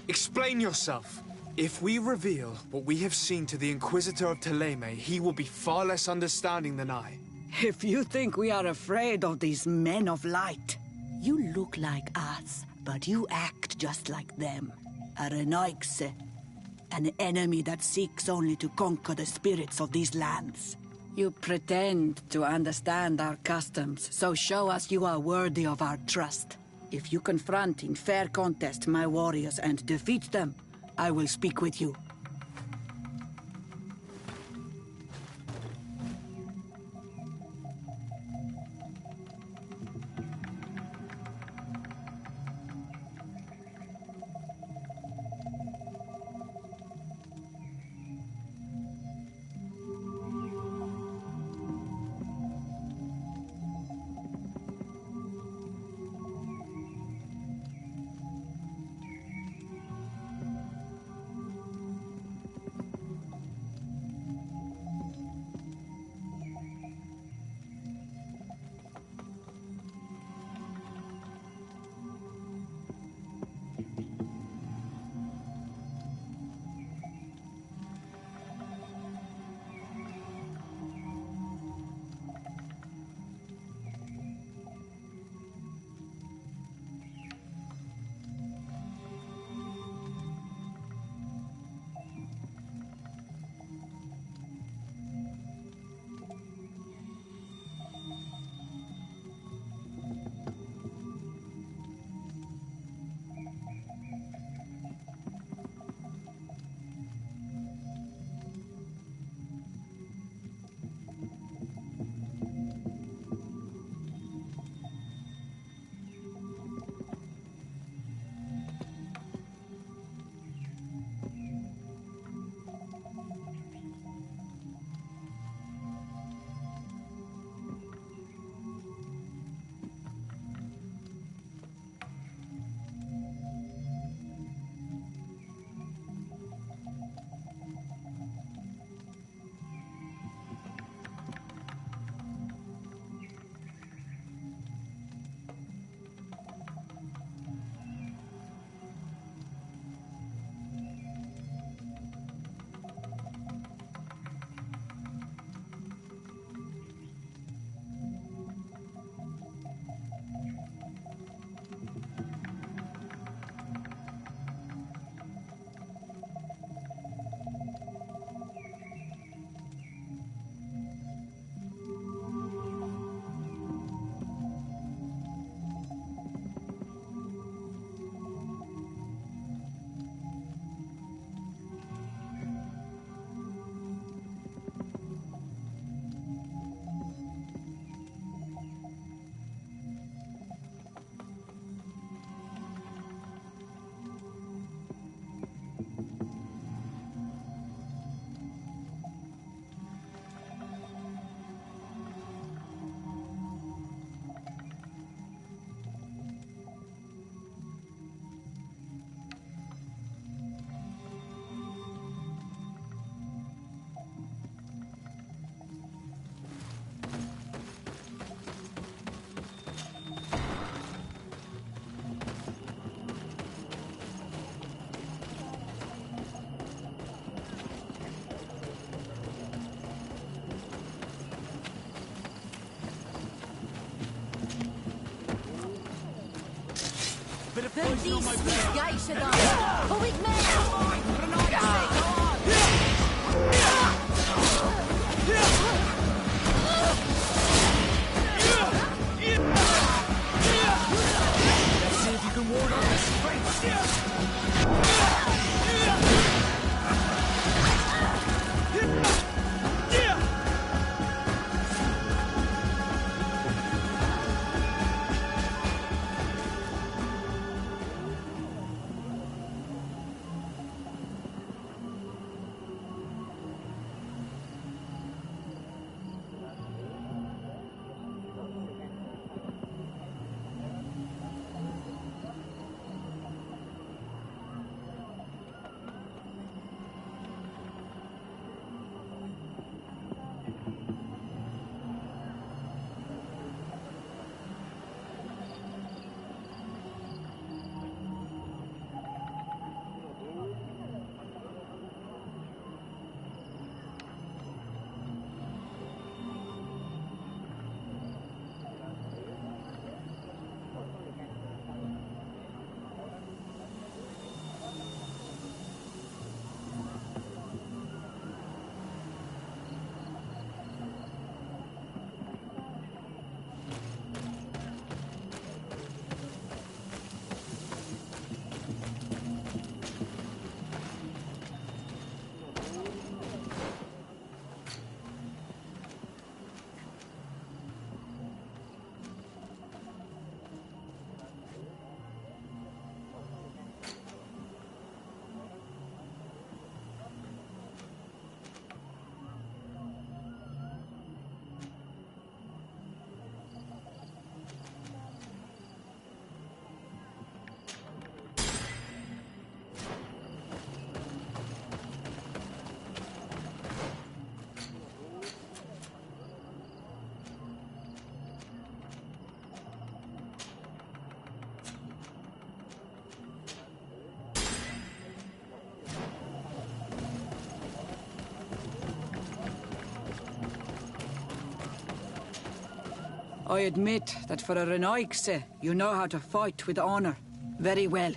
S2: Explain yourself. If we reveal what we have seen to the Inquisitor of Thélème, he will be far less understanding than I.
S15: If you think we are afraid of these men of light...
S3: You look like us, but you act just like them. A Renoixe, an enemy that seeks only to conquer the spirits of these lands.
S15: You pretend to understand our customs, so show us you are worthy of our trust. If you confront in fair contest my warriors and defeat them, I will speak with you.
S12: Then these sweet geisha dance. A weak man!
S9: Let's see if you can ward off this strength.
S15: I admit that for a Renoixe, you know how to fight with honor. Very well.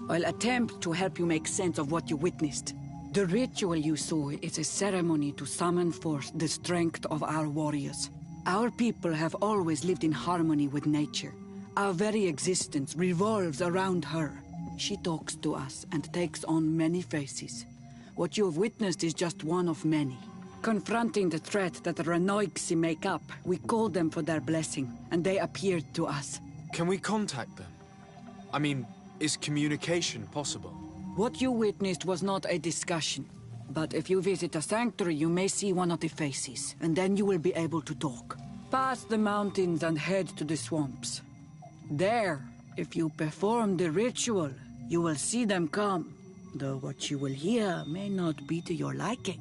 S15: I'll attempt to help you make sense of what you witnessed. The ritual you saw is a ceremony to summon forth the strength of our warriors. Our people have always lived in harmony with nature. Our very existence revolves around her. She talks to us and takes on many faces. What you have witnessed is just one of many. Confronting the threat that the Renoixe make up, we called them for their blessing, and they appeared to us.
S2: Can we contact them? I mean, is communication possible?
S15: What you witnessed was not a discussion. But if you visit the sanctuary, you may see one of the faces, and then you will be able to talk. Pass the mountains and head to the swamps. There, if you perform the ritual, you will see them come. Though what you will hear may not be to your liking.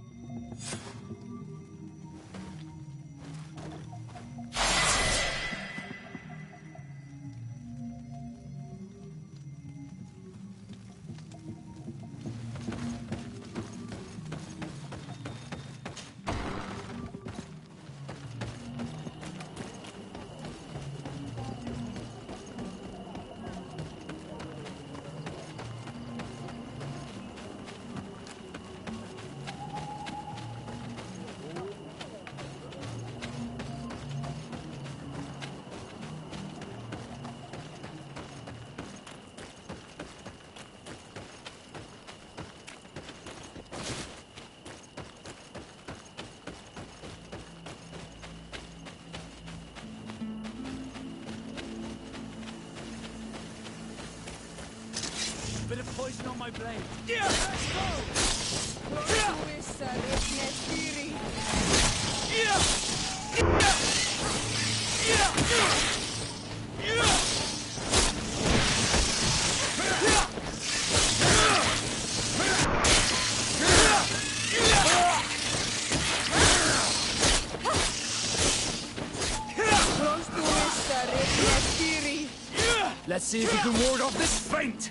S9: Bit of poison on my blade. Yeah, let's go! Let's see if we can ward off this feint!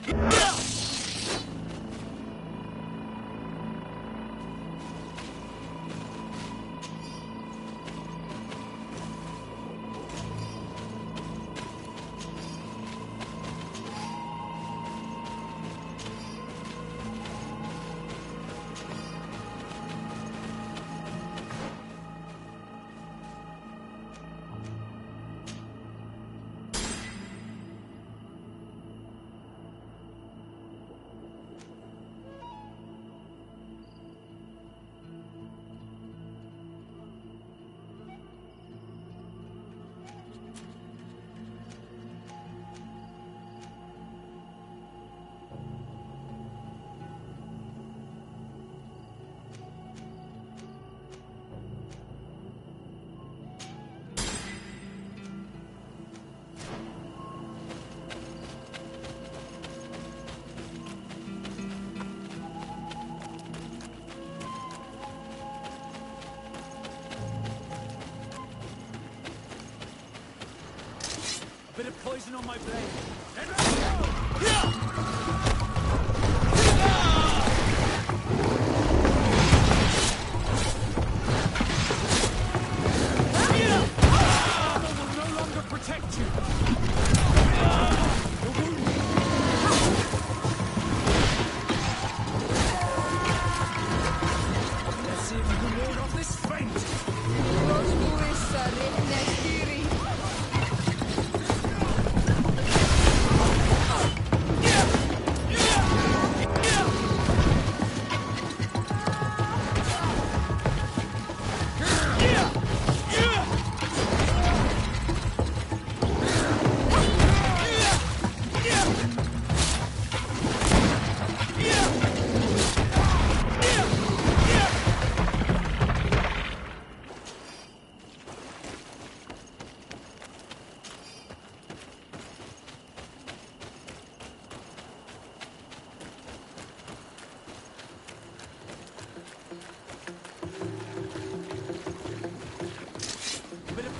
S9: Bit of poison on my blade. And let's go! Armor will no longer protect you. Let's see if we can ward off this feint.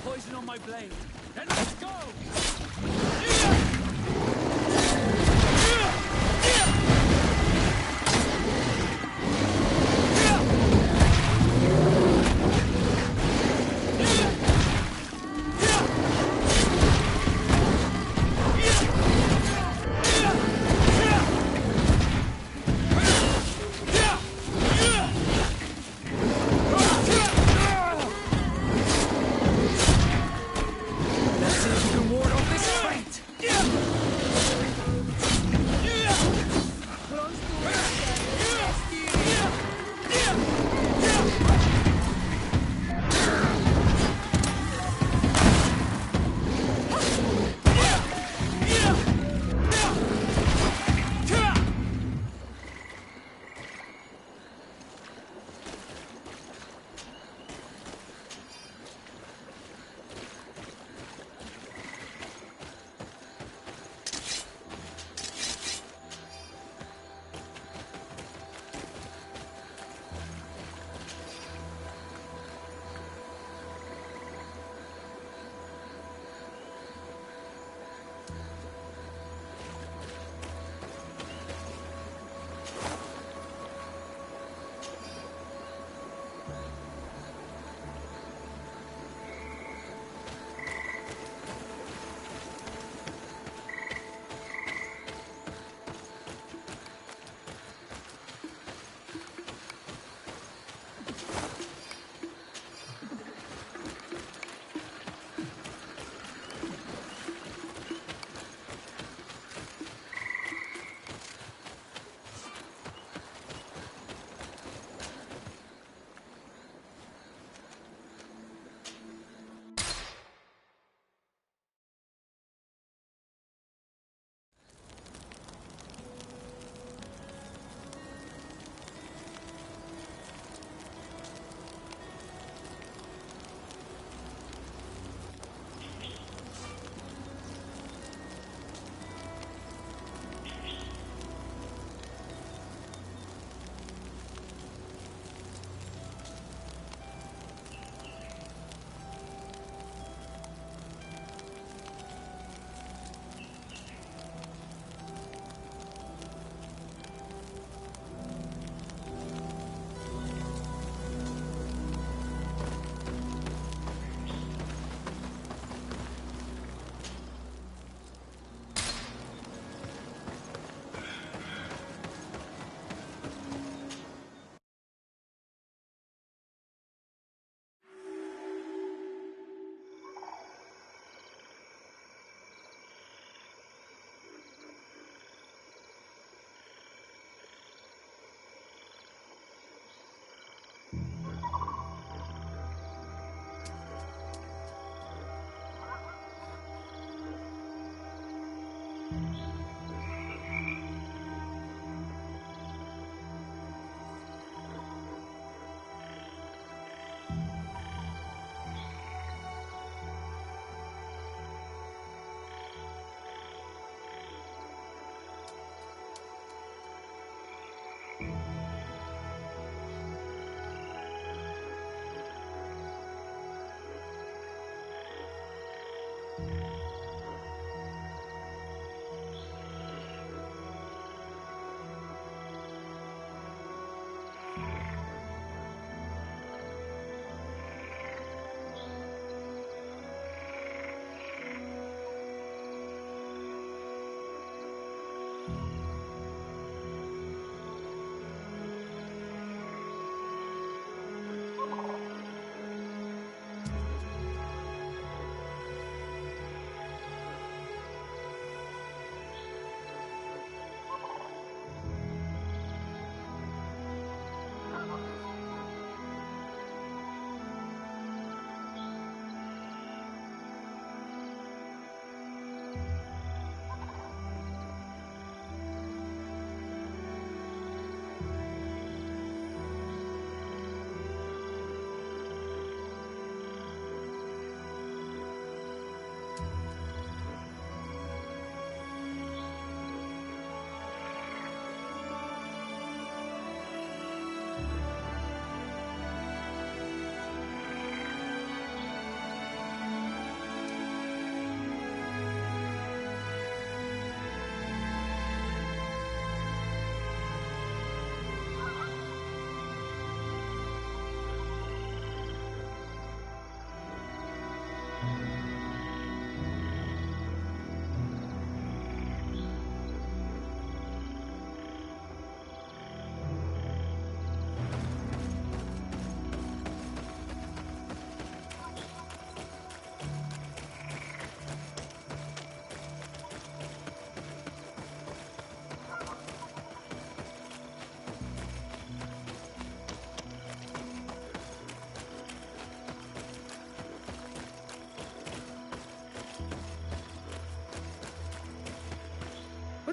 S9: Poison on my blade. And let's go!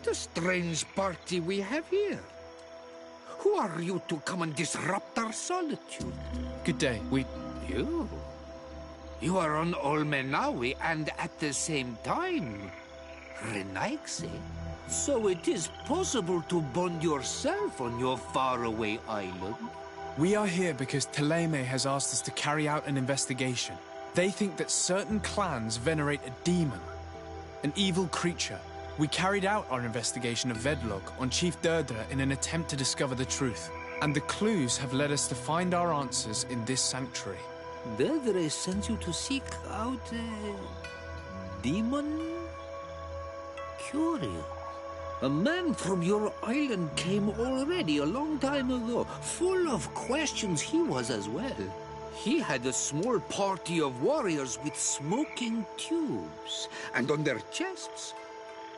S7: What a strange party we have here. Who are you to come and disrupt our solitude?
S2: Good day.
S7: You? You are on Olmenawi and at the same time, Renaigse. So it is possible to bond yourself on your faraway island?
S2: We are here because Teleme has asked us to carry out an investigation. They think that certain clans venerate a demon, an evil creature. We carried out our investigation of Vedlog on Chief Deirdre in an attempt to discover the truth. And the clues have led us to find our answers in this sanctuary.
S7: Deirdre sends you to seek out a demon? Curious. A man from your island came already a long time ago. Full of questions he was as well. He had a small party of warriors with smoking tubes. And on their chests,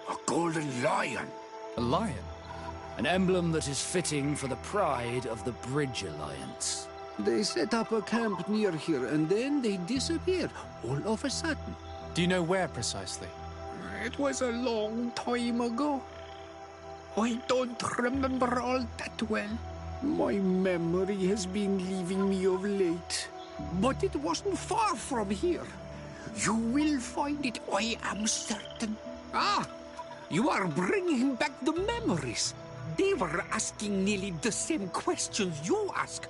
S7: a golden lion.
S2: A lion?
S4: An emblem that is fitting for the pride of the Bridge Alliance.
S7: They set up a camp near here, and then they disappeared, all of a sudden.
S2: Do you know where precisely?
S7: It was a long time ago. I don't remember all that well. My memory has been leaving me of late. But it wasn't far from here. You will find it, I am certain. Ah! You are bringing back the memories. They were asking nearly the same questions you ask.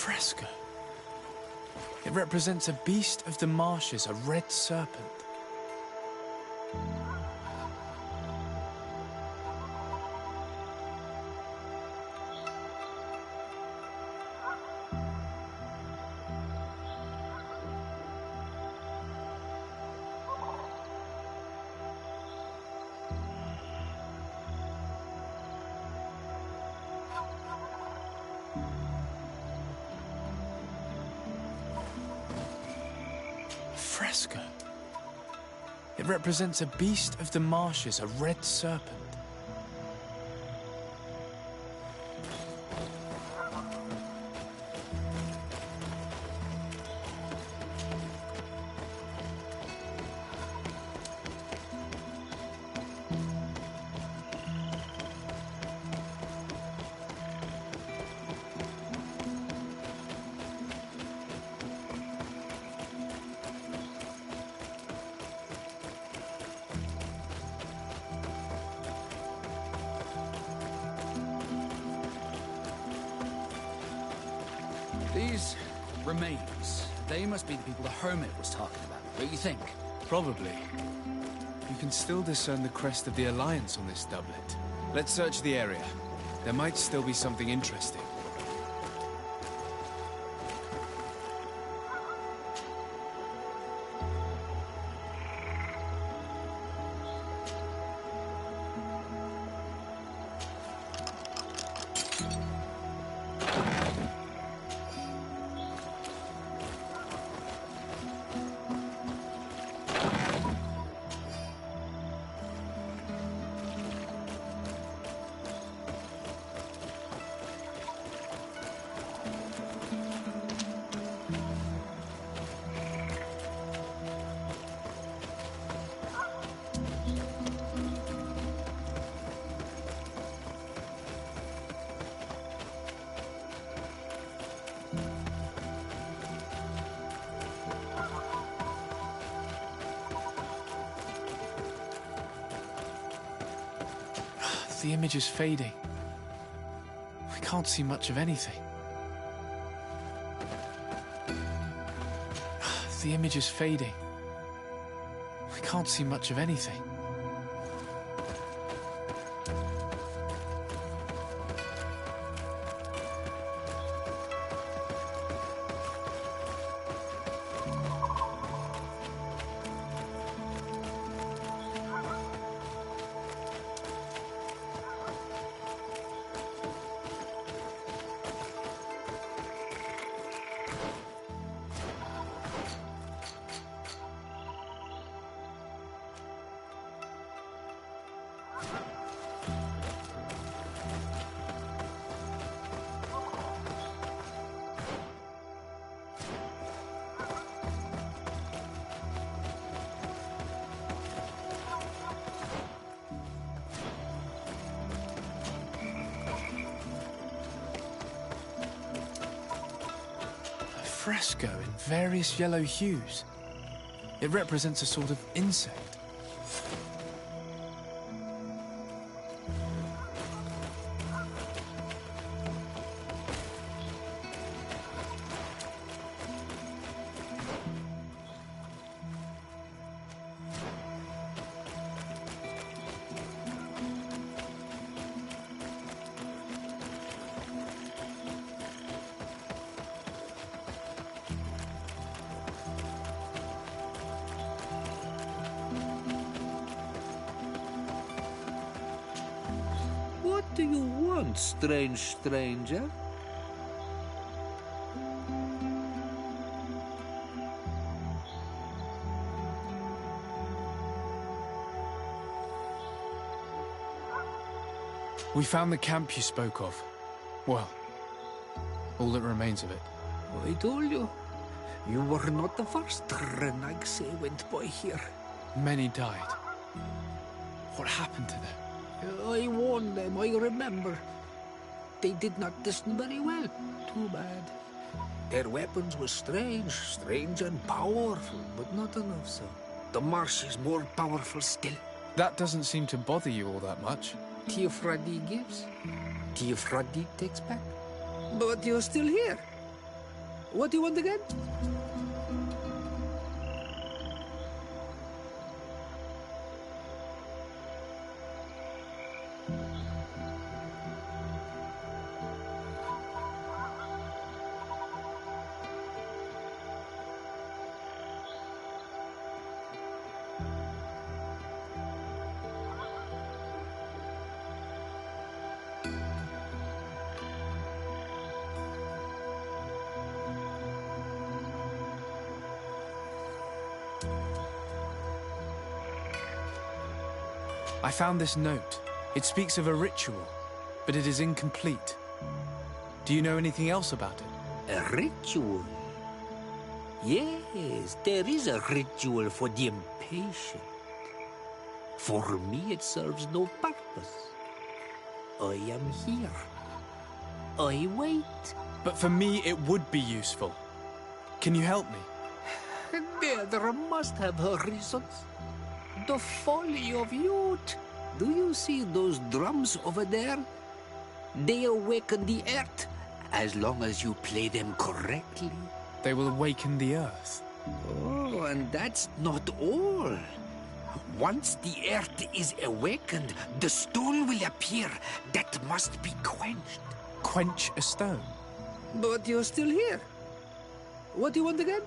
S2: Fresco. It represents a beast of the marshes, a red serpent. Fresco. It represents a beast of the marshes, a red serpent.
S9: These remains, they must be the people the hermit was talking about, don't you think?
S2: Probably. You can still discern the crest of the Alliance on this doublet. Let's search the area. There might still be something interesting. The image is fading. I can't see much of anything. The image is fading. I can't see much of anything. Fresco in various yellow hues. It represents a sort of insect.
S11: What do you want, strange stranger?
S2: We found the camp you spoke of. Well, all that remains of it.
S11: I told you. You were not the first Renaigse went by here.
S2: Many died. What happened to them?
S11: I warned them, I remember. They did not listen very well. Too bad. Their weapons were strange and powerful, but not enough so. The marsh is more powerful still.
S2: That doesn't seem to bother you all that much.
S11: Teofradi gives, Teofradi takes back. But you're still here. What do you want again?
S2: I found this note. It speaks of a ritual, but it is incomplete. Do you know anything else about it?
S11: A ritual? Yes, there is a ritual for the impatient. For me, it serves no purpose. I am here. I wait.
S2: But for me, it would be useful. Can you help me?
S11: There must have her reasons. The folly of youth. Do you see those drums over there? They awaken the earth
S7: as long as you play them correctly.
S2: They will awaken the earth.
S7: Oh, and that's not all. Once the earth is awakened, the stone will appear that must be quenched.
S2: Quench a stone?
S11: But you're still here. What do you want again?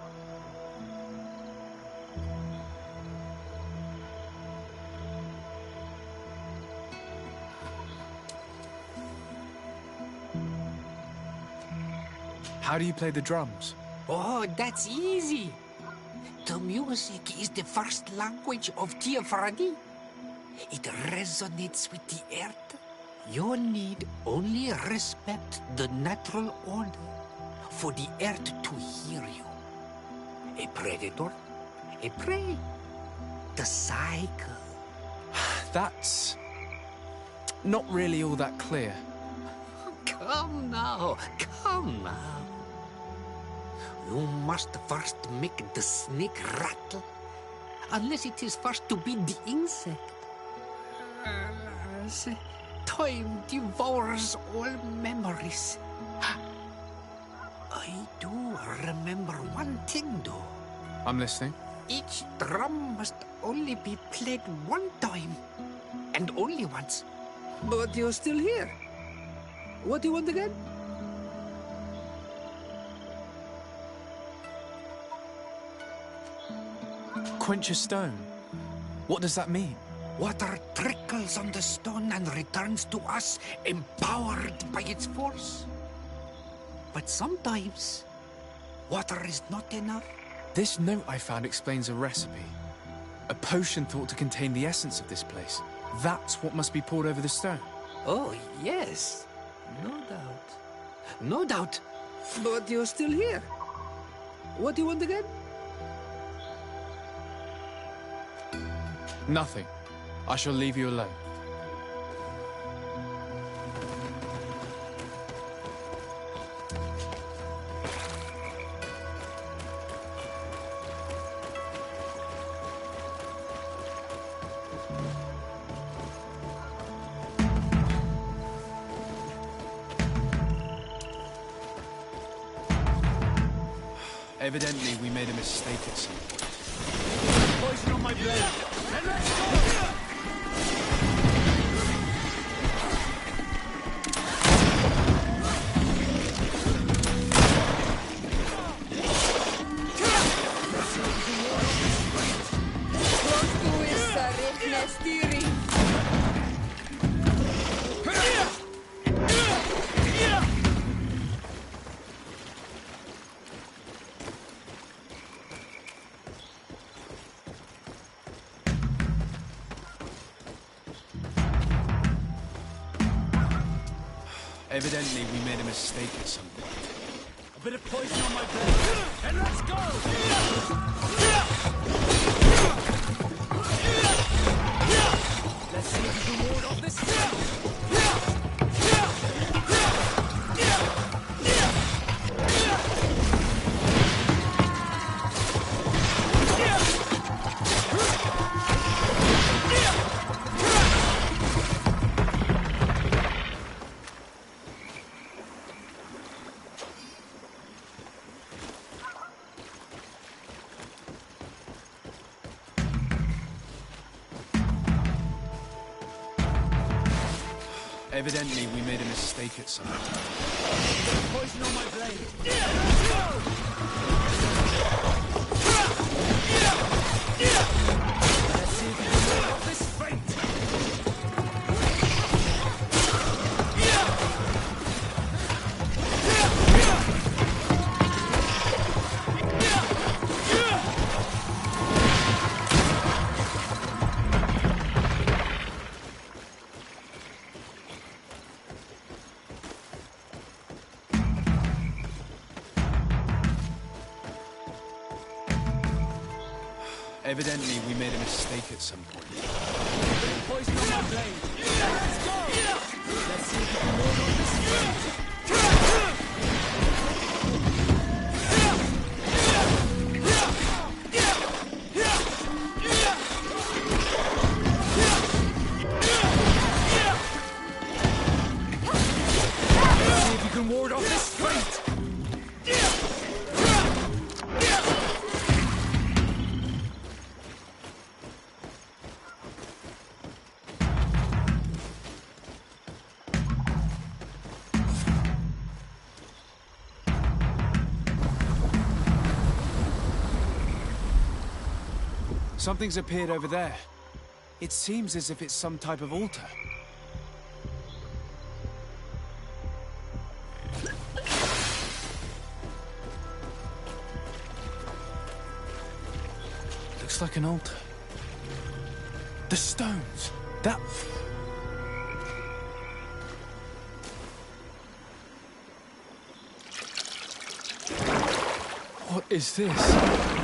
S2: How do you play the drums?
S7: Oh, that's easy. The music is the first language of Tiafrani. It resonates with the earth. You need only respect the natural order for the earth to hear you. A predator, a prey. The cycle.
S2: That's not really all that clear.
S7: Come now, come now. You must first make the snake rattle, unless it is first to be the insect. Time devours all memories. I do remember one thing, though.
S2: I'm listening.
S7: Each drum must only be played one time, and only once.
S11: But you're still here. What do you want again?
S2: Quench a stone? What does that mean?
S7: Water trickles on the stone and returns to us, empowered by its force. But sometimes, water is not enough.
S2: This note I found explains a recipe. A potion thought to contain the essence of this place. That's what must be poured over the stone.
S7: Oh, yes. No doubt. No doubt.
S11: But you're still here. What do you want again?
S2: Nothing. I shall leave you alone. Evidently, we made a mistake at some point.
S5: Poison on my blade. And let's go!
S2: Evidently, we made a mistake at some point.
S5: A bit of poison on my blade. And let's go! Let's see if you can ward off this fight.
S2: Evidently, we made a mistake at some point.
S5: Poison on my blade. Let's go! Let's see if you can ward off this fate.
S2: Evidently, we made a mistake at some point.
S5: Poison on my blade. Let's go! Let's see if you can ward off this fate. Let's see if you can
S9: can ward off this fate!
S2: Something's appeared over there. It seems as if it's some type of altar. Looks like an altar. The stones! That... What is this?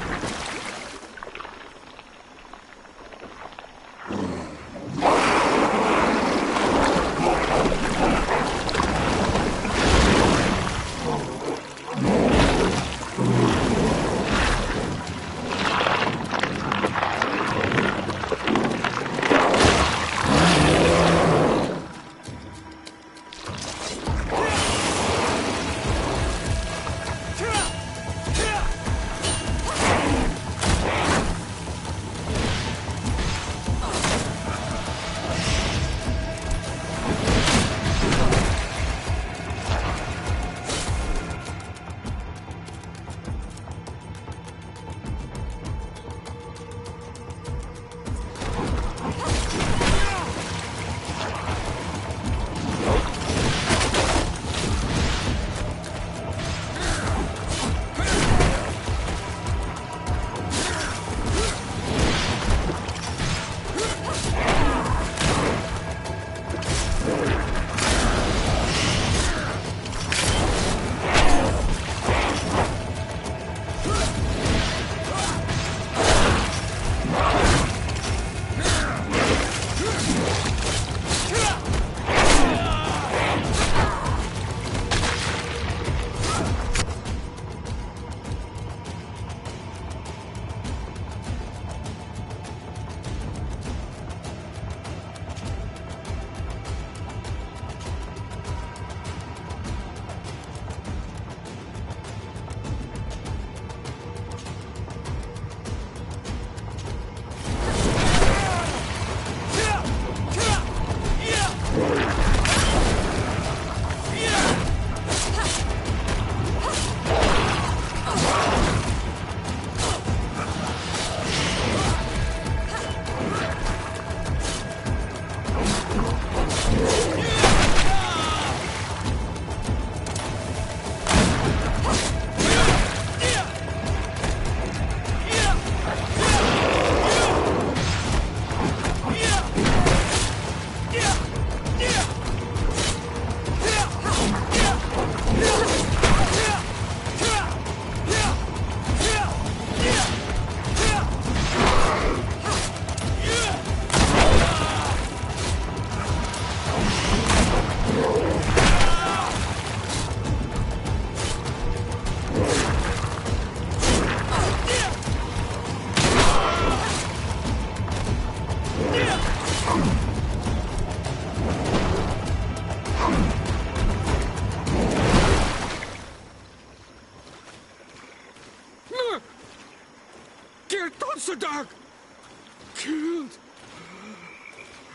S9: Killed!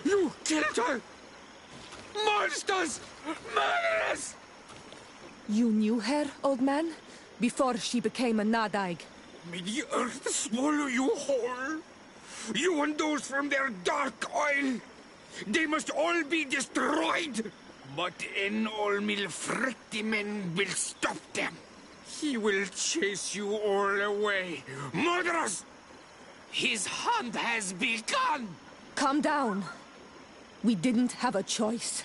S9: You killed her! Monsters! Murderers!
S14: You knew her, old man? Before she became a Nadaig?
S9: May the earth swallow you whole! You and those from their dark oil! They must all be destroyed! But Enolmil Frictimen will stop them! He will chase you all away! Murderers! His hunt has begun!
S14: Calm down. We didn't have a choice.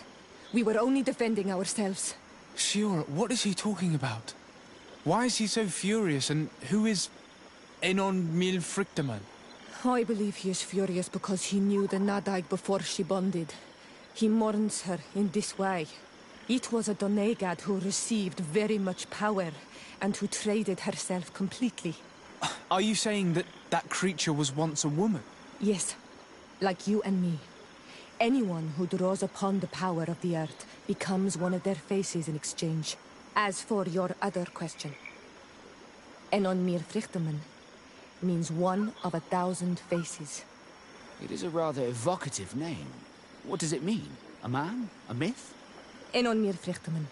S14: We were only defending ourselves.
S2: Shiora, what is he talking about? Why is he so furious, and who is Enon Milfrictaman?
S14: I believe he is furious because he knew the Nadaig before she bonded. He mourns her in this way. It was a Doneigad who received very much power, and who traded herself completely.
S2: Are you saying that that creature was once a woman?
S14: Yes, like you and me. Anyone who draws upon the power of the earth becomes one of their faces in exchange. As for your other question, Enon Mir Frichteman means one of 1,000 faces.
S4: It is a rather evocative name. What does it mean? A man? A myth?
S14: Enon Mir Frichteman.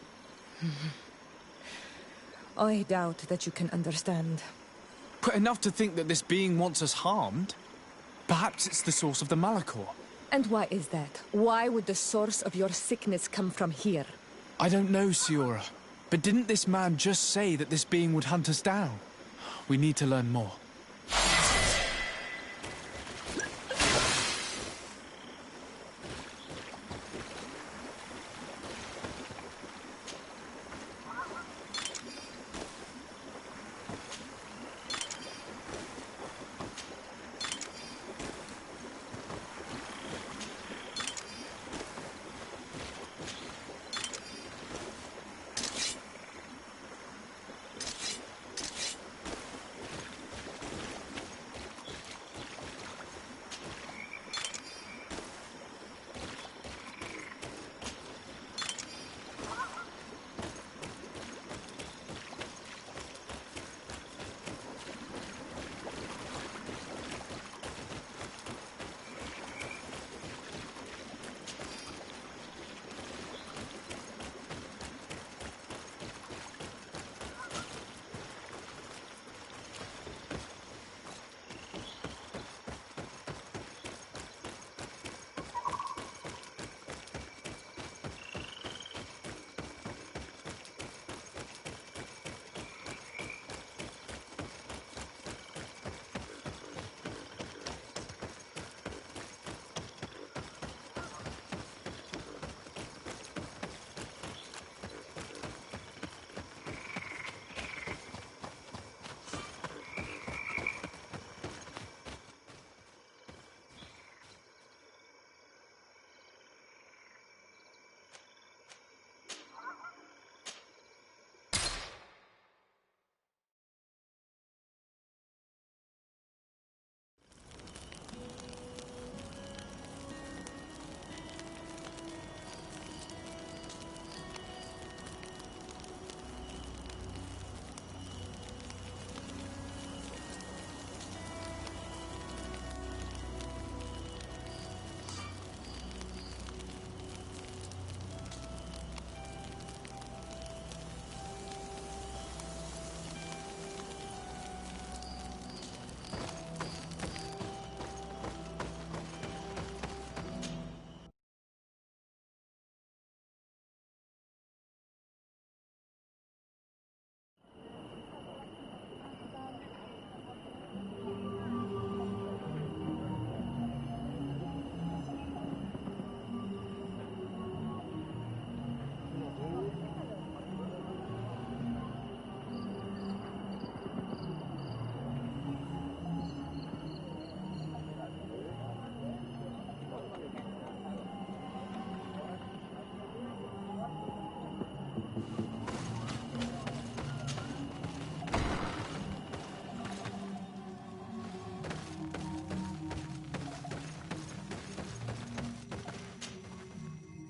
S14: I doubt that you can understand.
S2: But enough to think that this being wants us harmed? Perhaps it's the source of the Malachor.
S14: And why is that? Why would the source of your sickness come from here?
S2: I don't know, Siora. But didn't this man just say that this being would hunt us down? We need to learn more.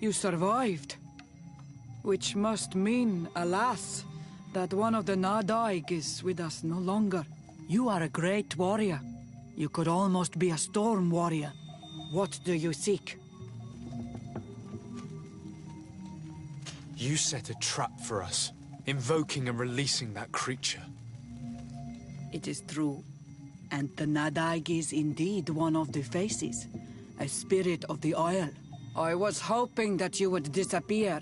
S15: You survived. Which must mean, alas, that one of the Nadaig is with us no longer. You are a great warrior. You could almost be a storm warrior. What do you seek?
S2: You set a trap for us, invoking and releasing that creature.
S15: It is true. And the Nadaig is indeed one of the faces. A spirit of the Isle. I was hoping that you would disappear.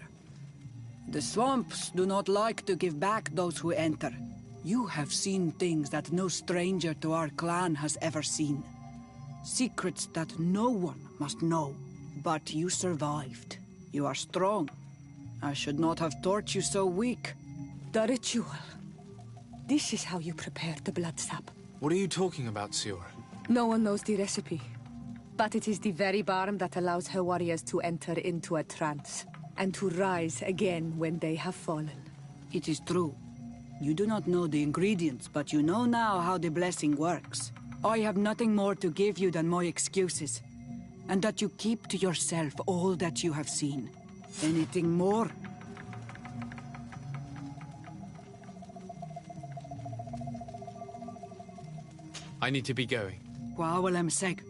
S15: The swamps do not like to give back those who enter. You have seen things that no stranger to our clan has ever seen. Secrets that no one must know. But you survived. You are strong. I should not have thought you so weak.
S14: The ritual. This is how you prepare the blood sap.
S2: What are you talking about, Siora?
S14: No one knows the recipe. But it is the very balm that allows her warriors to enter into a trance, and to rise again when they have fallen.
S15: It is true. You do not know the ingredients, but you know now how the blessing works. I have nothing more to give you than my excuses, and that you keep to yourself all that you have seen. Anything more?
S2: I need to be going.
S3: Gwawalem seg.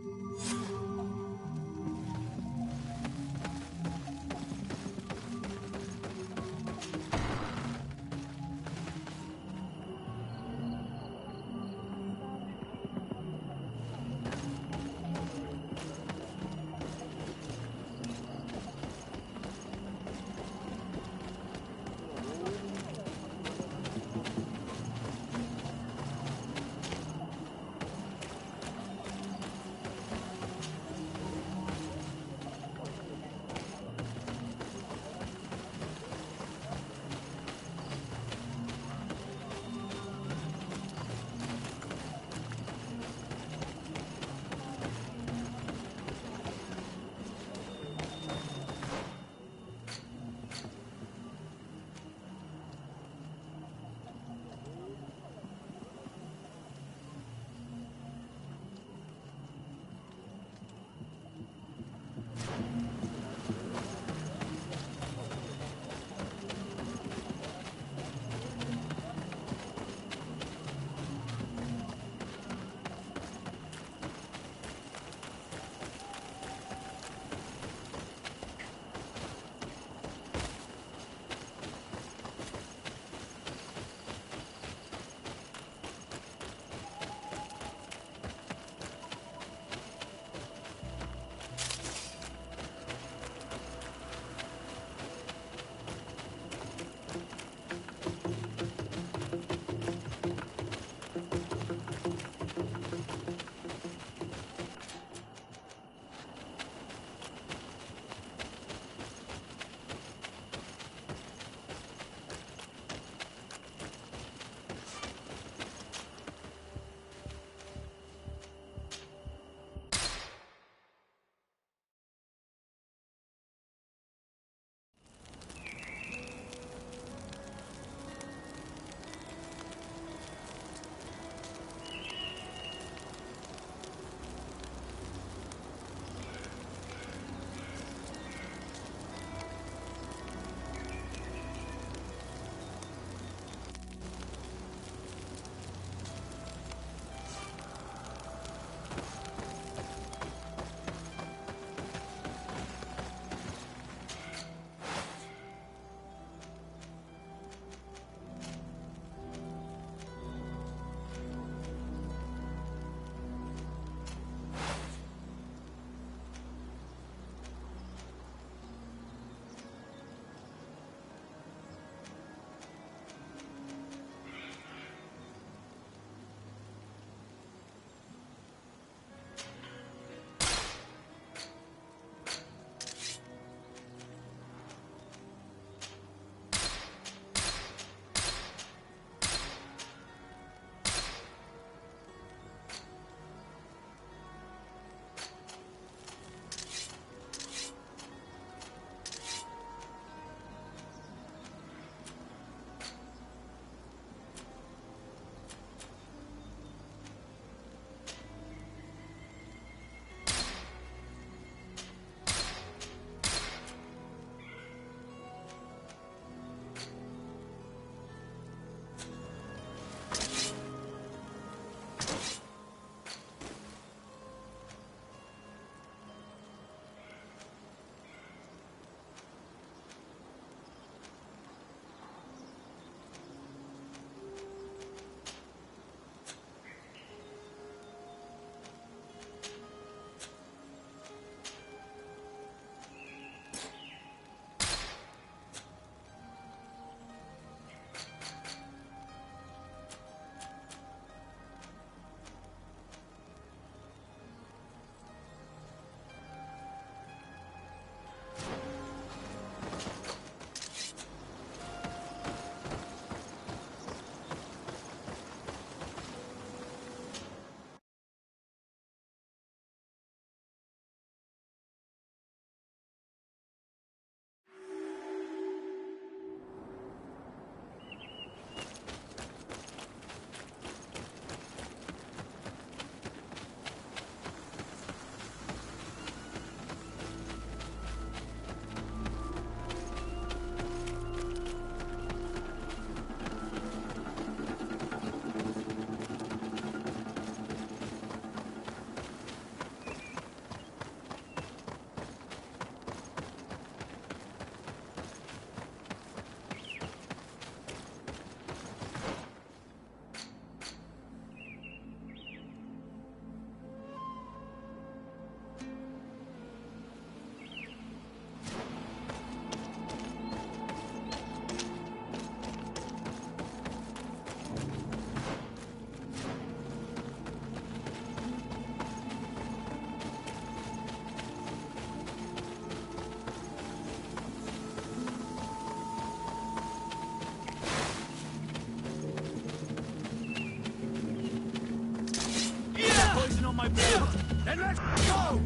S10: my blade! Then let's go!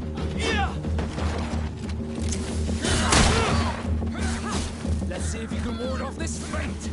S10: Let's see if you can ward off this fate!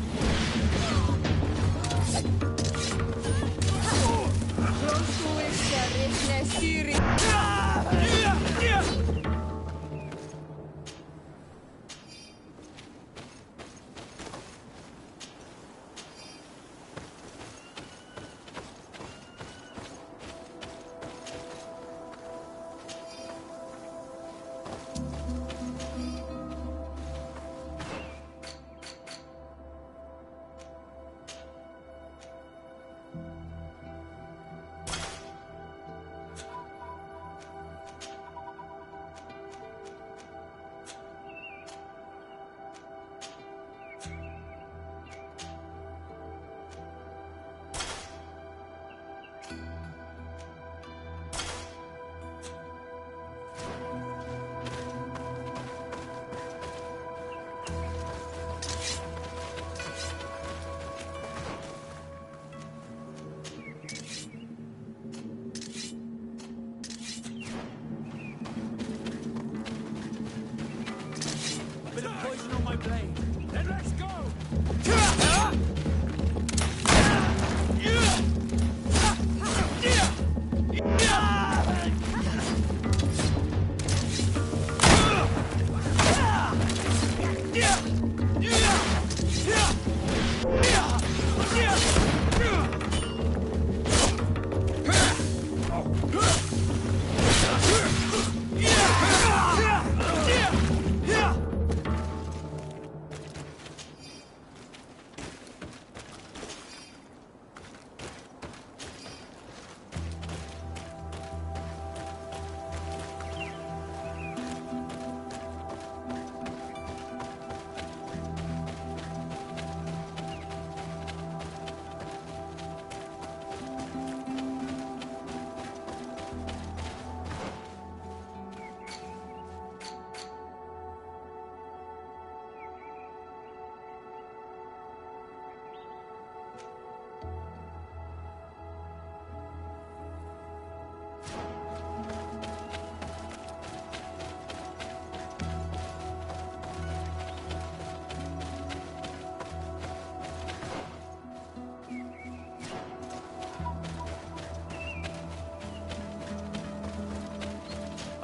S10: Then let's go!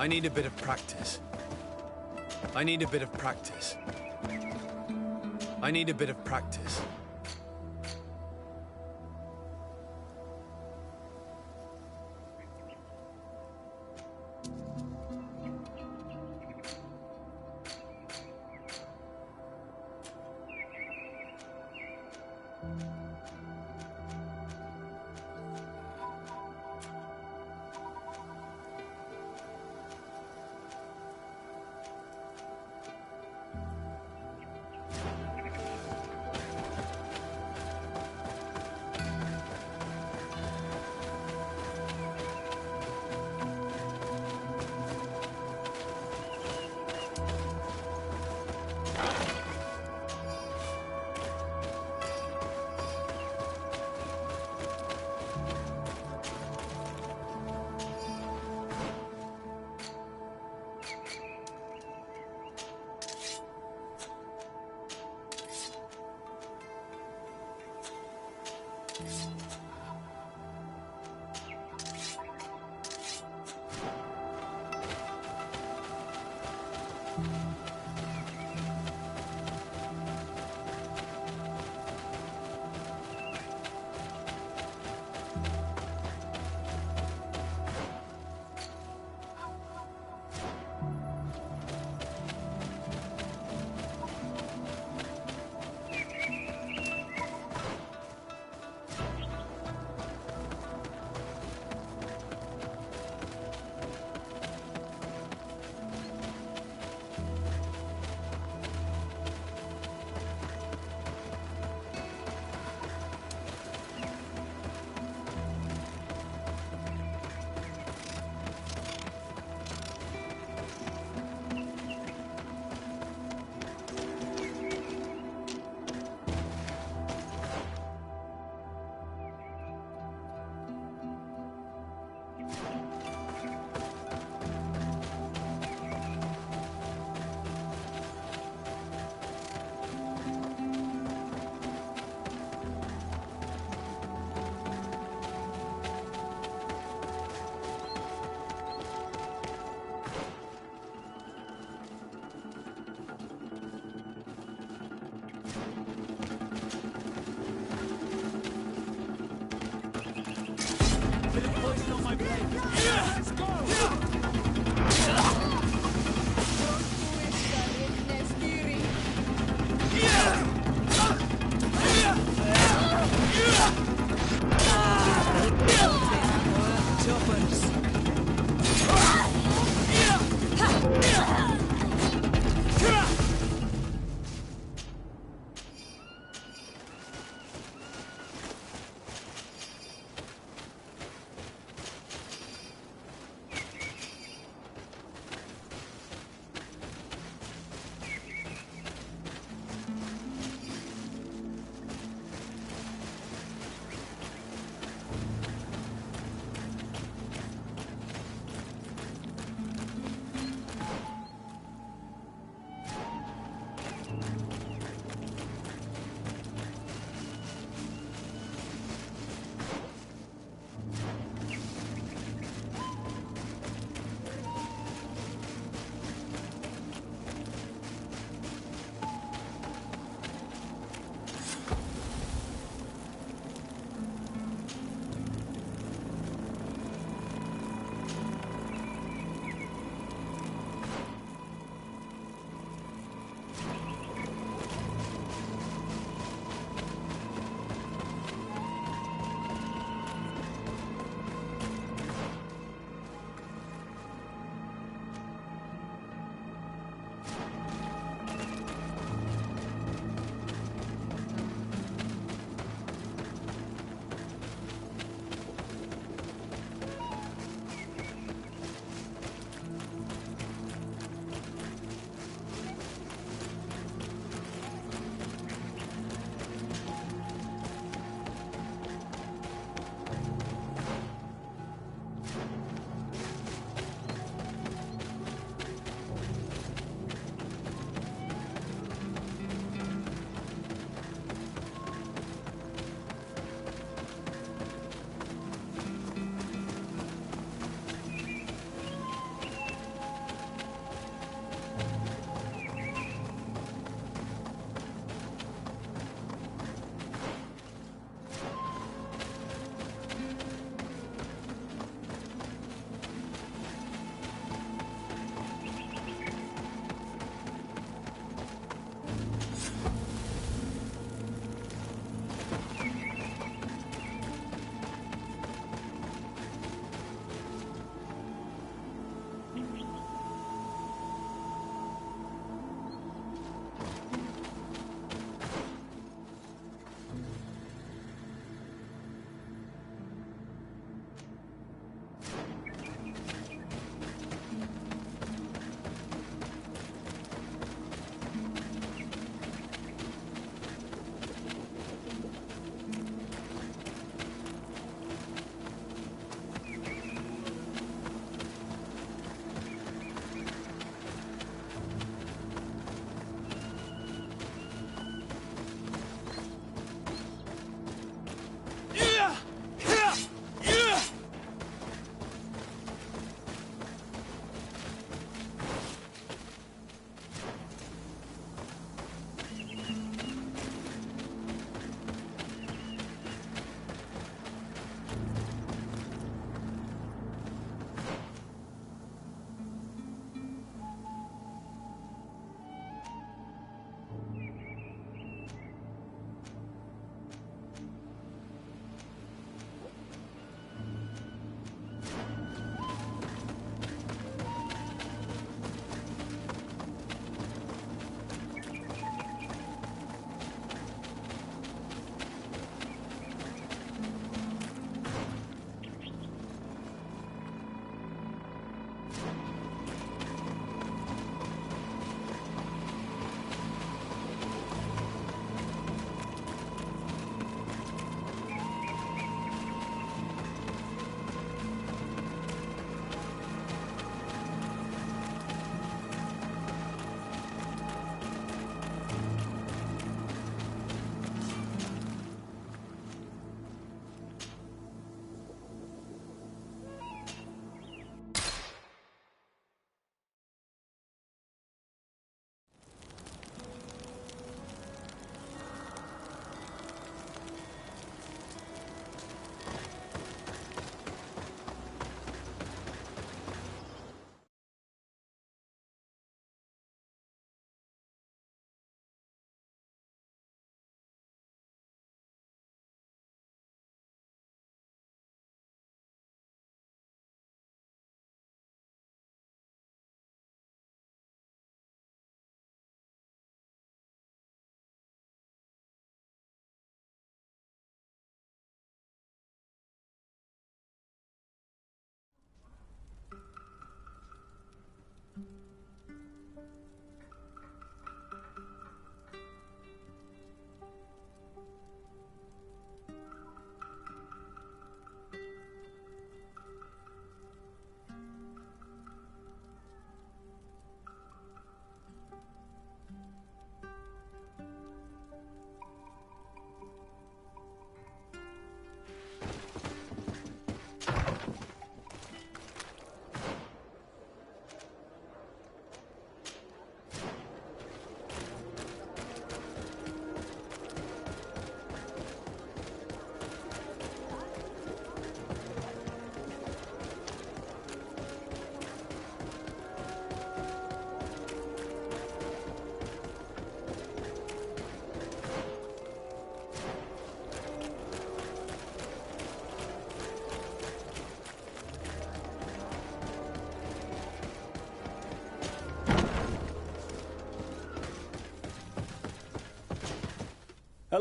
S2: I need a bit of practice. I need a bit of practice. I need a bit of practice.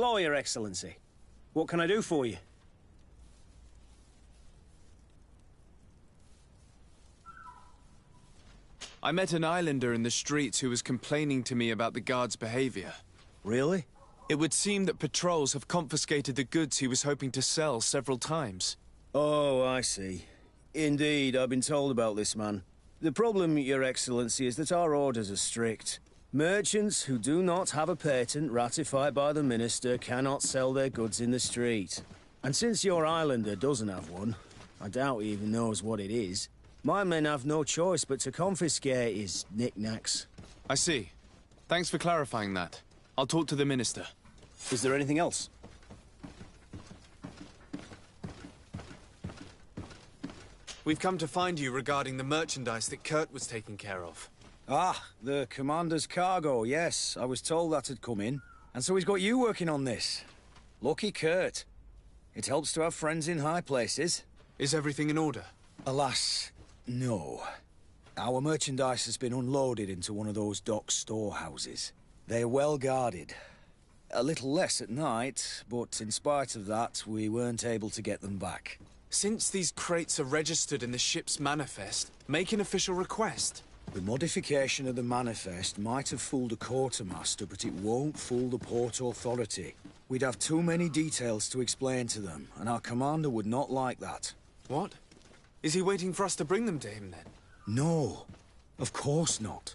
S16: Hello, Your Excellency. What can I do for you?
S2: I met an islander in the streets who was complaining to me about the guard's behavior.
S16: Really?
S2: It would seem that patrols have confiscated the goods he was hoping to sell several times.
S16: Oh, I see. Indeed, I've been told about this man. The problem, Your Excellency, is that our orders are strict. Merchants who do not have a patent ratified by the Minister cannot sell their goods in the street. And since your islander doesn't have one, I doubt he even knows what it is, my men have no choice but to confiscate his knickknacks.
S2: I see. Thanks for clarifying that. I'll talk to the Minister.
S16: Is there anything else?
S2: We've come to find you regarding the merchandise that Kurt was taking care of.
S16: Ah, the Commander's cargo, yes. I was told that had come in. And so he's got you working on this. Lucky Kurt. It helps to have friends in high places.
S2: Is everything in order?
S16: Alas, no. Our merchandise has been unloaded into one of those dock storehouses. They're well guarded. A little less at night, but in spite of that, we weren't able to get them back.
S2: Since these crates are registered in the ship's manifest, make an official request.
S16: The modification of the manifest might have fooled a quartermaster, but it won't fool the Port Authority. We'd have too many details to explain to them, and our commander would not like that.
S2: What? Is he waiting for us to bring them to him, then?
S16: No, of course not.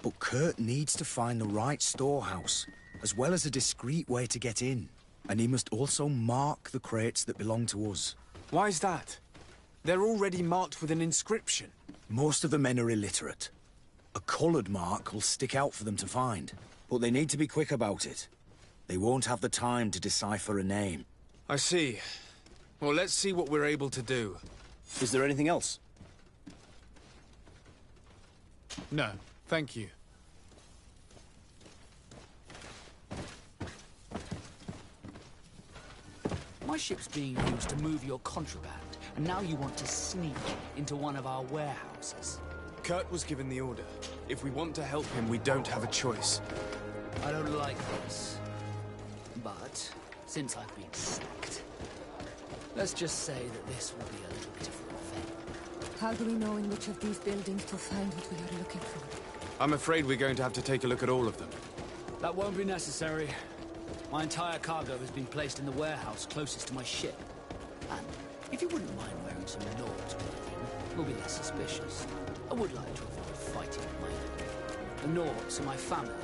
S16: But Kurt needs to find the right storehouse, as well as a discreet way to get in. And he must also mark the crates that belong to us.
S2: Why is that? They're already marked with an inscription.
S16: Most of the men are illiterate. A coloured mark will stick out for them to find, but they need to be quick about it. They won't have the time to decipher a name.
S2: I see. Well, let's see what we're able to do.
S16: Is there anything else?
S2: No, thank you.
S4: My ship's being used to move your contraband, and now you want to sneak into one of our warehouses.
S2: Kurt was given the order. If we want to help him, we don't have a choice.
S4: I don't like this. But, since I've been sacked, let's just say that this will be a little bit of revenge.
S8: How do we know in which of these buildings to find what we are looking for?
S2: I'm afraid we're going to have to take a look at all of them.
S4: That won't be necessary. My entire cargo has been placed in the warehouse closest to my ship. And if you wouldn't mind wearing some Nord's clothing, we'll be less suspicious. I would like to avoid fighting with my enemy. The Nords are my family.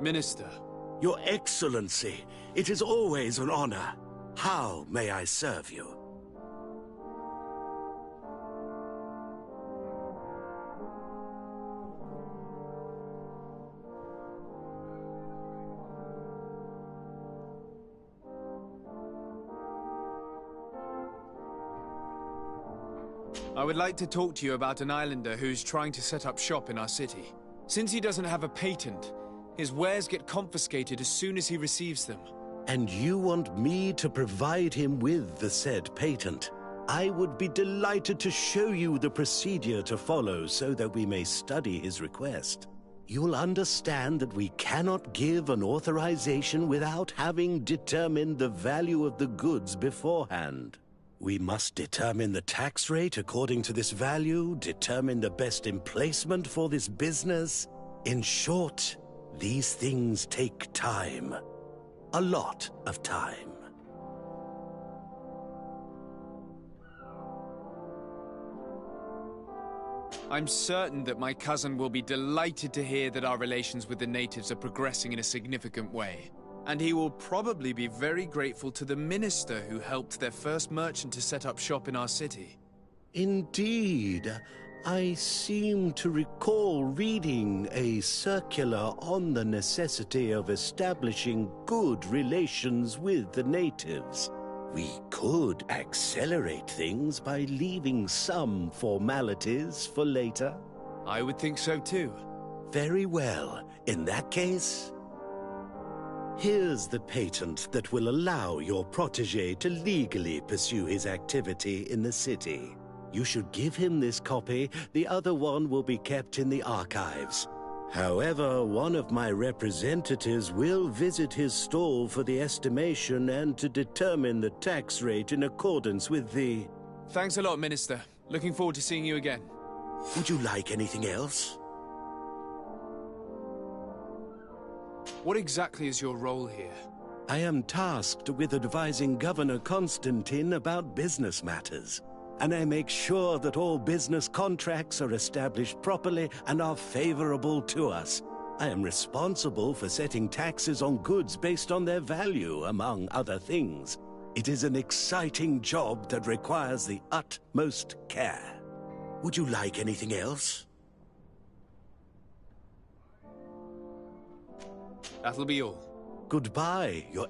S2: Minister.
S19: Your Excellency, it is always an honor. How may I serve you?
S2: I would like to talk to you about an islander who's trying to set up shop in our city. Since he doesn't have a patent, his wares get confiscated as soon as he receives them.
S19: And you want me to provide him with the said patent? I would be delighted to show you the procedure to follow so that we may study his request. You'll understand that we cannot give an authorization without having determined the value of the goods beforehand. We must determine the tax rate according to this value, determine the best emplacement for this business. In short, These things take time. A lot of time.
S2: I'm certain that my cousin will be delighted to hear that our relations with the natives are progressing in a significant way. And he will probably be very grateful to the minister who helped their first merchant to set up shop in our city.
S19: Indeed. I seem to recall reading a circular on the necessity of establishing good relations with the natives. We could accelerate things by leaving some formalities for later.
S2: I would think so too.
S19: Very well. In that case, here's the patent that will allow your protégé to legally pursue his activity in the city. You should give him this copy. The other one will be kept in the archives. However, one of my representatives will visit his stall for the estimation and to determine the tax rate in accordance with the...
S2: Thanks a lot, Minister. Looking forward to seeing you again.
S19: Would you like anything else?
S2: What exactly is your role here?
S19: I am tasked with advising Governor Constantine about business matters. And I make sure that all business contracts are established properly and are favorable to us. I am responsible for setting taxes on goods based on their value, among other things. It is an exciting job that requires the utmost care. Would you like anything else?
S2: That'll be all.
S19: Goodbye, Your...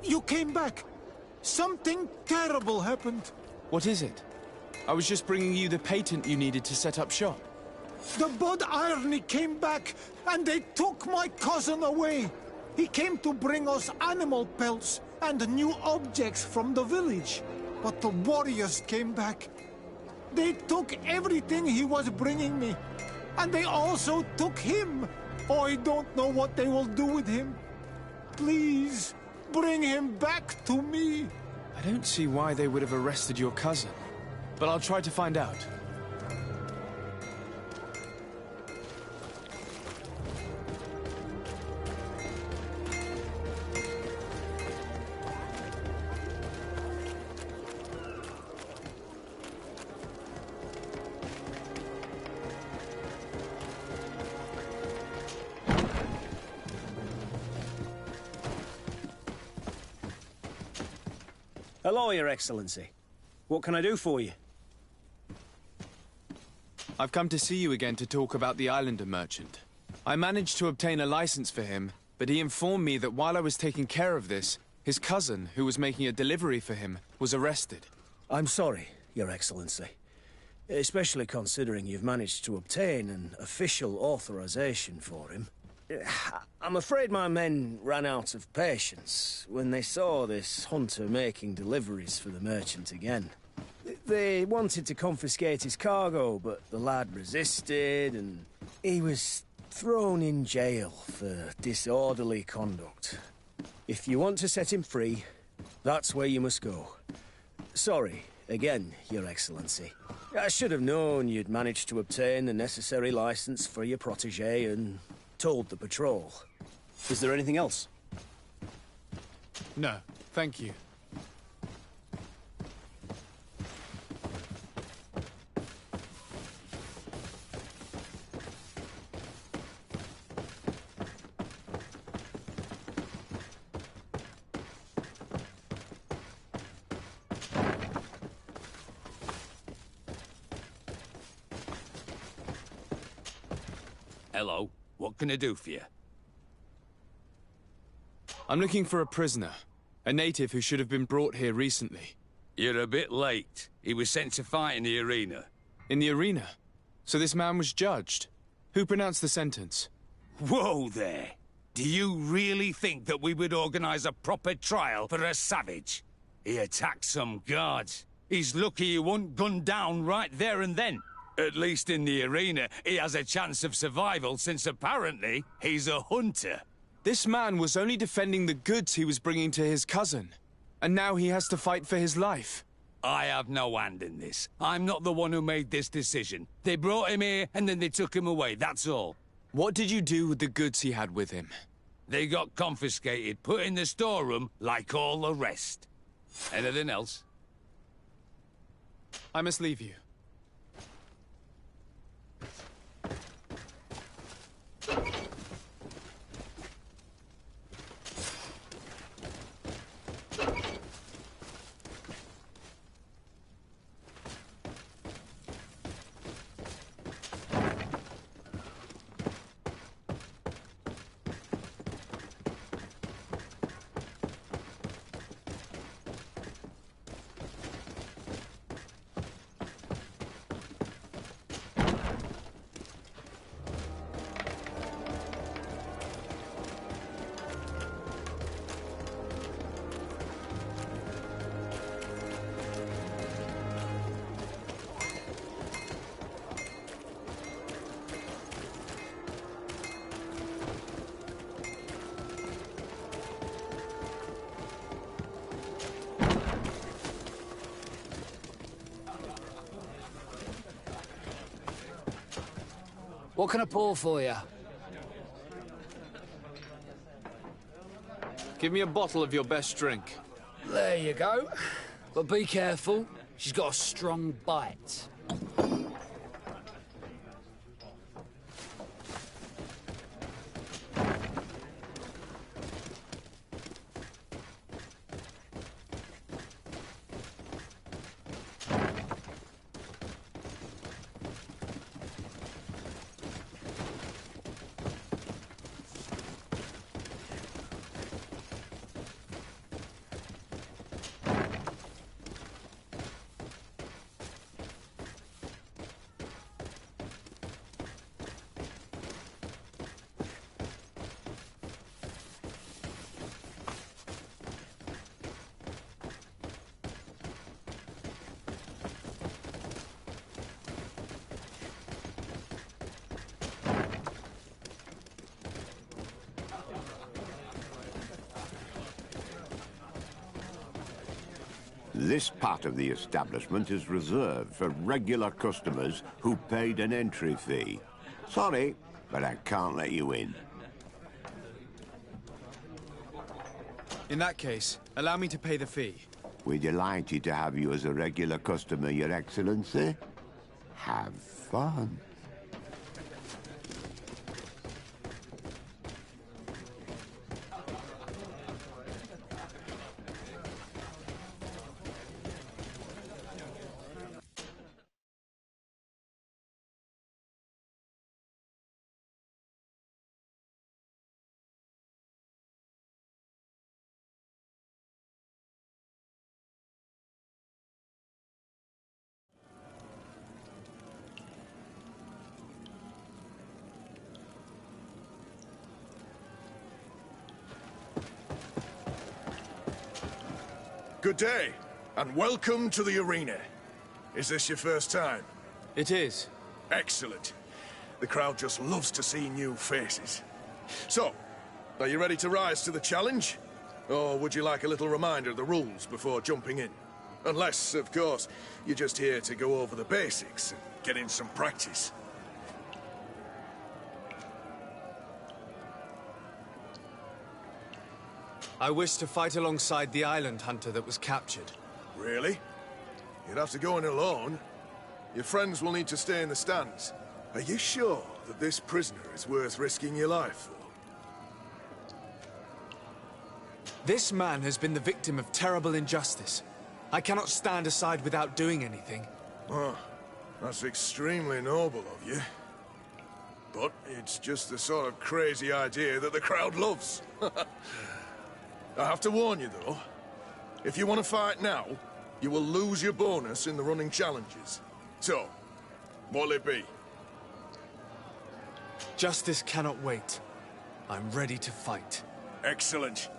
S5: You came back! Something terrible happened.
S2: What is it? I was just bringing you the patent you needed to set up shop.
S5: The Bud Irony came back, and they took my cousin away. He came to bring us animal pelts and new objects from the village. But the warriors came back. They took everything he was bringing me. And they also took him. I don't know what they will do with him. Please, bring him back to me.
S2: I don't see why they would have arrested your cousin, but I'll try to find out.
S16: Hello, Your Excellency. What can I do for you?
S2: I've come to see you again to talk about the Islander merchant. I managed to obtain a license for him, but he informed me that while I was taking care of this, his cousin, who was making a delivery for him, was arrested.
S16: I'm sorry, Your Excellency. Especially considering you've managed to obtain an official authorization for him. I'm afraid my men ran out of patience when they saw this hunter making deliveries for the merchant again. They wanted to confiscate his cargo, but the lad resisted, and he was thrown in jail for disorderly conduct. If you want to set him free, that's where you must go. Sorry, again, Your Excellency. I should have known you'd managed to obtain the necessary license for your protégé and told the patrol. Is there anything else?
S2: No, thank you.
S1: Hello. What can I do for you?
S2: I'm looking for a prisoner. A native who should have been brought here recently.
S1: You're a bit late. He was sent to fight in the arena.
S2: In the arena? So this man was judged? Who pronounced the sentence?
S1: Whoa there! Do you really think that we would organize a proper trial for a savage? He attacked some guards. He's lucky he wasn't gunned down right there and then. At least in the arena, he has a chance of survival since apparently he's a hunter.
S2: This man was only defending the goods he was bringing to his cousin. And now he has to fight for his life.
S1: I have no hand in this. I'm not the one who made this decision. They brought him here and then they took him away, that's all.
S2: What did you do with the goods he had with him?
S1: They got confiscated, put in the storeroom like all the rest. Anything else?
S2: I must leave you.
S4: What can I pour for you?
S2: Give me a bottle of your best drink.
S4: There you go. But be careful. She's got a strong bite.
S17: This part of the establishment is reserved for regular customers who paid an entry fee. Sorry, but I can't let you in.
S2: In that case, allow me to pay the fee.
S17: We're delighted to have you as a regular customer, Your Excellency. Have fun.
S22: Good day, and welcome to the arena. Is this your first time?
S2: It is.
S22: Excellent. The crowd just loves to see new faces. So, are you ready to rise to the challenge? Or would you like a little reminder of the rules before jumping in? Unless, of course, you're just here to go over the basics and get in some practice.
S2: I wish to fight alongside the island hunter that was captured.
S22: Really? You'd have to go in alone. Your friends will need to stay in the stands. Are you sure that this prisoner is worth risking your life for?
S2: This man has been the victim of terrible injustice. I cannot stand aside without doing anything.
S22: Oh, that's extremely noble of you. But it's just the sort of crazy idea that the crowd loves. I have to warn you, though. If you want to fight now, you will lose your bonus in the running challenges. So, what'll it be?
S2: Justice cannot wait. I'm ready to fight.
S22: Excellent.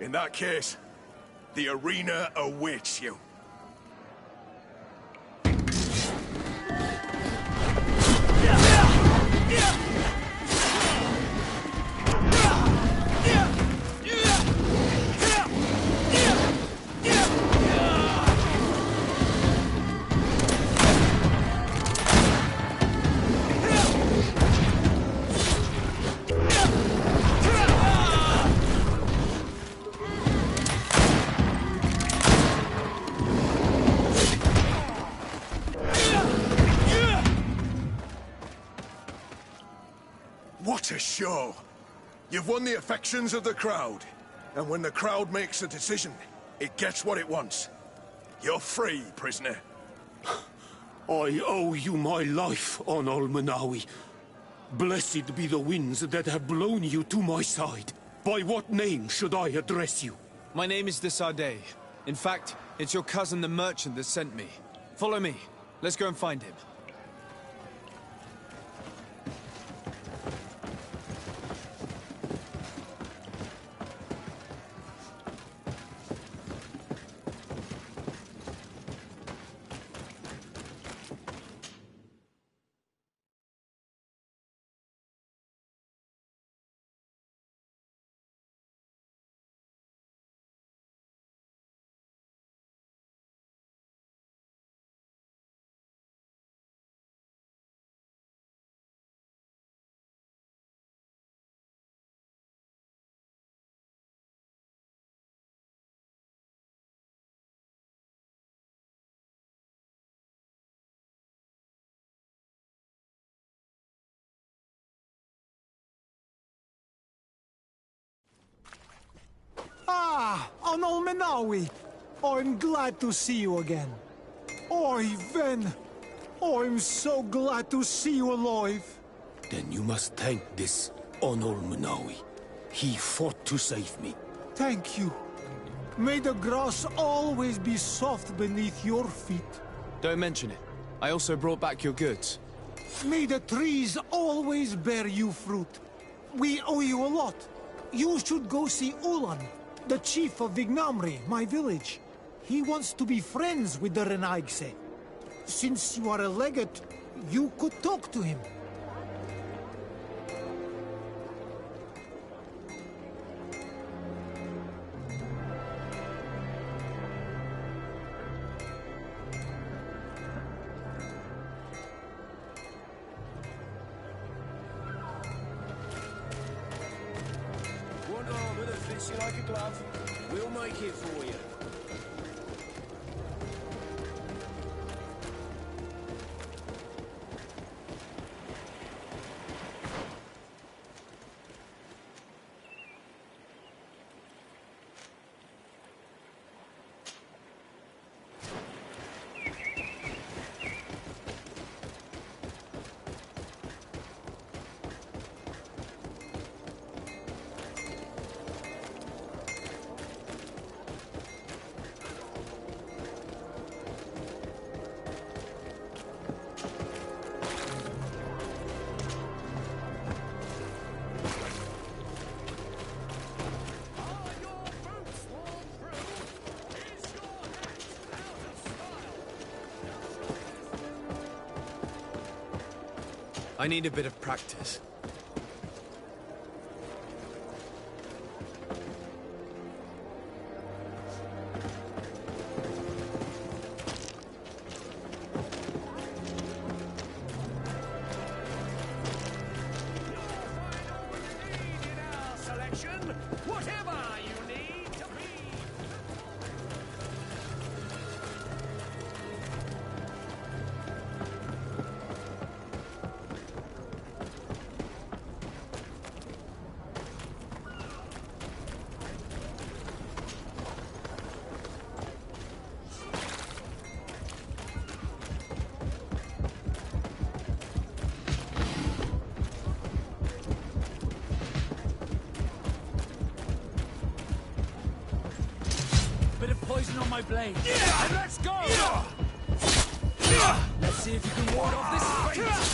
S22: In that case, the arena awaits you. What a show! You've won the affections of the crowd. And when the crowd makes a decision, it gets what it wants. You're free, prisoner.
S19: I owe you my life, on Manawi. Blessed be the winds that have blown you to my side. By what name should I address you?
S2: My name is the Sade. In fact, it's your cousin the merchant that sent me. Follow me. Let's go and find him.
S5: Ah, Anol Menawi. I'm glad to see you again. Oi, Ven. I'm so glad to see you alive.
S19: Then you must thank this Onol Manawi. He fought to save me.
S5: Thank you. May the grass always be soft beneath your feet.
S2: Don't mention it. I also brought back your goods.
S5: May the trees always bear you fruit. We owe you a lot. You should go see Ulan, the chief of Vignamri, my village. He wants to be friends with the Renaigse. Since you are a legate, you could talk to him.
S10: One armor that fits you like a glove. We'll make it for you.
S2: I need a bit of practice.
S10: Whatever you need to be.
S2: my blade. And let's go! Let's see if you can ward off this fate.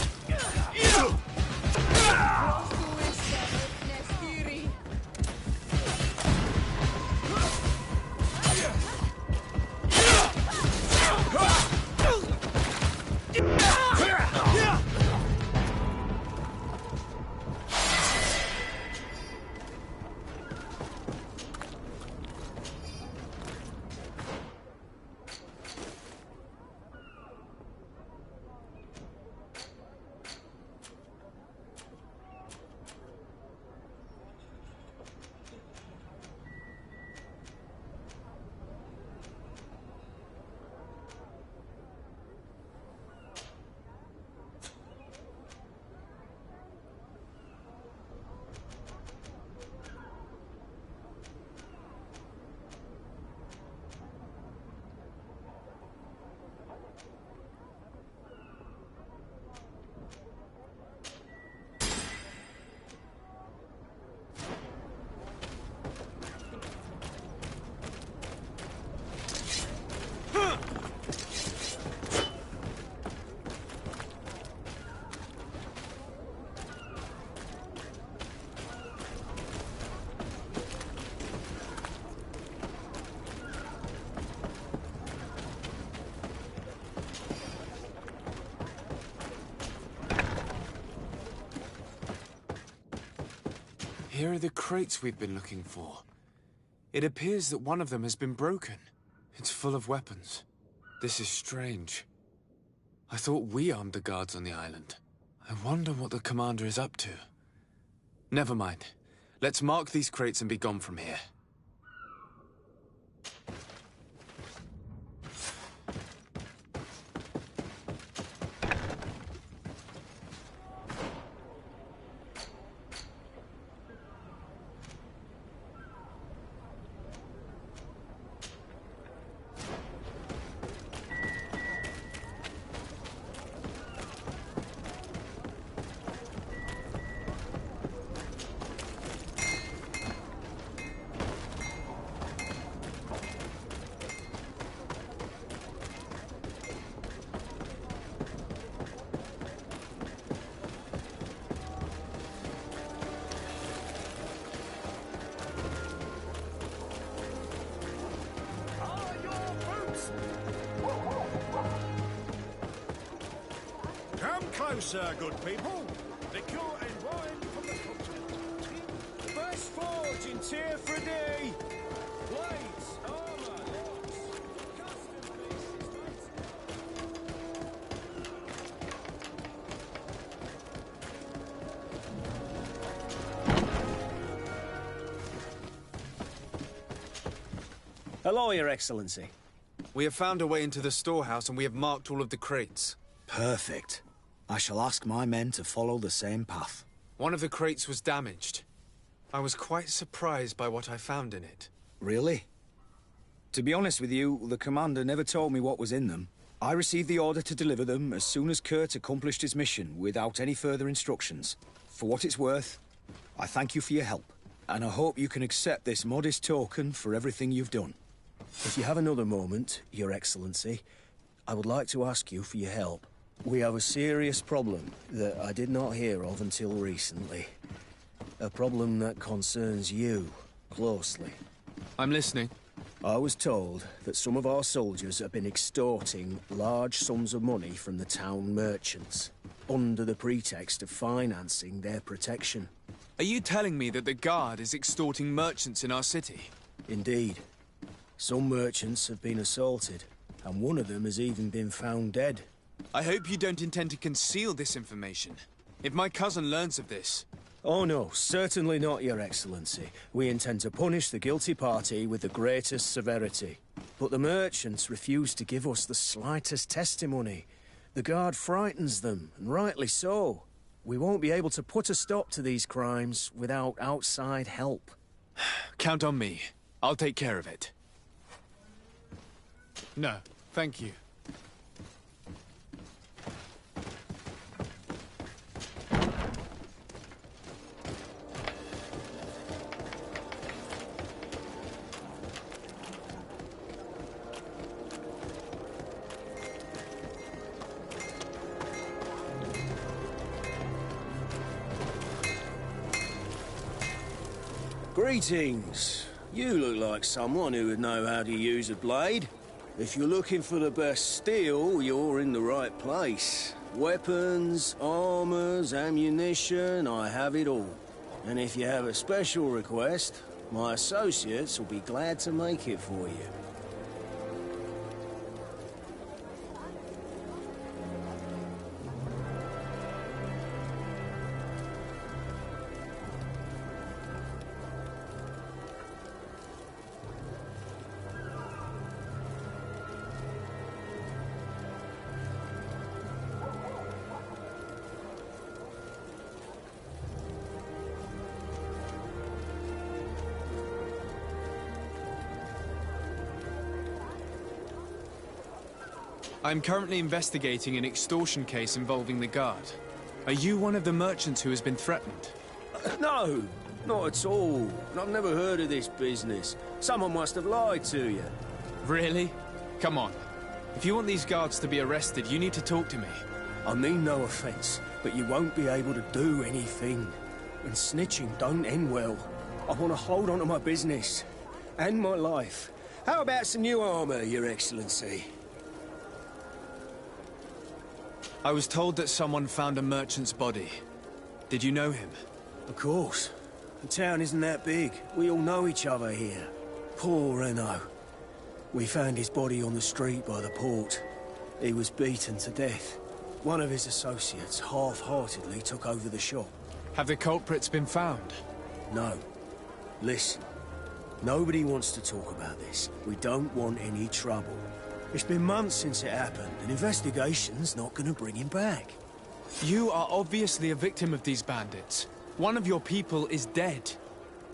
S2: Here are the crates we've been looking for. It appears that one of them has been broken. It's full of weapons. This is strange. I thought we armed the guards on the island. I wonder what the commander is up to. Never mind. Let's mark these crates and be gone from here.
S13: Come closer, good people. Liquor and wine from the continent. Fresh forge in tier for day. Blades, armor, locks, custom pieces,
S16: Hello, Your Excellency.
S2: We have found a way into the storehouse and we have marked all of the crates.
S16: Perfect. I shall ask my men to follow the same path.
S2: One of the crates was damaged. I was quite surprised by what I found in it.
S16: Really? To be honest with you, the commander never told me what was in them. I received the order to deliver them as soon as Kurt accomplished his mission, without any further instructions. For what it's worth, I thank you for your help, and I hope you can accept this modest token for everything you've done. If you have another moment, Your Excellency, I would like to ask you for your help. We have a serious problem that I did not hear of until recently. A problem that concerns you closely.
S2: I'm listening.
S16: I was told that some of our soldiers have been extorting large sums of money from the town merchants, under the pretext of financing their protection.
S2: Are you telling me that the Guard is extorting merchants in our city?
S16: Indeed. Some merchants have been assaulted, and one of them has even been found dead.
S2: I hope you don't intend to conceal this information. If my cousin learns of this...
S16: Oh no, certainly not, Your Excellency. We intend to punish the guilty party with the greatest severity. But the merchants refuse to give us the slightest testimony. The Guard frightens them, and rightly so. We won't be able to put a stop to these crimes without outside help.
S2: Count on me. I'll take care of it. No, thank you.
S16: Greetings. You look like someone who would know how to use a blade. If you're looking for the best steel, you're in the right place. Weapons, armors, ammunition, I have it all. And if you have a special request, my associates will be glad to make it for you.
S2: I'm currently investigating an extortion case involving the Guard. Are you one of the merchants who has been threatened?
S16: No, not at all. I've never heard of this business. Someone must have lied to you.
S2: Really? Come on. If you want these guards to be arrested, you need to talk to me.
S16: I mean no offense, but you won't be able to do anything. And snitching don't end well. I want to hold on to my business. And my life. How about some new armor, Your Excellency?
S2: I was told that someone found a merchant's body. Did you know him?
S16: Of course. The town isn't that big. We all know each other here. Poor Renault. We found his body on the street by the port. He was beaten to death. One of his associates half-heartedly took over the shop.
S2: Have the culprits been found?
S16: No. Listen. Nobody wants to talk about this. We don't want any trouble. It's been months since it happened. An investigation's not gonna bring him back.
S2: You are obviously a victim of these bandits. One of your people is dead.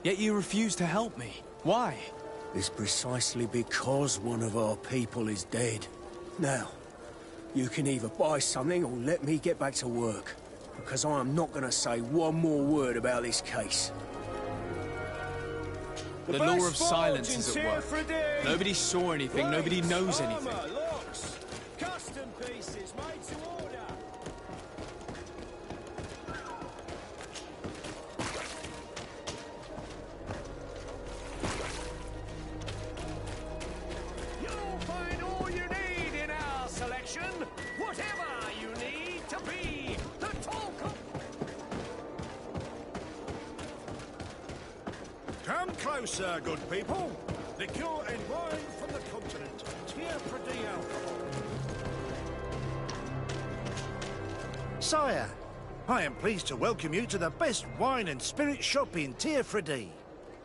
S2: Yet you refuse to help me. Why?
S16: It's precisely because one of our people is dead. Now, you can either buy something or let me get back to work. Because I am not gonna say one more word about this case.
S2: The law of silence is at work. Nobody saw anything, nobody knows anything.
S10: Custom pieces made to order.
S13: You'll find all you need in our selection. Whatever you need to be the talk of... Come closer, good people. Liqueur and wine from the continent. Tier for the alcohol. Sire, I am pleased to welcome you to the best wine and spirit shop in Tier Fredy.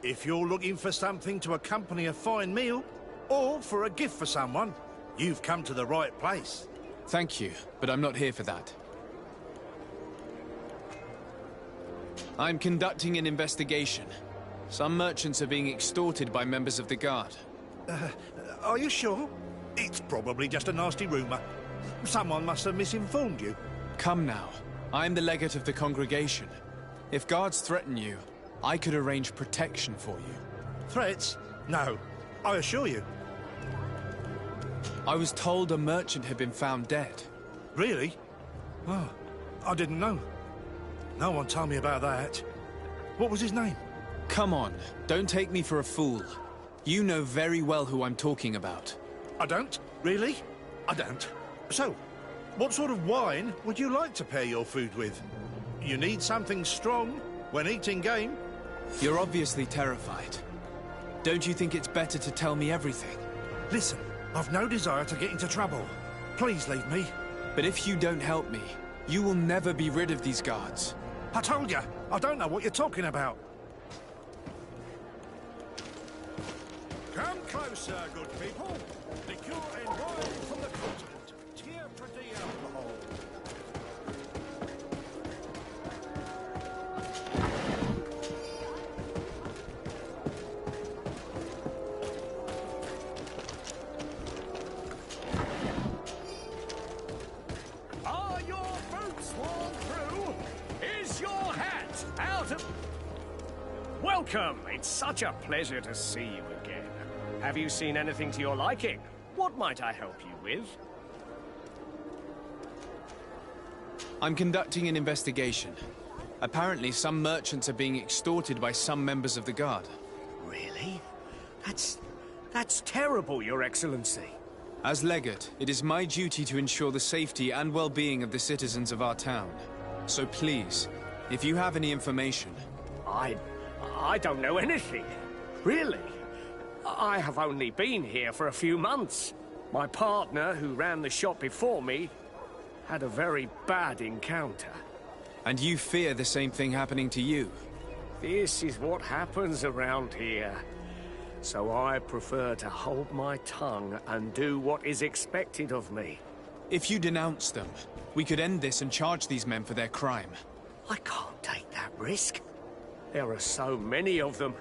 S13: If you're looking for something to accompany a fine meal, or for a gift for someone, you've come to the right place.
S2: Thank you, but I'm not here for that. I'm conducting an investigation. Some merchants are being extorted by members of the Guard.
S13: Are you sure? It's probably just a nasty rumor. Someone must have misinformed you.
S2: Come now. I'm the legate of the congregation. If guards threaten you, I could arrange protection for you.
S13: Threats? No. I assure you.
S2: I was told a merchant had been found dead.
S13: Really? Oh, I didn't know. No one told me about that. What was his name?
S2: Come on, don't take me for a fool. You know very well who I'm talking about.
S13: I don't? Really? I don't. So, what sort of wine would you like to pair your food with? You need something strong when eating game?
S2: You're obviously terrified. Don't you think it's better to tell me everything?
S13: Listen, I've no desire to get into trouble. Please leave me.
S2: But if you don't help me, you will never be rid of these guards.
S13: I told you, I don't know what you're talking about. Come closer, good people. Liqueur and wine from the continent. Tier for the alcohol. Are your boots worn through? Is your hat out of...
S6: Welcome! It's such a pleasure to see you again. Have you seen anything to your liking? What might I help you with?
S2: I'm conducting an investigation. Apparently, some merchants are being extorted by some members of the Guard.
S10: Really? That's terrible, Your Excellency.
S2: As legate, it is my duty to ensure the safety and well-being of the citizens of our town. So please, if you have any information...
S6: I don't know anything. Really? I have only been here for a few months. My partner, who ran the shop before me, had a very bad encounter.
S2: And you fear the same thing happening to you?
S6: This is what happens around here. So I prefer to hold my tongue and do what is expected of me.
S2: If you denounce them, we could end this and charge these men for their crime.
S6: I can't take that risk. There are so many of them.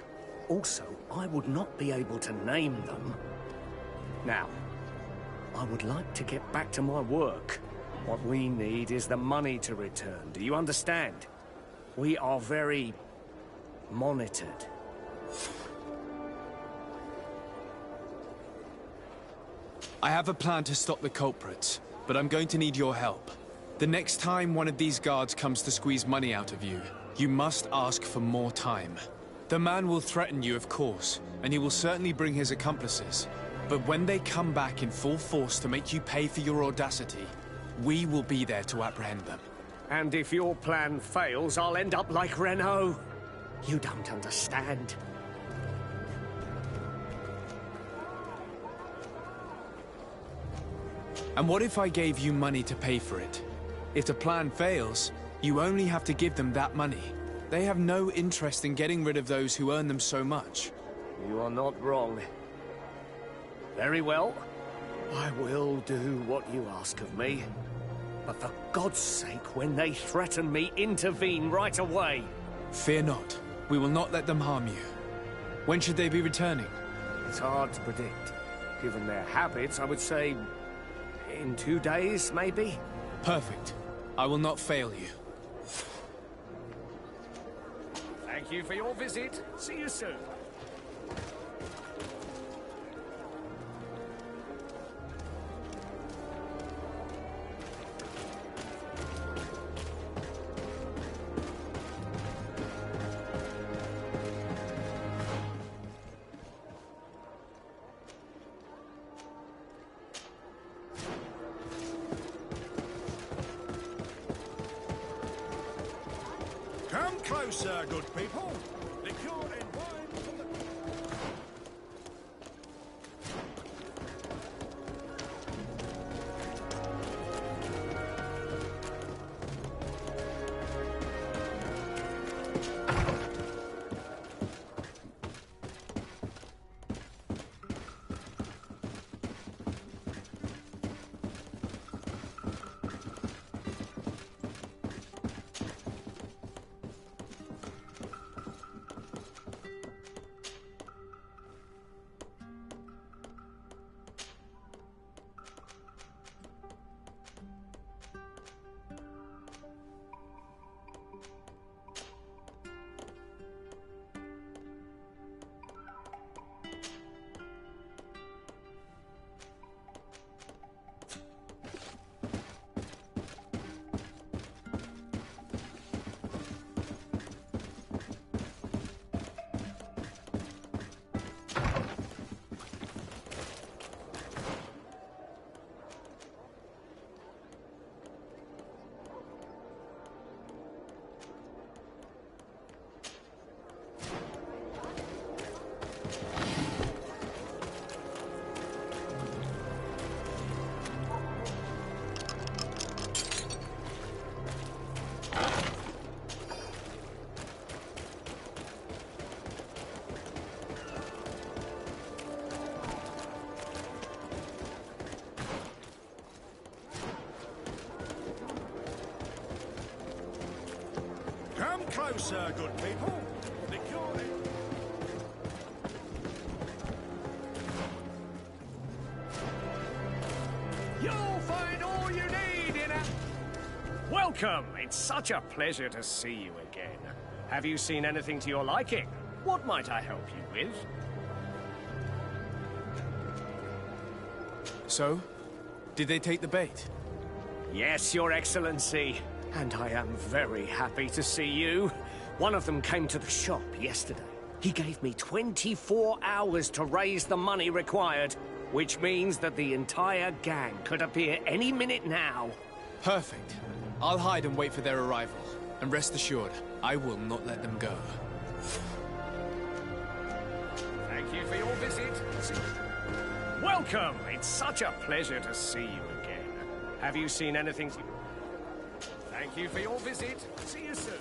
S6: Also, I would not be able to name them. Now, I would like to get back to my work. What we need is the money to return. Do you understand? We are very monitored.
S2: I have a plan to stop the culprits, but I'm going to need your help. The next time one of these guards comes to squeeze money out of you, you must ask for more time. The man will threaten you, of course, and he will certainly bring his accomplices. But when they come back in full force to make you pay for your audacity, we will be there to apprehend them.
S6: And if your plan fails, I'll end up like Renault. You don't understand.
S2: And what if I gave you money to pay for it? If the plan fails, you only have to give them that money. They have no interest in getting rid of those who earn them so much.
S6: You are not wrong. Very well. I will do what you ask of me. But for God's sake, when they threaten me, intervene right away.
S2: Fear not. We will not let them harm you. When should they be returning?
S6: It's hard to predict. Given their habits, I would say... in 2 days, maybe?
S2: Perfect. I will not fail you.
S6: Thank you for your visit. See you soon.
S13: Come closer, good people. Liquor and wine from the... Come closer, good people. Liquor and...
S6: You'll find all you need in a... Welcome! It's such a pleasure to see you again. Have you seen anything to your liking? What might I help you with?
S2: So? Did they take the bait?
S6: Yes, Your Excellency. And I am very happy to see you. One of them came to the shop yesterday. He gave me 24 hours to raise the money required, which means that the entire gang could appear any minute now.
S2: Perfect. I'll hide and wait for their arrival. And rest assured, I will not let them go.
S6: Thank you for your visit. Welcome! It's such a pleasure to see you again. Have you seen anything? Thank you for your visit. See you soon.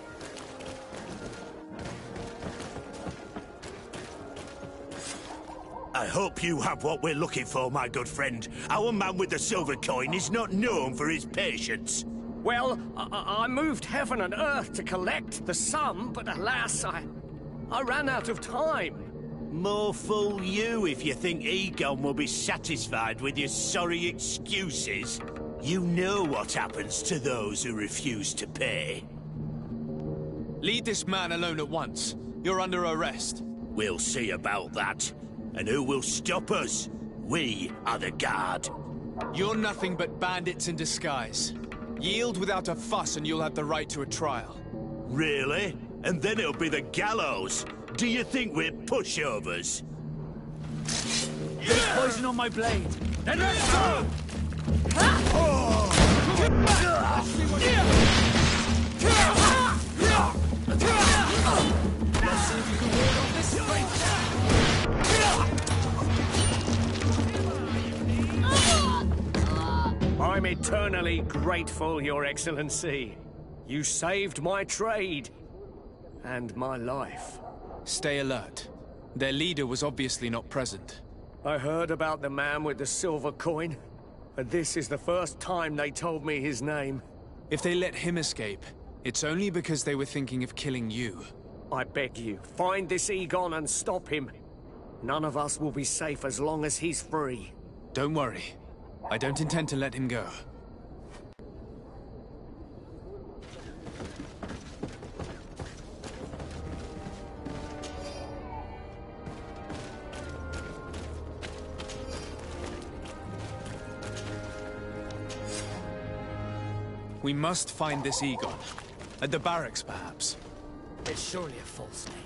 S19: I hope you have what we're looking for, my good friend. Our man with the silver coin is not known for his patience.
S6: Well, I moved heaven and earth to collect the sum, but alas, I ran out of time.
S19: More fool you if you think Egon will be satisfied with your sorry excuses. You know what happens to those who refuse to pay.
S2: Leave this man alone at once. You're under arrest.
S19: We'll see about that. And who will stop us? We are the guard.
S2: You're nothing but bandits in disguise. Yield without a fuss and you'll have the right to a trial.
S19: Really? And then it'll be the gallows. Do you think we're pushovers?
S4: There's poison on my blade. Then let's go! Let's see if you can ward off this
S6: I'm eternally grateful, Your Excellency. You saved my trade. And my life.
S2: Stay alert. Their leader was obviously not present.
S6: I heard about the man with the silver coin, but this is the first time they told me his name.
S2: If they let him escape, it's only because they were thinking of killing you.
S6: I beg you, find this Egon and stop him. None of us will be safe as long as he's free.
S2: Don't worry. I don't intend to let him go. We must find this Egon. At the barracks, perhaps.
S4: It's surely a false name.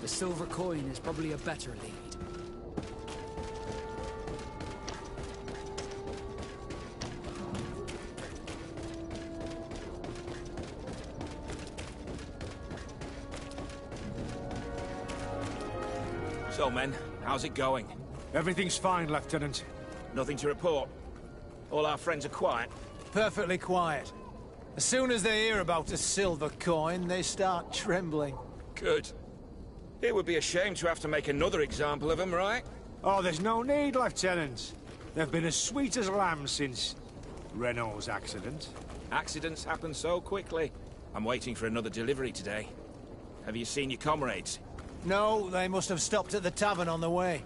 S4: The silver coin is probably a better lead.
S18: So, men, how's it going?
S13: Everything's fine, Lieutenant.
S18: Nothing to report? All our friends are quiet?
S5: Perfectly quiet. As soon as they hear about a silver coin, they start trembling.
S18: Good. It would be a shame to have to make another example of them, right?
S13: Oh, there's no need, Lieutenant. They've been as sweet as lambs since Renault's accident.
S18: Accidents happen so quickly. I'm waiting for another delivery today. Have you seen your comrades?
S5: No, they must have stopped at the tavern on the way.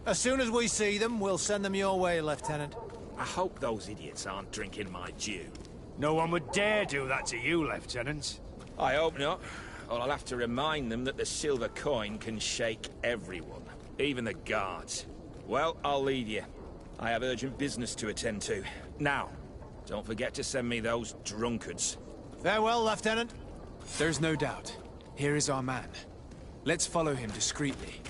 S5: As soon as we see them, we'll send them your way, Lieutenant.
S18: I hope those idiots aren't drinking my dew.
S13: No one would dare do that to you, Lieutenant.
S18: I hope not. Or I'll have to remind them that the silver coin can shake everyone, even the guards. Well, I'll leave you. I have urgent business to attend to. Now, don't forget to send me those drunkards.
S5: Farewell, Lieutenant.
S2: There's no doubt. Here is our man. Let's follow him discreetly.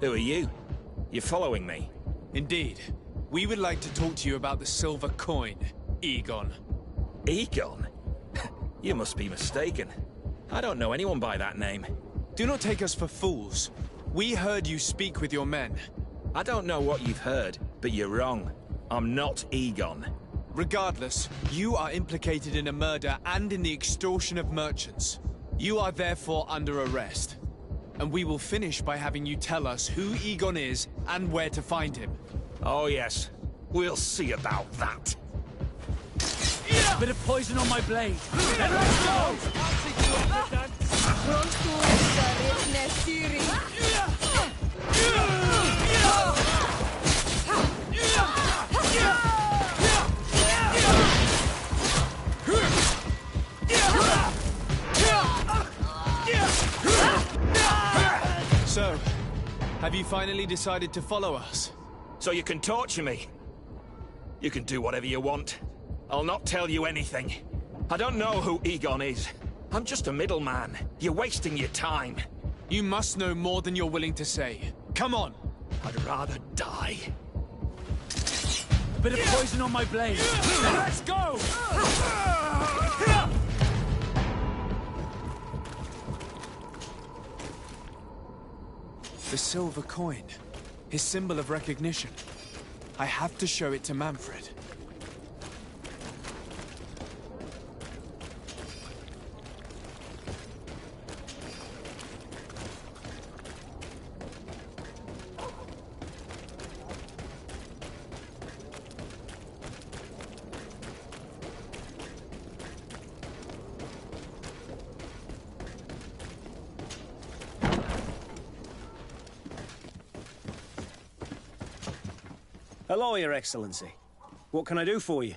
S18: Who are you? You're following me?
S2: Indeed. We would like to talk to you about the silver coin, Egon.
S18: Egon? You must be mistaken. I don't know anyone by that name.
S2: Do not take us for fools. We heard you speak with your men.
S18: I don't know what you've heard, but you're wrong. I'm not Egon.
S2: Regardless, you are implicated in a murder and in the extortion of merchants. You are therefore under arrest. And we will finish by having you tell us who Egon is and where to find him.
S18: Oh yes, we'll see about that.
S20: Bit of poison on my blade. Then let's go!
S2: So, have you finally decided to follow us?
S18: So you can torture me. You can do whatever you want. I'll not tell you anything. I don't know who Egon is. I'm just a middleman. You're wasting your time.
S2: You must know more than you're willing to say. Come on!
S18: I'd rather die.
S20: Bit of poison on my blade. Then let's go!
S2: The silver coin. His symbol of recognition. I have to show it to Manfred.
S16: Hello, Your Excellency. What can I do for you?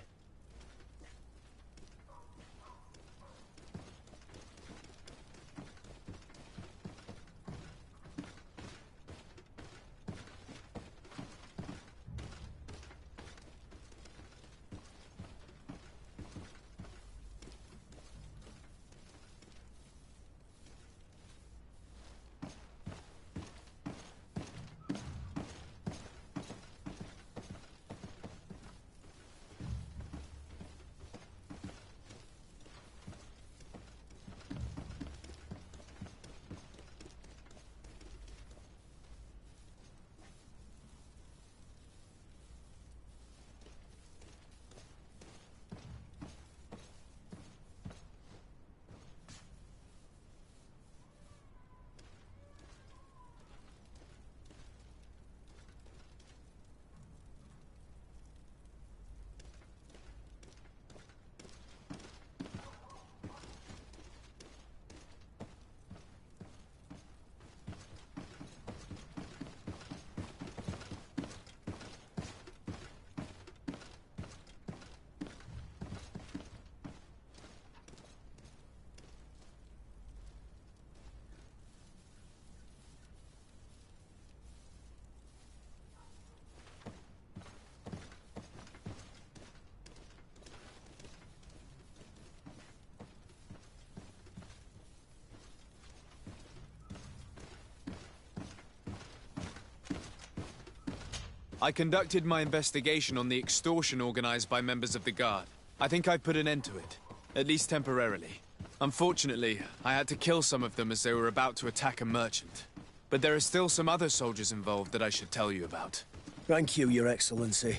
S2: I conducted my investigation on the extortion organized by members of the Guard. I think I put an end to it, at least temporarily. Unfortunately, I had to kill some of them as they were about to attack a merchant. But there are still some other soldiers involved that I should tell you about.
S16: Thank you, Your Excellency.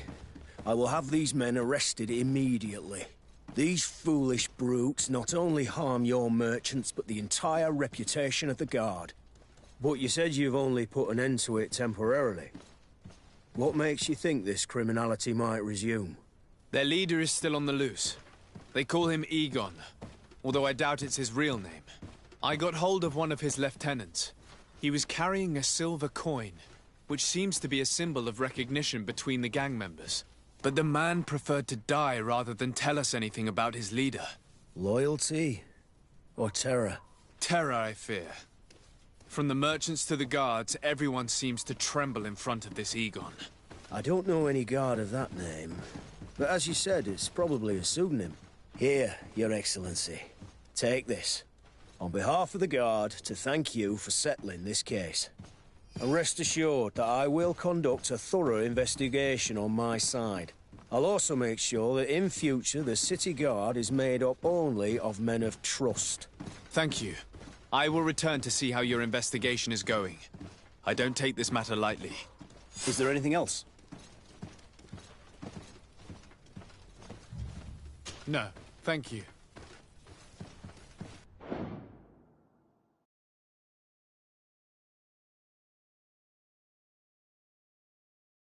S16: I will have these men arrested immediately. These foolish brutes not only harm your merchants, but the entire reputation of the Guard. But you said you've only put an end to it temporarily. What makes you think this criminality might resume?
S2: Their leader is still on the loose. They call him Egon, although I doubt it's his real name. I got hold of one of his lieutenants. He was carrying a silver coin, which seems to be a symbol of recognition between the gang members. But the man preferred to die rather than tell us anything about his leader.
S16: Loyalty? Or terror?
S2: Terror, I fear. From the merchants to the guards, everyone seems to tremble in front of this Egon.
S16: I don't know any guard of that name. But as you said, it's probably a pseudonym. Here, Your Excellency. Take this. On behalf of the Guard, to thank you for settling this case. And rest assured that I will conduct a thorough investigation on my side. I'll also make sure that in future the City Guard is made up only of men of trust.
S2: Thank you. I will return to see how your investigation is going. I don't take this matter lightly.
S16: Is there anything else?
S2: No, thank you.